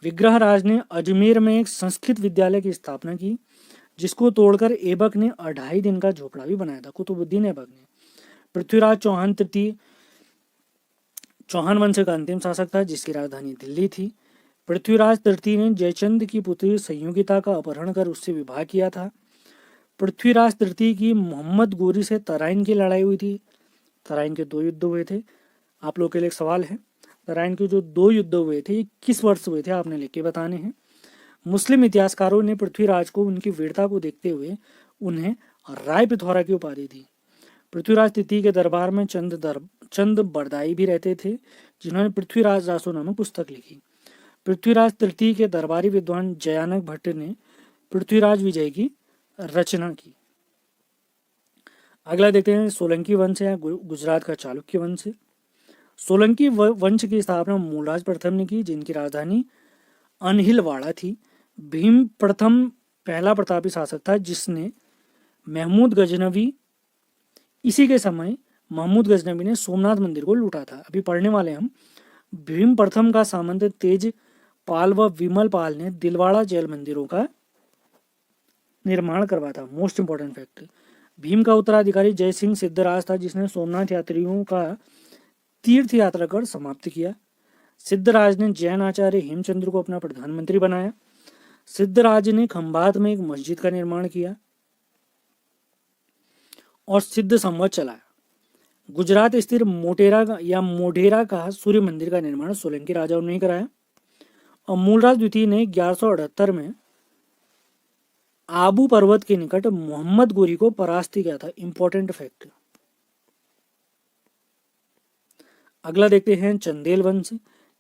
विग्रहराज ने अजमेर में एक संस्कृत विद्यालय की स्थापना की, जिसको तोड़कर ऐबक ने 2.5 दिन का झोपड़ा भी बनाया था, कुतुबुद्दीन ऐबक ने। पृथ्वीराज चौहान तृतीय चौहान वंश का अंतिम शासक था, जिसकी राजधानी दिल्ली थी। पृथ्वीराज तृतीय ने जयचंद की पुत्री संयोगिता का अपहरण कर उससे विवाह किया था। पृथ्वीराज तृतीय की मोहम्मद गोरी से तराइन की लड़ाई हुई थी। तराइन के 2 युद्ध हुए थे। आप लोग के लिए एक सवाल है, तराइन के जो 2 युद्ध हुए थे ये किस वर्ष हुए थे, आपने लिख के बताने हैं। मुस्लिम इतिहासकारों ने पृथ्वीराज को उनकी वीरता को देखते हुए उन्हें राय पिथौरा की उपाधि दी। पृथ्वीराज तृतीय के दरबार में चंद बरदाई भी रहते थे, जिन्होंने पृथ्वीराज रासो नामक पुस्तक लिखी। पृथ्वीराज तृतीय के दरबारी विद्वान जयानक भट्ट ने पृथ्वीराज विजय की रचना की। अगला देखते हैं सोलंकी वंश या गुजरात का चालुक्य वंश। सोलंकी वंश की स्थापना मूलराज प्रथम ने की, जिनकी राजधानी अनहिलवाड़ा थी। भीम प्रथम पहला प्रतापी शासक था, जिसने महमूद गजनवी इसी के समय महमूद गजनवी ने सोमनाथ मंदिर को लूटा था। अभी पढ़ने वाले हम। भीम प्रथम का सामंत तेज पाल व विमल पाल ने दिलवाड़ा जैल मंदिरों का निर्माण करवाया था। Most important fact. भीम का उत्तराधिकारी जय सिंह सिद्धराज था, जिसने सोमनाथ यात्रियों का तीर्थ यात्रा कर समाप्त किया। सिद्धराज ने जैन आचार्य हेमचंद्र को अपना प्रधानमंत्री बनाया। सिद्धराज ने खंभात में एक मस्जिद का निर्माण किया और सिद्ध संवत चलाया। गुजरात स्थित मोढेरा का सूर्य मंदिर का निर्माण सोलंकी राजाओं ने कराया। और मूलराज द्वितीय ने 1178 में आबू पर्वत के निकट मोहम्मद गोरी को परास्त किया था। Important fact. अगला देखते हैं चंदेल वंश।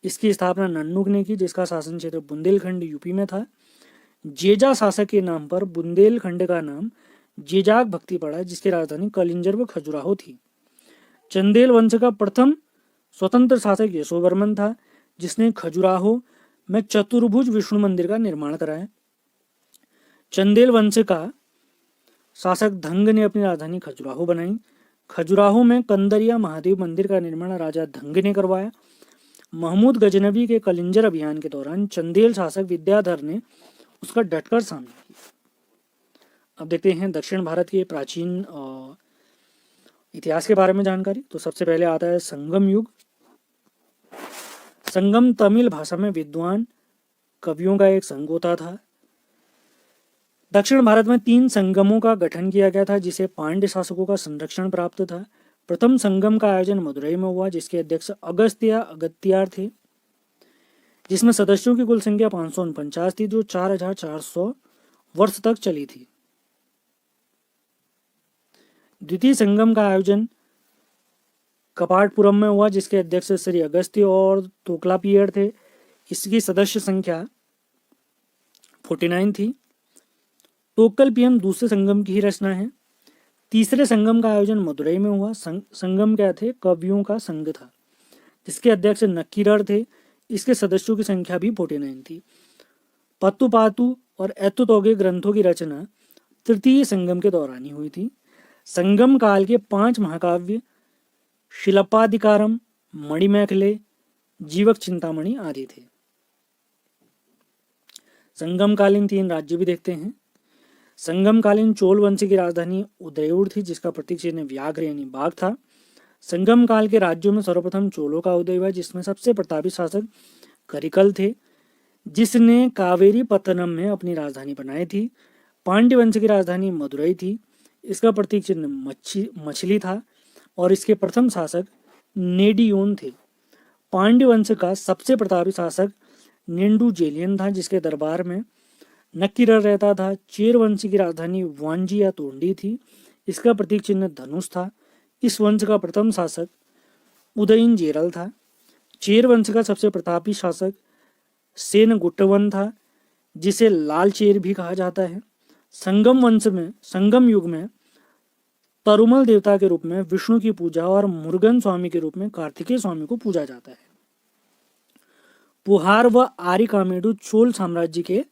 इसकी स्थापना नन्नुक ने की, जिसका शासन क्षेत्र बुंदेलखंड यूपी में था। जेजा शासक के नाम पर बुंदेलखंड का नाम जेजाक भक्ति पड़ा, जिसकी राजधानी कलिंजर व खजुराहो थी। चंदेल वंश का प्रथम स्वतंत्र शासक यशोवर्मन था, जिसने खजुराहो में चतुर्भुज विष्णु मंदिर का निर्माण कराया। चंदेल वंश का शासक धंग ने अपनी राजधानी खजुराहो बनाई। खजुराहो में कंदरिया महादेव मंदिर का निर्माण राजा धंग ने करवाया। महमूद गजनवी के कलिंजर अभियान के दौरान चंदेल शासक विद्याधर ने उसका डटकर सामना किया। अब देखते हैं दक्षिण भारत के प्राचीन इतिहास के बारे में जानकारी। तो सबसे पहले आता है संगम युग। संगम तमिल भाषा में विद्वान कवियों का एक संघ होता था। दक्षिण भारत में 3 संगमों का गठन किया गया था, जिसे पांड्य शासकों का संरक्षण प्राप्त था। प्रथम संगम का आयोजन मदुरई में हुआ, जिसके अध्यक्ष अगस्त्यार थे, जिसमें सदस्यों की कुल संख्या 549 थी, जो 4400 वर्ष तक चली थी। द्वितीय संगम का आयोजन कपाटपुरम में हुआ, जिसके अध्यक्ष श्री अगस्त्य और तोकलापियर थे। इसकी सदस्य संख्या 49 थी। टोकलपियम दूसरे संगम की ही रचना है। तीसरे संगम का आयोजन मदुरई में हुआ। संगम क्या थे? कवियों का संघ था, जिसके अध्यक्ष नक्कीरर थे। इसके सदस्यों की संख्या भी 49 थी। पत्तुपातु और एतुतोगे ग्रंथों की रचना तृतीय संगम के दौरान ही हुई थी। संगम काल के 5 महाकाव्य शिलप्पाधिकारम, मणिमेखले, जीवक चिंतामणि आदि थे। संगमकालीन 3 राज्य भी देखते हैं। संगमकालीन चोल वंश की राजधानी उदयपुर थी, जिसका प्रतीक चिन्ह व्याघ्र यानी बाघ था। संगम काल के राज्यों में सर्वप्रथम चोलों का उदय हुआ, जिसमें सबसे प्रतापी शासक करिकल थे, जिसने कावेरी पत्तनम में अपनी राजधानी बनाई थी। पांड्य वंश की राजधानी मदुरई थी। इसका प्रतीक चिन्ह मछली था और इसके प्रथम शासक नेडियोन थे। पांड्य वंश का सबसे प्रतापी शासक नेंडुजेलियन था, जिसके दरबार में नक्कीरर रहता था। चेर वंश की राजधानी वांजी या तोंडी थी। इसका प्रतीक चिन्ह धनुष था। इस वंश का प्रथम शासक उदयन जेरल था। चेर वंश का सबसे प्रतापी शासक सेनगुट्टवन था, जिसे लाल चेर भी कहा जाता है। संगम युग में तरुमल देवता के रूप में विष्णु की पूजा और मुरुगन स्वामी के रूप में कार्तिकेय स्वामी को पूजा जाता है। पुहार व आरिकामेडु चोल साम्राज्य के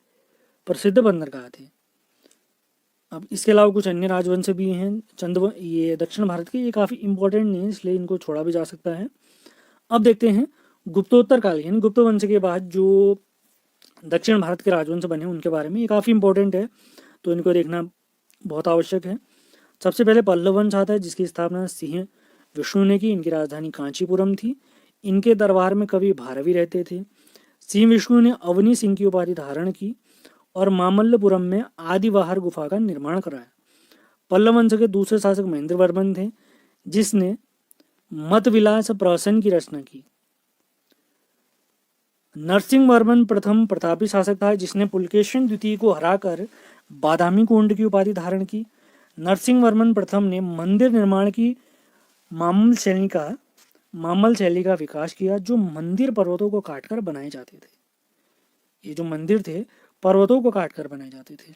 प्रसिद्ध बंदरगाह थे। अब इसके अलावा कुछ अन्य राजवंश भी हैं ये दक्षिण भारत के, ये काफी इंपॉर्टेंट नहीं है, इसलिए इनको छोड़ा भी जा सकता है। अब देखते हैं गुप्तोत्तर काल यानी गुप्त वंश के बाद जो दक्षिण भारत के राजवंश बने उनके बारे में। ये काफी इंपॉर्टेंट है, तो इनको देखना बहुत आवश्यक है। सबसे पहले पल्लव वंश आता है, जिसकी स्थापना सिंह विष्णु ने की। इनकी राजधानी कांचीपुरम थी। इनके दरबार में कवि भारवी रहते थे। सिंह विष्णु ने अवनी सिंह की उपाधि धारण की और मामल्लपुरम में आदिवाहर गुफा का निर्माण कराया। पल्लव वंश के दूसरे शासक महेंद्र वर्मन थे, जिसने मतविलास प्रहसन की रचना की। नरसिंह वर्मन प्रथम प्रतापी शासक था, जिसने पुलकेशिन द्वितीय को हराकर बादामी कुंड की उपाधि धारण की। नरसिंह वर्मन प्रथम ने मंदिर निर्माण की मामल शैली का विकास किया, जो मंदिर पर्वतों को काटकर बनाए जाते थे। ये जो मंदिर थे पर्वतों को काटकर बनाए जाते थे।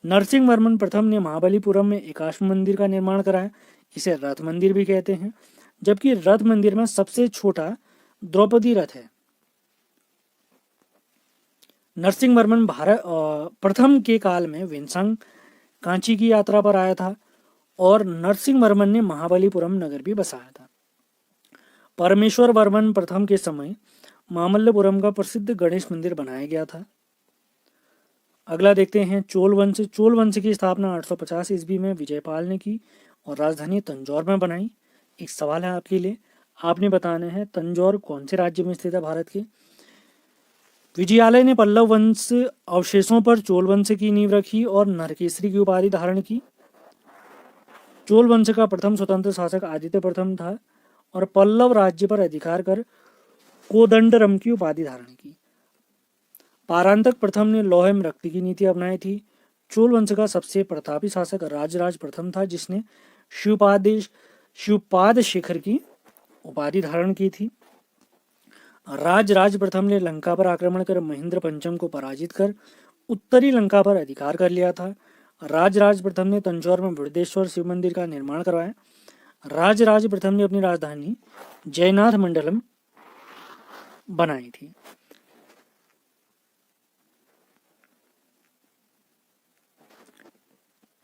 नरसिंह वर्मन प्रथम ने महाबलीपुरम में एकाश्म मंदिर का निर्माण कराया। इसे रथ मंदिर भी कहते हैं, जबकि रथ मंदिर में सबसे छोटा द्रौपदी रथ है। नरसिंह वर्मन प्रथम के काल में विंसंग कांची की यात्रा पर आया था और नरसिंह वर्मन ने महाबलीपुरम नगर भी बसाया था। परमेश्वर वर्मन प्रथम के समय मामल्लपुरम का प्रसिद्ध गणेश मंदिर बनाया गया था। अगला देखते हैं चोल वंश। चोल वंश की स्थापना 850 ईस्वी में विजयपाल ने की और राजधानी तंजौर में बनाई। एक सवाल है आपके लिए, आपने बताना है तंजौर कौन से राज्य में स्थित है भारत के। विजयालय ने पल्लव वंश अवशेषों पर चोल वंश की नींव रखी और नरकेसरी की उपाधि धारण की। चोल वंश का प्रथम स्वतंत्र शासक आदित्य प्रथम था और पल्लव राज्य पर अधिकार कर कोदंडरम की उपाधि धारण की। पारांतक प्रथम ने लौह में रक्त की नीति अपनाई थी। चोल वंश का सबसे प्रतापी शासक राजराज प्रथम था, जिसने शिवपाद शेखर की उपाधि धारण की थी। राजराज प्रथम ने लंका पर आक्रमण कर महेंद्र पंचम को पराजित कर उत्तरी लंका पर अधिकार कर लिया था। राजराज प्रथम ने तंजौर में बृहदेश्वर शिव मंदिर का निर्माण करवाया। राजराज प्रथम ने अपनी राजधानी जयनाथ मंडलम बनाई थी।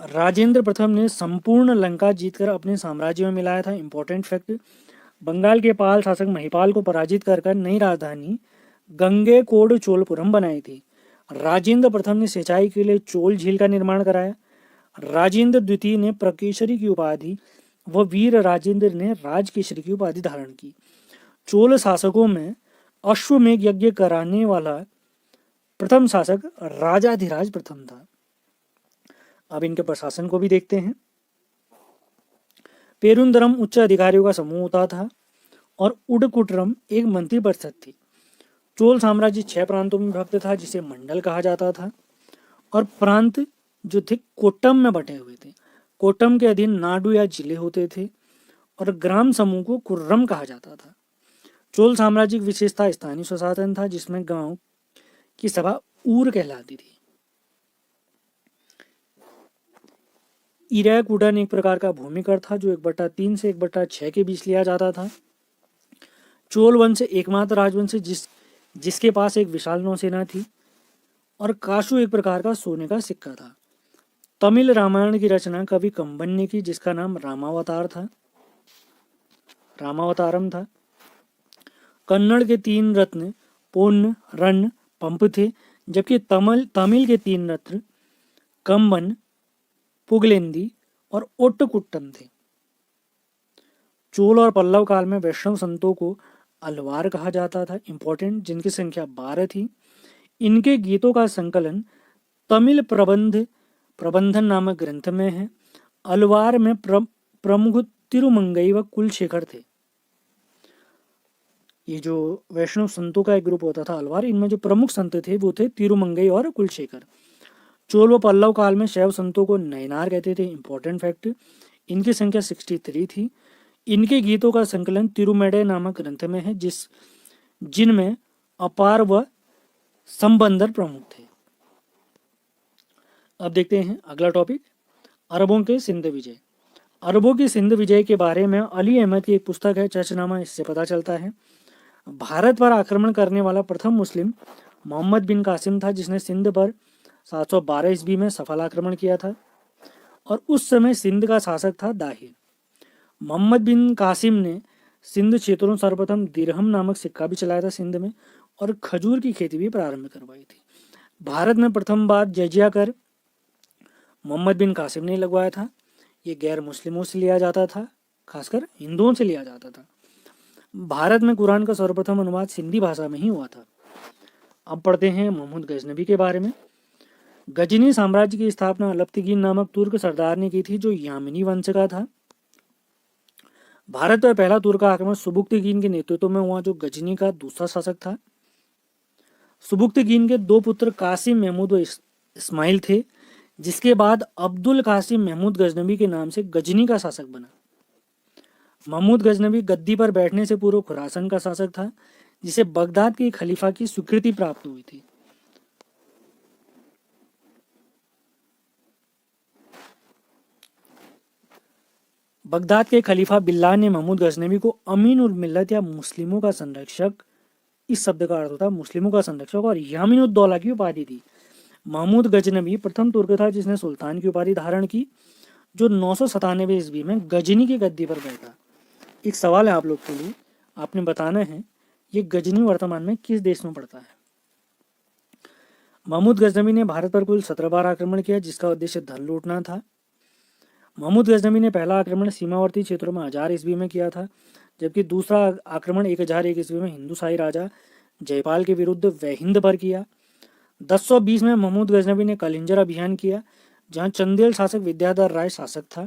राजेंद्र प्रथम ने संपूर्ण लंका जीतकर अपने साम्राज्य में मिलाया था। इंपॉर्टेंट फैक्ट, बंगाल के पाल शासक महिपाल को पराजित कर नई राजधानी गंगेकोंड चोलपुरम बनाई थी। राजेंद्र प्रथम ने सिंचाई के लिए चोल झील का निर्माण कराया। राजेंद्र द्वितीय ने प्रकेशरी की उपाधि व वीर राजेंद्र ने राजकेशरी की उपाधि धारण की। चोल शासकों में अश्वमेघ यज्ञ कराने वाला प्रथम शासक राजाधिराज प्रथम था। अब इनके प्रशासन को भी देखते हैं। पेरुंदरम उच्च अधिकारियों का समूह होता था और उडकुटरम एक मंत्री परिषद थी। चोल साम्राज्य 6 प्रांतों में विभक्त था, जिसे मंडल कहा जाता था, और प्रांत जो थे कोट्टम में बटे हुए थे। कोट्टम के अधीन नाडु या जिले होते थे और ग्राम समूह को कुर्रम कहा जाता था। चोल साम्राज्य की विशेषता स्थानीय स्वशासन था, जिसमें गांव की सभा ऊर कहलाती थी। इरैकुटन एक प्रकार का भूमिकर था जो 1/3 से 1/6 के बीच लिया जाता था। चोल वंश एकमात्र राजवंश जिसके पास एक विशाल नौसेना थी, और काशु एक प्रकार का सोने का सिक्का था। तमिल रामायण की रचना कवि कंबन ने की, जिसका नाम रामावतारम था। कन्नड़ के 3 रत्न पोन्न, रन्न, पंप थे, जबकि तमिल के 3 रत्न कंबन, पुगलेंदी और ओट्टकुट्टम थे। चोल और पल्लव काल में वैष्णव संतों को अलवार कहा जाता था। इंपॉर्टेंट, जिनकी संख्या 12 थी। इनके गीतों का संकलन तमिल प्रबंधन नामक ग्रंथ में है। अलवार में प्रमुख तिरुमंगई व कुलशेखर थे। ये जो वैष्णव संतों का एक ग्रुप होता था अलवार, इनमें जो प्रमुख संत थे वो थे तिरुमंगई और कुलशेखर। चोल व पल्लव काल में शैव संतों को नयनार कहते थे। इंपॉर्टेंट फैक्ट, इनकी संख्या 63 थी। इनके गीतों का संकलन तिरुमेडे नामक ग्रंथ में है, जिनमें अपार व संबंदर प्रमुख थे। अब देखते हैं अगला टॉपिक, अरबों के सिंध विजय। अरबों की सिंध विजय के बारे में अली अहमद की एक पुस्तक है चर्चनामा, इससे पता चलता है। भारत पर आक्रमण करने वाला प्रथम मुस्लिम मोहम्मद बिन कासिम था, जिसने सिंध पर 712 ईस्वी में सफल आक्रमण किया था, और उस समय सिंध का शासक था दाहिर। मोहम्मद बिन कासिम ने सिंध क्षेत्रों सर्वप्रथम दिरहम नामक सिक्का भी चलाया था सिंध में, और खजूर की खेती भी प्रारंभ करवाई थी। भारत में प्रथम बार जजिया कर मोहम्मद बिन कासिम ने लगवाया था। ये गैर मुस्लिमों से लिया जाता था, खासकर हिंदुओं से लिया जाता था। भारत में कुरान का सर्वप्रथम अनुवाद सिंधी भाषा में ही हुआ था। अब पढ़ते हैं महमूद गजनबी के बारे में। गजनी साम्राज्य की स्थापना अलप्तिगीन नामक तुर्क सरदार ने की थी, जो यामिनी वंश का था। भारत पर पहला तुर्क आक्रमण सुबुक्तगीन के नेतृत्व में हुआ, जो गजनी का दूसरा शासक था। सुबुक्तगीन के 2 पुत्र कासिम महमूद व इस्माइल थे, जिसके बाद अब्दुल कासिम महमूद गजनबी के नाम से गजनी का शासक बना। महमूद गजनबी गद्दी पर बैठने से पूर्व खुरासन का शासक था, जिसे बगदाद के खलीफा की स्वीकृति प्राप्त हुई थी। बगदाद के खलीफा बिल्लाह ने महमूद गजनबी को अमीन उल मिल्लत या मुस्लिमों का संरक्षक, इस शब्द का अर्थ होता है मुस्लिमों का संरक्षक, और यामीन उद दौला की उपाधि दी। महमूद गजनबी प्रथम तुर्क था जिसने सुल्तान की उपाधि धारण की, जो 997 ईस्वी में गजनी की गद्दी पर बैठा। एक सवाल है आप लोग के लिए, आपने बताना है ये गजनी वर्तमान में किस देश में पड़ता है। महमूद गजनबी ने भारत पर कुल 17 बार आक्रमण किया, जिसका उद्देश्य धन लूटना था। महमूद गजनबी ने पहला आक्रमण सीमावर्ती क्षेत्रों में 1000 ईस्वी में किया था, जबकि दूसरा आक्रमण 1001 ईस्वी में हिंदू शाही राजा जयपाल के विरुद्ध वहिंद पर किया। 1020 में महमूद गजनबी ने कलिंजर अभियान किया, जहां चंदेल शासक विद्याधर राय शासक था।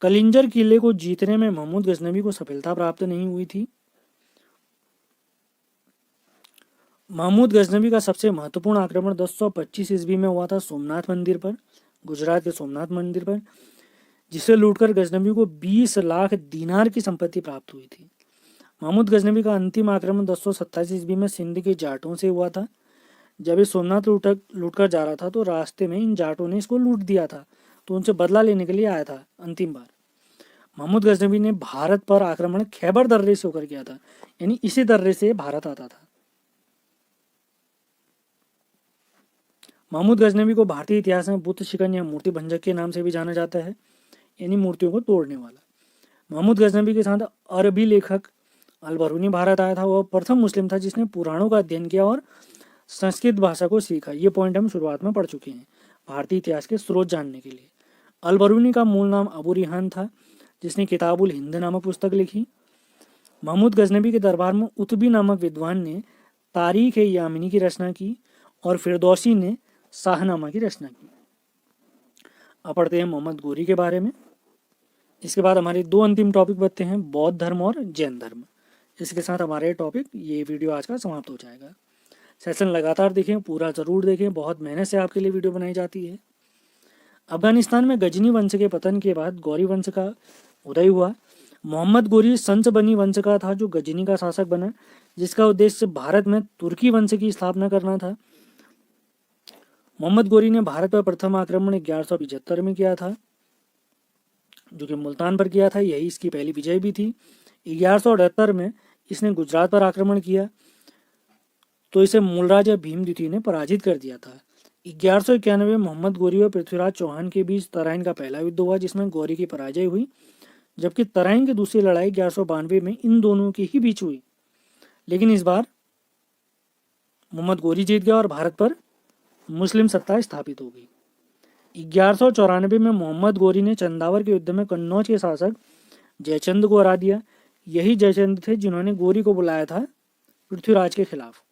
कलिंजर किले को जीतने में महमूद गजनवी को सफलता प्राप्त नहीं हुई थी। महमूद गजनवी का सबसे महत्वपूर्ण आक्रमण 1025 ईस्वी में हुआ था सोमनाथ मंदिर पर, गुजरात के सोमनाथ मंदिर पर, जिसे लूटकर गजनवी को 20 लाख दीनार की संपत्ति प्राप्त हुई थी। महमूद गजनवी का अंतिम आक्रमण 1027 ईस्वी में सिंध के जाटों से हुआ था। जब ये सोमनाथ लूटकर जा रहा था तो रास्ते में इन जाटों ने इसको लूट दिया था, तो उनसे बदला लेने के लिए आया था अंतिम बार। महमूद गजनवी ने भारत पर आक्रमण खैबर दर्रे से होकर किया था, यानी इसी दर्रे से भारत आता था। महमूद गजनवी को भारतीय इतिहास में बुत शिकन या मूर्ति भंजक के नाम से भी जाना जाता है, यानी मूर्तियों को तोड़ने वाला। महमूद गजनवी के साथ अरबी लेखक अल-बरूनी भारत आया था। वह प्रथम मुस्लिम था जिसने पुराणों का अध्ययन किया और संस्कृत भाषा को सीखा। ये पॉइंट हम शुरुआत में पढ़ चुके हैं भारतीय इतिहास के स्रोत जानने के लिए। अल-बरूनी का मूल नाम अबू रिहान था, जिसने किताबुल हिंद नामक पुस्तक लिखी। महमूद गजनवी के दरबार में उतबी नामक विद्वान ने तारीख ए यामिनी की रचना की और फिरदौसी ने शाहनामा की रचना की। अब पढ़ते हैं मोहम्मद गोरी के बारे में। इसके बाद हमारे दो अंतिम टॉपिक बचते हैं, बौद्ध धर्म और जैन धर्म। इसके साथ हमारे टॉपिक ये वीडियो आज का समाप्त हो जाएगा। सेशन लगातार देखें, पूरा ज़रूर देखें, बहुत मेहनत से आपके लिए वीडियो बनाई जाती है। अफगानिस्तान में गजनी वंश के पतन के बाद गौरी वंश का उदय हुआ। मोहम्मद गोरी संच बनी वंश का था जो गजनी का शासक बना, जिसका उद्देश्य भारत में तुर्की वंश की स्थापना करना था। मोहम्मद गोरी ने भारत पर प्रथम आक्रमण 1175 में किया था, जो कि मुल्तान पर किया था। यही इसकी पहली विजय भी थी। 1178 में इसने गुजरात पर आक्रमण किया तो इसे मूल राजा भीम द्वितीय ने पराजित कर दिया था। 1191 में मोहम्मद गोरी और पृथ्वीराज चौहान के बीच तराइन का पहला युद्ध हुआ, जिसमें गोरी की पराजय हुई, जबकि तराइन की दूसरी लड़ाई 1192 में इन दोनों के ही बीच हुई, लेकिन इस बार मोहम्मद गोरी जीत गया और भारत पर मुस्लिम सत्ता स्थापित हो गई। 1194 में मोहम्मद गोरी ने चंदावर के युद्ध में कन्नौज के शासक जयचंद को हरा दिया। यही जयचंद थे जिन्होंने गोरी को बुलाया था पृथ्वीराज के खिलाफ।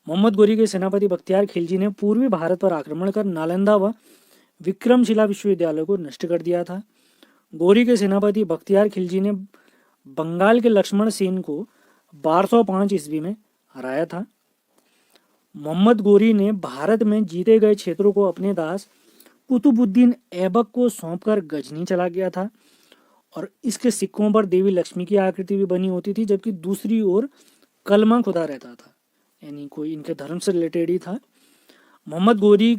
मोहम्मद गोरी के सेनापति बख्तियार खिलजी ने पूर्वी भारत पर आक्रमण कर नालंदा व विक्रमशिला विश्वविद्यालय को नष्ट कर दिया था। गोरी के सेनापति बख्तियार खिलजी ने बंगाल के लक्ष्मण सेन को 1205 ईस्वी में हराया था। मोहम्मद गोरी ने भारत में जीते गए क्षेत्रों को अपने दास कुतुबुद्दीन ऐबक को सौंपकर गजनी चला गया था और इसके सिक्कों पर देवी लक्ष्मी की आकृति भी बनी होती थी, जबकि दूसरी ओर कलमा खुदा रहता था, यानी कोई इनके धर्म से रिलेटेड ही था। मोहम्मद गोरी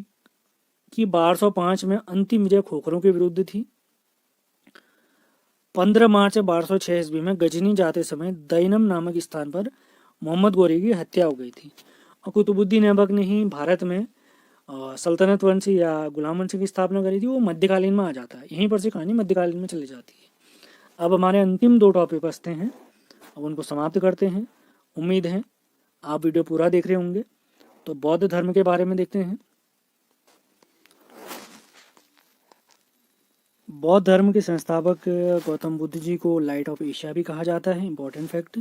की 1205 में अंतिम विजय खोखरों के विरुद्ध थी। 15 मार्च 1206 ईस्वी में गजनी जाते समय दैनम नामक स्थान पर मोहम्मद गोरी की हत्या हो गई थी और कुतुबुद्दीन ऐबक ने ही भारत में सल्तनत वंश या गुलाम वंश की स्थापना करी थी। वो मध्यकालीन में आ जाता है, यहीं पर से कहानी मध्यकालीन में चली जाती है। अब हमारे अंतिम दो टॉपिक बचते हैं, अब उनको समाप्त करते हैं। उम्मीद है आप वीडियो पूरा देख रहे होंगे। तो बौद्ध धर्म के बारे में देखते हैं। बौद्ध धर्म के संस्थापक गौतम बुद्ध जी को लाइट ऑफ एशिया भी कहा जाता है। इंपॉर्टेंट फैक्ट,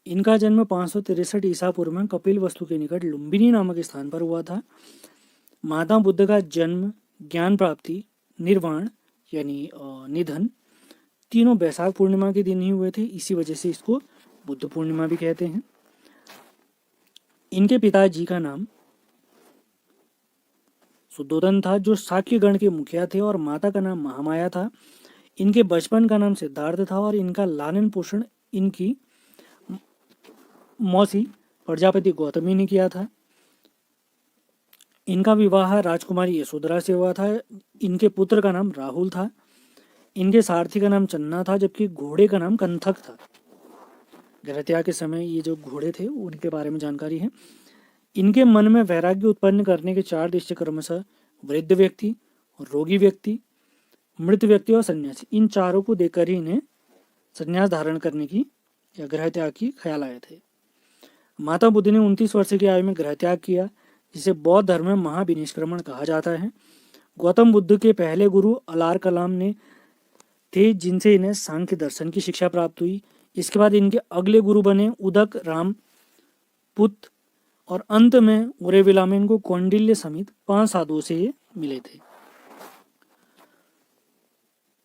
इनका जन्म 563 ईसा पूर्व में कपिल वस्तु के निकट लुम्बिनी नामक स्थान पर हुआ था। माता बुद्ध का जन्म, ज्ञान प्राप्ति, निर्वाण यानी निधन तीनों वैशाख पूर्णिमा के दिन ही हुए थे। इसी वजह से इसको बुद्ध पूर्णिमा भी कहते हैं। इनके पिताजी का नाम सुद्धोधन था, जो शाक्य गण के मुखिया थे, और माता का नाम महामाया था। इनके बचपन का नाम सिद्धार्थ था और इनका लालन पोषण इनकी मौसी प्रजापति गौतमी ने किया था। इनका विवाह राजकुमारी यशोधरा से हुआ था। इनके पुत्र का नाम राहुल था। इनके सारथी का नाम चन्ना था, जबकि घोड़े का नाम कंथक था। गृहत्याग के समय ये जो घोड़े थे उनके बारे में जानकारी है। इनके मन में वैराग्य उत्पन्न करने के 4 दृश्य क्रमशः वृद्ध व्यक्ति, रोगी व्यक्ति, मृत व्यक्ति और सन्यासी, इन चारों को देखकर ही इन्हें संन्यास धारण करने की या गृहत्याग की ख्याल आए थे। माता बुद्ध ने 29 वर्ष की आयु में गृहत्याग किया, जिसे बौद्ध धर्म में महाविनिष्क्रमण कहा जाता है। गौतम बुद्ध के पहले गुरु अलार कलाम ने थे, जिनसे इन्हें सांख्य दर्शन की शिक्षा प्राप्त हुई। इसके बाद इनके अगले गुरु बने उदक राम पुत, और अंत में उरेविला में इनको कौंडिल्य समेत 5 साधुओं से ये मिले थे।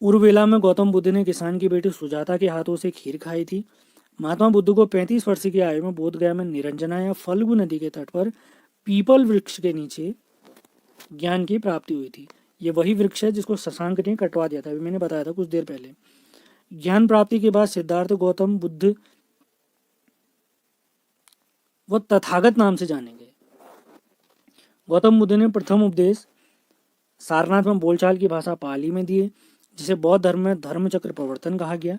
उर्वेला में गौतम बुद्ध ने किसान की बेटी सुजाता के हाथों से खीर खाई थी। महात्मा बुद्ध को 35 वर्ष की आयु में बोधगया में निरंजना या फल्गु नदी के तट पर पीपल वृक्ष के नीचे ज्ञान की प्राप्ति हुई थी। ये वही वृक्ष है जिसको शशांक ने कटवा दिया था, अभी मैंने बताया था कुछ देर पहले। ज्ञान प्राप्ति के बाद सिद्धार्थ गौतम बुद्ध वो तथागत नाम से जाने गए। गौतम बुद्ध ने प्रथम उपदेश सारनाथ में बोलचाल की भाषा पाली में दिए, जिसे बौद्ध धर्म में धर्म चक्र प्रवर्तन कहा गया।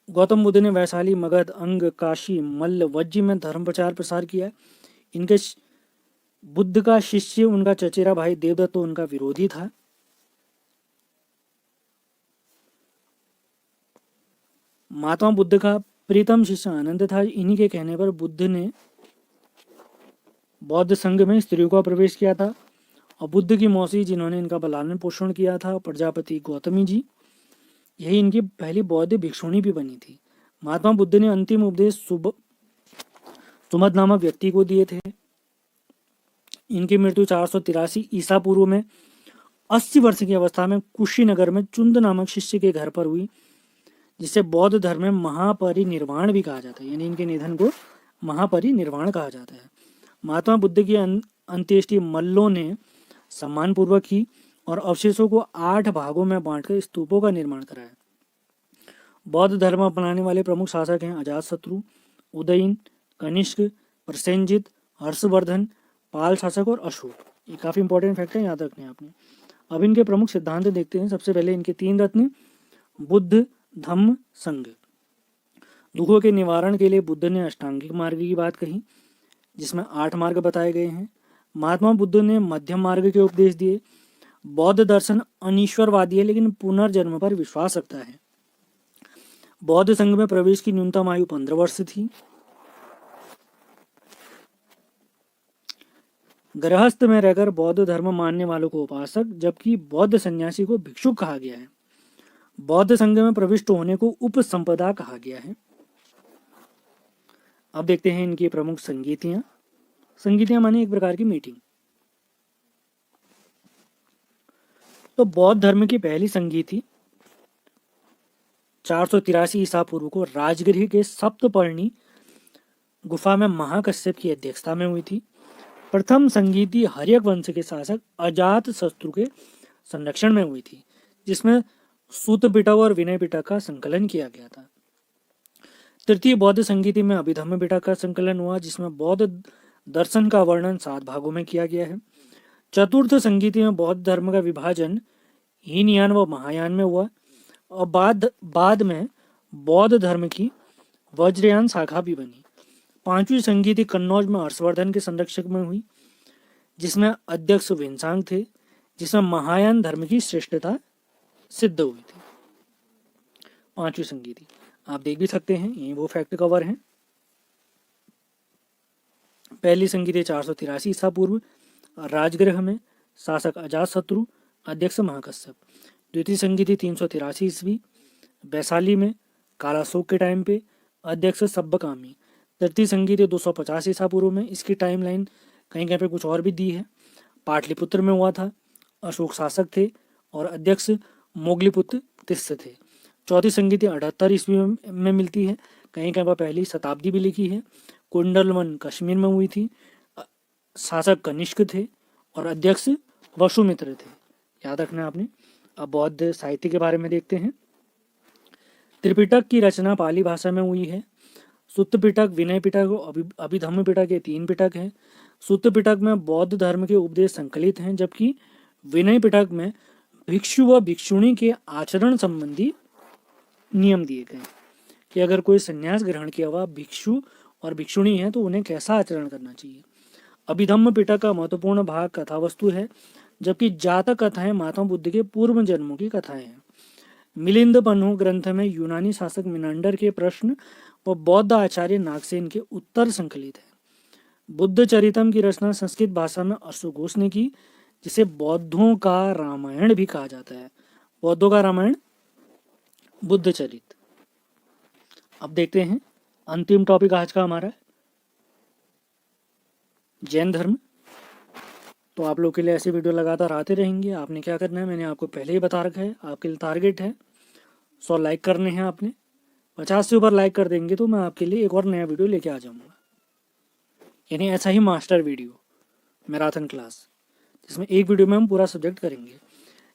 गौतम बुद्ध ने वैशाली, मगध, अंग, काशी, मल्ल, वज्जी में धर्म प्रचार प्रसार किया। इनके बुद्ध का शिष्य उनका चचेरा भाई देवदत्त तो उनका विरोधी था। महात्मा बुद्ध का प्रीतम शिष्य आनंद था। इन्हीं के कहने पर बुद्ध ने बौद्ध संघ में स्त्रियों का प्रवेश किया था। और बुद्ध की मौसी जिन्होंने इनका पालन पोषण किया था, प्रजापति गौतमी जी, यही इनकी पहली बौद्ध भिक्षुणी भी बनी थी। महात्मा बुद्ध ने अंतिम उपदेश सुमद नामक व्यक्ति को दिए थे। इनकी मृत्यु 483 ईसा पूर्व में 80 वर्ष की अवस्था में कुशीनगर में चुंद नामक शिष्य के घर पर हुई, जिसे बौद्ध धर्म में महापरिनिर्वाण भी कहा जाता है। यानी इनके निधन को महापरिनिर्वाण कहा जाता है। महात्मा बुद्ध की अंत्येष्टि मल्लों ने सम्मान पूर्वक की और अवशेषों को 8 भागों में बांटकर स्तूपों का निर्माण कराया। बौद्ध धर्म अपनाने वाले प्रमुख शासक हैं अजातशत्रु, उदयन, कनिष्क, प्रसेनजित, हर्षवर्धन, पाल शासक और अशोक। ये काफी इंपॉर्टेंट फैक्ट है, याद रखने आपने। अब इनके प्रमुख सिद्धांत देखते हैं। सबसे पहले इनके 3 रत्न, बुद्ध, धम्म, संघ। दुखों के निवारण के लिए बुद्ध ने अष्टांगिक मार्ग की बात कही, जिसमें 8 मार्ग बताए गए हैं। महात्मा बुद्ध ने मध्यम मार्ग के उपदेश दिए। बौद्ध दर्शन अनीश्वरवादी है, लेकिन पुनर्जन्म पर विश्वास रखता है। बौद्ध संघ में प्रवेश की न्यूनतम आयु 15 वर्ष थी। गृहस्थ में रहकर बौद्ध धर्म मानने वालों को उपासक, जबकि बौद्ध सन्यासी को भिक्षुक कहा गया है। बौद्ध संघ में प्रविष्ट होने को उपसंपदा कहा गया है। अब देखते हैं इनकी प्रमुख संगीतियां। संगीतियां माने एक प्रकार की मीटिंग। तो बौद्ध धर्म की पहली संगीति 483 ईसा पूर्व को राजगृह के सप्तपर्णी गुफा में महाकश्यप की अध्यक्षता में हुई थी। प्रथम संगीति हर्यक वंश के शासक अजात शत्रु के संरक्षण में हुई थी, जिसमें सूत पिटक और विनय पिटक का संकलन किया गया था। तृतीय बौद्ध संगीति में अभिधम्म पिटक का संकलन हुआ, जिसमें बौद्ध दर्शन का वर्णन 7 भागों में किया गया है। चतुर्थ संगीति में बौद्ध धर्म का विभाजन हीनयान व महायान में हुआ और बाद में बौद्ध धर्म की वज्रयान शाखा भी बनी। 5वीं संगीति कन्नौज में हर्षवर्धन के संरक्षक में हुई, जिसमें अध्यक्ष विन्सांग थे, जिसमें महायान धर्म की श्रेष्ठता सिद्ध हुई थी। 5वीं संगीति आप देख भी सकते हैं, ये वो फैक्ट कवर हैं। पहली संगीति 483 ईसा पूर्व, राजगृह में शासक अजातशत्रु, अध्यक्ष महाकश्यप। द्वितीय संगीति 383 ईस्वी, वैशाली में कालाशोक के टाइम पे, अध्यक्ष सब्बकामी। तृतीय संगीति 250 ईसा पूर्व में, इसकी टाइमलाइन कहीं कहीं पे कुछ और भी दी है। पाटलिपुत्र में हुआ था, अशोक शासक थे और अध्यक्ष मोगलीपुत्र तिस्स थे। चौथी संगीति 78 ईस्वी में मिलती है, कहीं कहीं पर पहली शताब्दी भी लिखी है। कुंडलवन कश्मीर में हुई थी, शासक कनिष्क थे और अध्यक्ष वसुमित्र थे, याद रखना आपने। अब बौद्ध साहित्य के बारे में देखते हैं। त्रिपिटक की रचना पाली भाषा में हुई है। सुत्त पिटक, विनय पिटक और अभिधम्म पिटक, ये 3 पिटक हैं। सुत्त पिटक में बौद्ध धर्म के उपदेश संकलित हैं, जबकि विनय पिटक में भिक्षु व भिक्षुणी के आचरण संबंधी नियम दिए गए कि अगर कोई संन्यास ग्रहण किया हुआ भिक्षु और भिक्षुणी है तो उन्हें कैसा आचरण करना चाहिए। अभिधम्म पिटक का महत्वपूर्ण भाग कथा वस्तु है, जबकि जातक कथाएं महात्मा बुद्ध के पूर्व जन्मों की कथाएं हैं। मिलिंद पन्हु ग्रंथ में यूनानी शासक मिनांडर के प्रश्न व बौद्ध आचार्य नागसेन के उत्तर संकलित है। बुद्ध चरितम की रचना संस्कृत भाषा में अश्वघोष ने की, जिसे बौद्धों का रामायण भी कहा जाता है। बौद्धों का रामायण बुद्ध चरित। अब देखते हैं अंतिम टॉपिक आज का हमारा, जैन धर्म। तो आप लोग के लिए ऐसे वीडियो लगातार आते रहेंगे। आपने क्या करना है, मैंने आपको पहले ही बता रखा है। आपके लिए टारगेट है 100 लाइक करने हैं। आपने 50 से ऊपर लाइक कर देंगे तो मैं आपके लिए एक और नया वीडियो लेके आ जाऊँगा, यानी ऐसा ही मास्टर वीडियो मैराथन क्लास, जिसमें एक वीडियो में हम पूरा सब्जेक्ट करेंगे।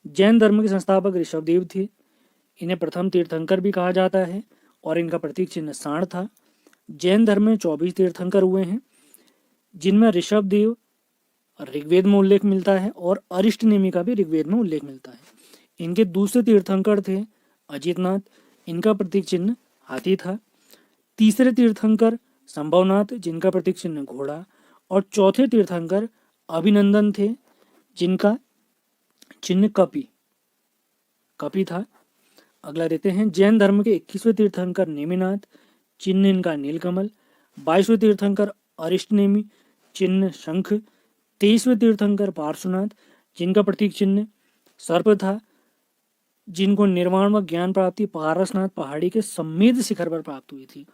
जैन धर्म के संस्थापक ऋषभदेव थे। इन्हें प्रथम तीर्थंकर भी कहा जाता है और इनका प्रतीक चिन्ह सांड था। जैन धर्म में 24 तीर्थंकर हुए हैं, जिनमें ऋषभदेव ऋग्वेद में उल्लेख मिलता है और अरिष्टनेमि का भी ऋग्वेद में उल्लेख मिलता है। इनके दूसरे तीर्थंकर थे अजितनाथ, इनका प्रतीक चिन्ह हाथी था। तीसरे तीर्थंकर संभवनाथ, जिनका प्रतीक चिन्ह घोड़ा, और चौथे तीर्थंकर अभिनंदन थे, जिनका चिन्ह कपि था। अगला देते हैं जैन धर्म के 21वें तीर्थंकर नेमिनाथ, चिन्ह इनका नीलकमल। 22वें तीर्थंकर अरिष्टनेमि, चिन्ह शंख। 23वें तीर्थंकर पार्श्वनाथ, जिनका प्रतीक चिन्ह सर्प था, जिनको निर्वाण व ज्ञान प्राप्ति पारसनाथ पहाड़ी के सम्मेद शिखर पर प्राप्त हुई थी।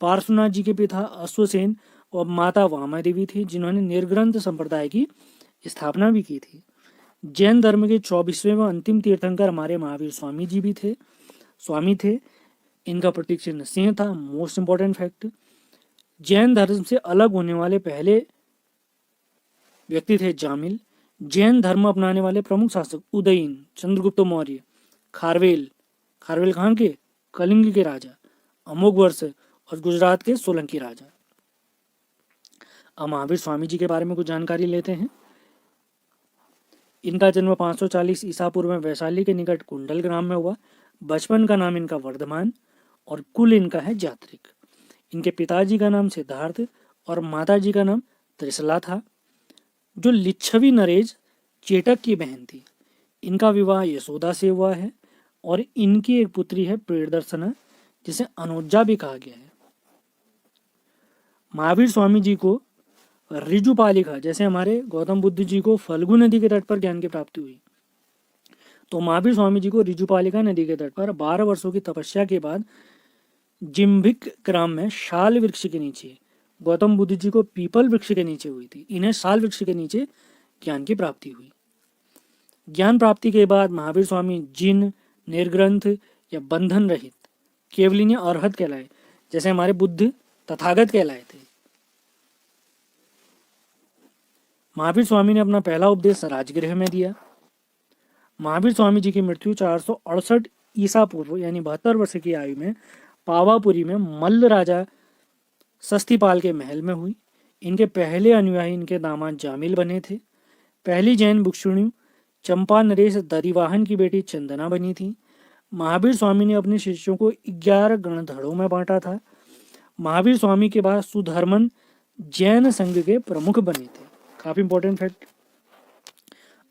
पार्श्वनाथ जी के पिता अश्वसेन और माता वामा देवी थी, जिन्होंने निर्ग्रंथ संप्रदाय की स्थापना भी की थी। जैन धर्म के 24वें व अंतिम तीर्थंकर हमारे महावीर स्वामी थे। इनका प्रतीक चिन्ह सिंह था। मोस्ट इंपॉर्टेंट फैक्ट, जैन धर्म से अलग होने वाले पहले व्यक्ति थे जामिल। जैन धर्म अपनाने वाले प्रमुख शासक उदयन, चंद्रगुप्त मौर्य, खारवेल कहाँ के, कलिंग के राजा, अमोघवर्ष और गुजरात के सोलंकी राजा। अब महावीर स्वामी जी के बारे में कुछ जानकारी लेते हैं। इनका जन्म 540 ईसा पूर्व में वैशाली के निकट कुंडल ग्राम में हुआ। बचपन का नाम इनका वर्धमान और कुल इनका है जात्रिक। इनके पिताजी का नाम सिद्धार्थ और माताजी का नाम त्रिशला था, जो लिच्छवी नरेश चेटक की बहन थी। इनका विवाह यशोदा से हुआ है और इनकी एक पुत्री है प्रियदर्शना, जिसे अनुजा भी कहा गया है। महावीर स्वामी जी को ऋजुपालिका, जैसे हमारे गौतम बुद्ध जी को फल्गु नदी के तट पर ज्ञान की प्राप्ति हुई, तो महावीर स्वामी जी को ऋजुपालिका नदी के तट पर 12 वर्षों की तपस्या के बाद जिम्भिक ग्राम में शाल वृक्ष के नीचे, गौतम बुद्ध जी को पीपल वृक्ष के नीचे हुई थी, इन्हें शाल वृक्ष के नीचे ज्ञान की प्राप्ति हुई। ज्ञान प्राप्ति के बाद महावीर स्वामी जिन, निर्ग्रंथ या बंधन रहित केवलिन या अरहत कहलाए, जैसे हमारे बुद्ध तथागत कहलाए थे। महावीर स्वामी ने अपना पहला उपदेश राजगृह में दिया। महावीर स्वामी जी की मृत्यु 468 ईसा पूर्व यानी 72 वर्ष की आयु में पावापुरी में मल्ल राजा सस्तीपाल के महल में हुई। इनके पहले अनुयायी इनके दामाद जामिल बने थे। पहली जैन भिक्षुणी चंपा नरेश दरिवाहन की बेटी चंदना बनी थी। महावीर स्वामी ने अपने शिष्यों को 11 गणधड़ों में बांटा था। महावीर स्वामी के बाद सुधर्मन जैन संघ के प्रमुख बने थे। काफी इंपॉर्टेंट फैक्ट।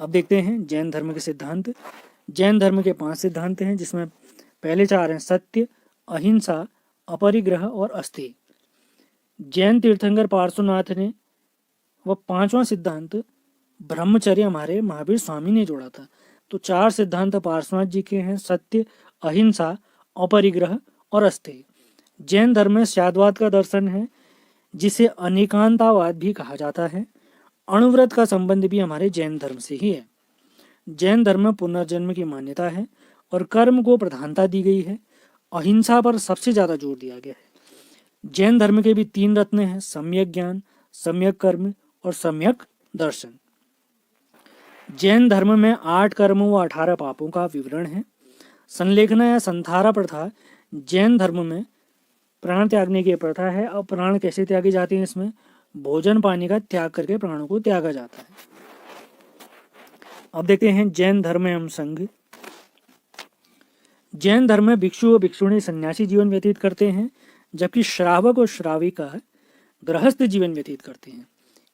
अब देखते हैं जैन धर्म के सिद्धांत। जैन धर्म के 5 सिद्धांत हैं, जिसमें पहले 4 हैं सत्य, अहिंसा, अपरिग्रह और अस्थेय। जैन तीर्थंकर पार्श्वनाथ ने वह 5वां सिद्धांत ब्रह्मचर्य हमारे महावीर स्वामी ने जोड़ा था। तो 4 सिद्धांत पार्श्वनाथ जी के हैं, सत्य, अहिंसा, अपरिग्रह और अस्थेय। जैन धर्म में स्याद्वाद का दर्शन है, जिसे अनेकांतावाद भी कहा जाता है। अणुव्रत का संबंध भी हमारे जैन धर्म से ही है। जैन धर्म में पुनर्जन्म की मान्यता है और कर्म को प्रधानता दी गई है। अहिंसा पर सबसे ज्यादा जोर दिया गया है। जैन धर्म के भी 3 रत्न हैं, सम्यक ज्ञान, सम्यक कर्म और सम्यक दर्शन। जैन धर्म में 8 कर्मों व 18 पापों का विवरण है। संलेखना या संथारा प्रथा जैन धर्म में प्राण त्यागने की प्रथा है। अब प्राण कैसे त्यागे जाते हैं, इसमें भोजन पानी का त्याग करके प्राणों को त्यागा जाता है। अब देखते हैं जैन धर्म एवं संघ। जैन धर्म में भिक्षु व भिक्षुणी सन्यासी जीवन व्यतीत करते हैं, जबकि श्रावक और श्राविका गृहस्थ जीवन व्यतीत करते हैं।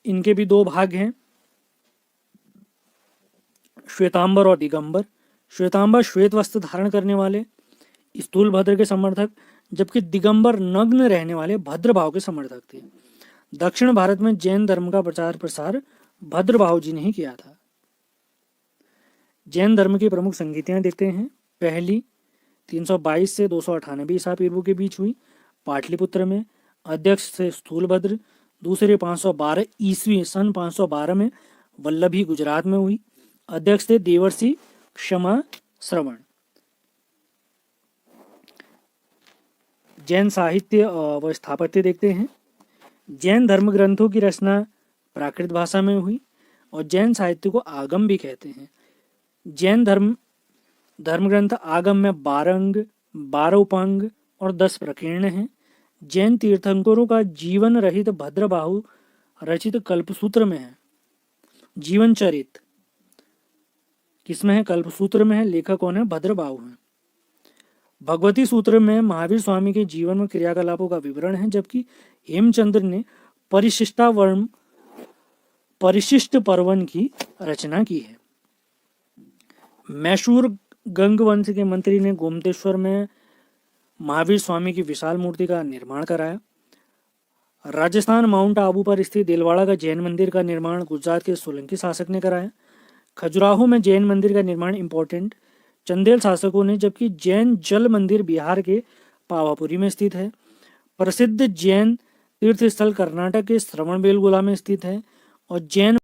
इनके भी 2 भाग हैं, श्वेतांबर और दिगंबर। श्वेतांबर श्वेत वस्त्र धारण करने वाले स्थूल भद्र के समर्थक, जबकि दिगंबर नग्न रहने वाले भद्र भाव के समर्थक थे। दक्षिण भारत में जैन धर्म का प्रचार प्रसार भद्र भाव जी ने ही किया था। जैन धर्म की प्रमुख संगीतियां देखते हैं। पहली 322 से 298 ईसा पूर्व के बीच हुई पाटलिपुत्र में, अध्यक्ष से स्थूलभद्र। दूसरे 512 ईस्वी सन 512 में वल्लभी गुजरात में हुई। अध्यक्ष थे देवर्षि क्षमा श्रवण। जैन साहित्य व स्थापत्य देखते हैं। जैन धर्म ग्रंथों की रचना प्राकृत भाषा में हुई और जैन साहित्य को आगम भी कहते हैं। जैन धर्म ग्रंथ आगम में 12 अंग, 12 उपांग और 10 प्रकीर्ण हैं। जैन तीर्थंकरों का जीवन रहित भद्रबाहु रचित कल्पसूत्र में है। जीवन चरित किसमें है? कल्पसूत्र में है। लेखक कौन है? भद्रबाहु है। भगवती सूत्र में महावीर स्वामी के जीवन में क्रियाकलापों का विवरण है, जबकि हेमचंद्र ने परिशिष्ट पर्वन की रचना की है। मैसूर गंग वंश के मंत्री ने गोमतेश्वर में महावीर स्वामी की विशाल मूर्ति का निर्माण कराया। राजस्थान माउंट आबू पर स्थित दिलवाड़ा का जैन मंदिर का निर्माण गुजरात के सोलंकी शासक ने कराया। खजुराहो में जैन मंदिर का निर्माण इम्पोर्टेंट चंदेल शासकों ने, जबकि जैन जल मंदिर बिहार के पावापुरी में स्थित है। प्रसिद्ध जैन तीर्थ स्थल कर्नाटक के श्रवणबेलगोला में स्थित है और जैन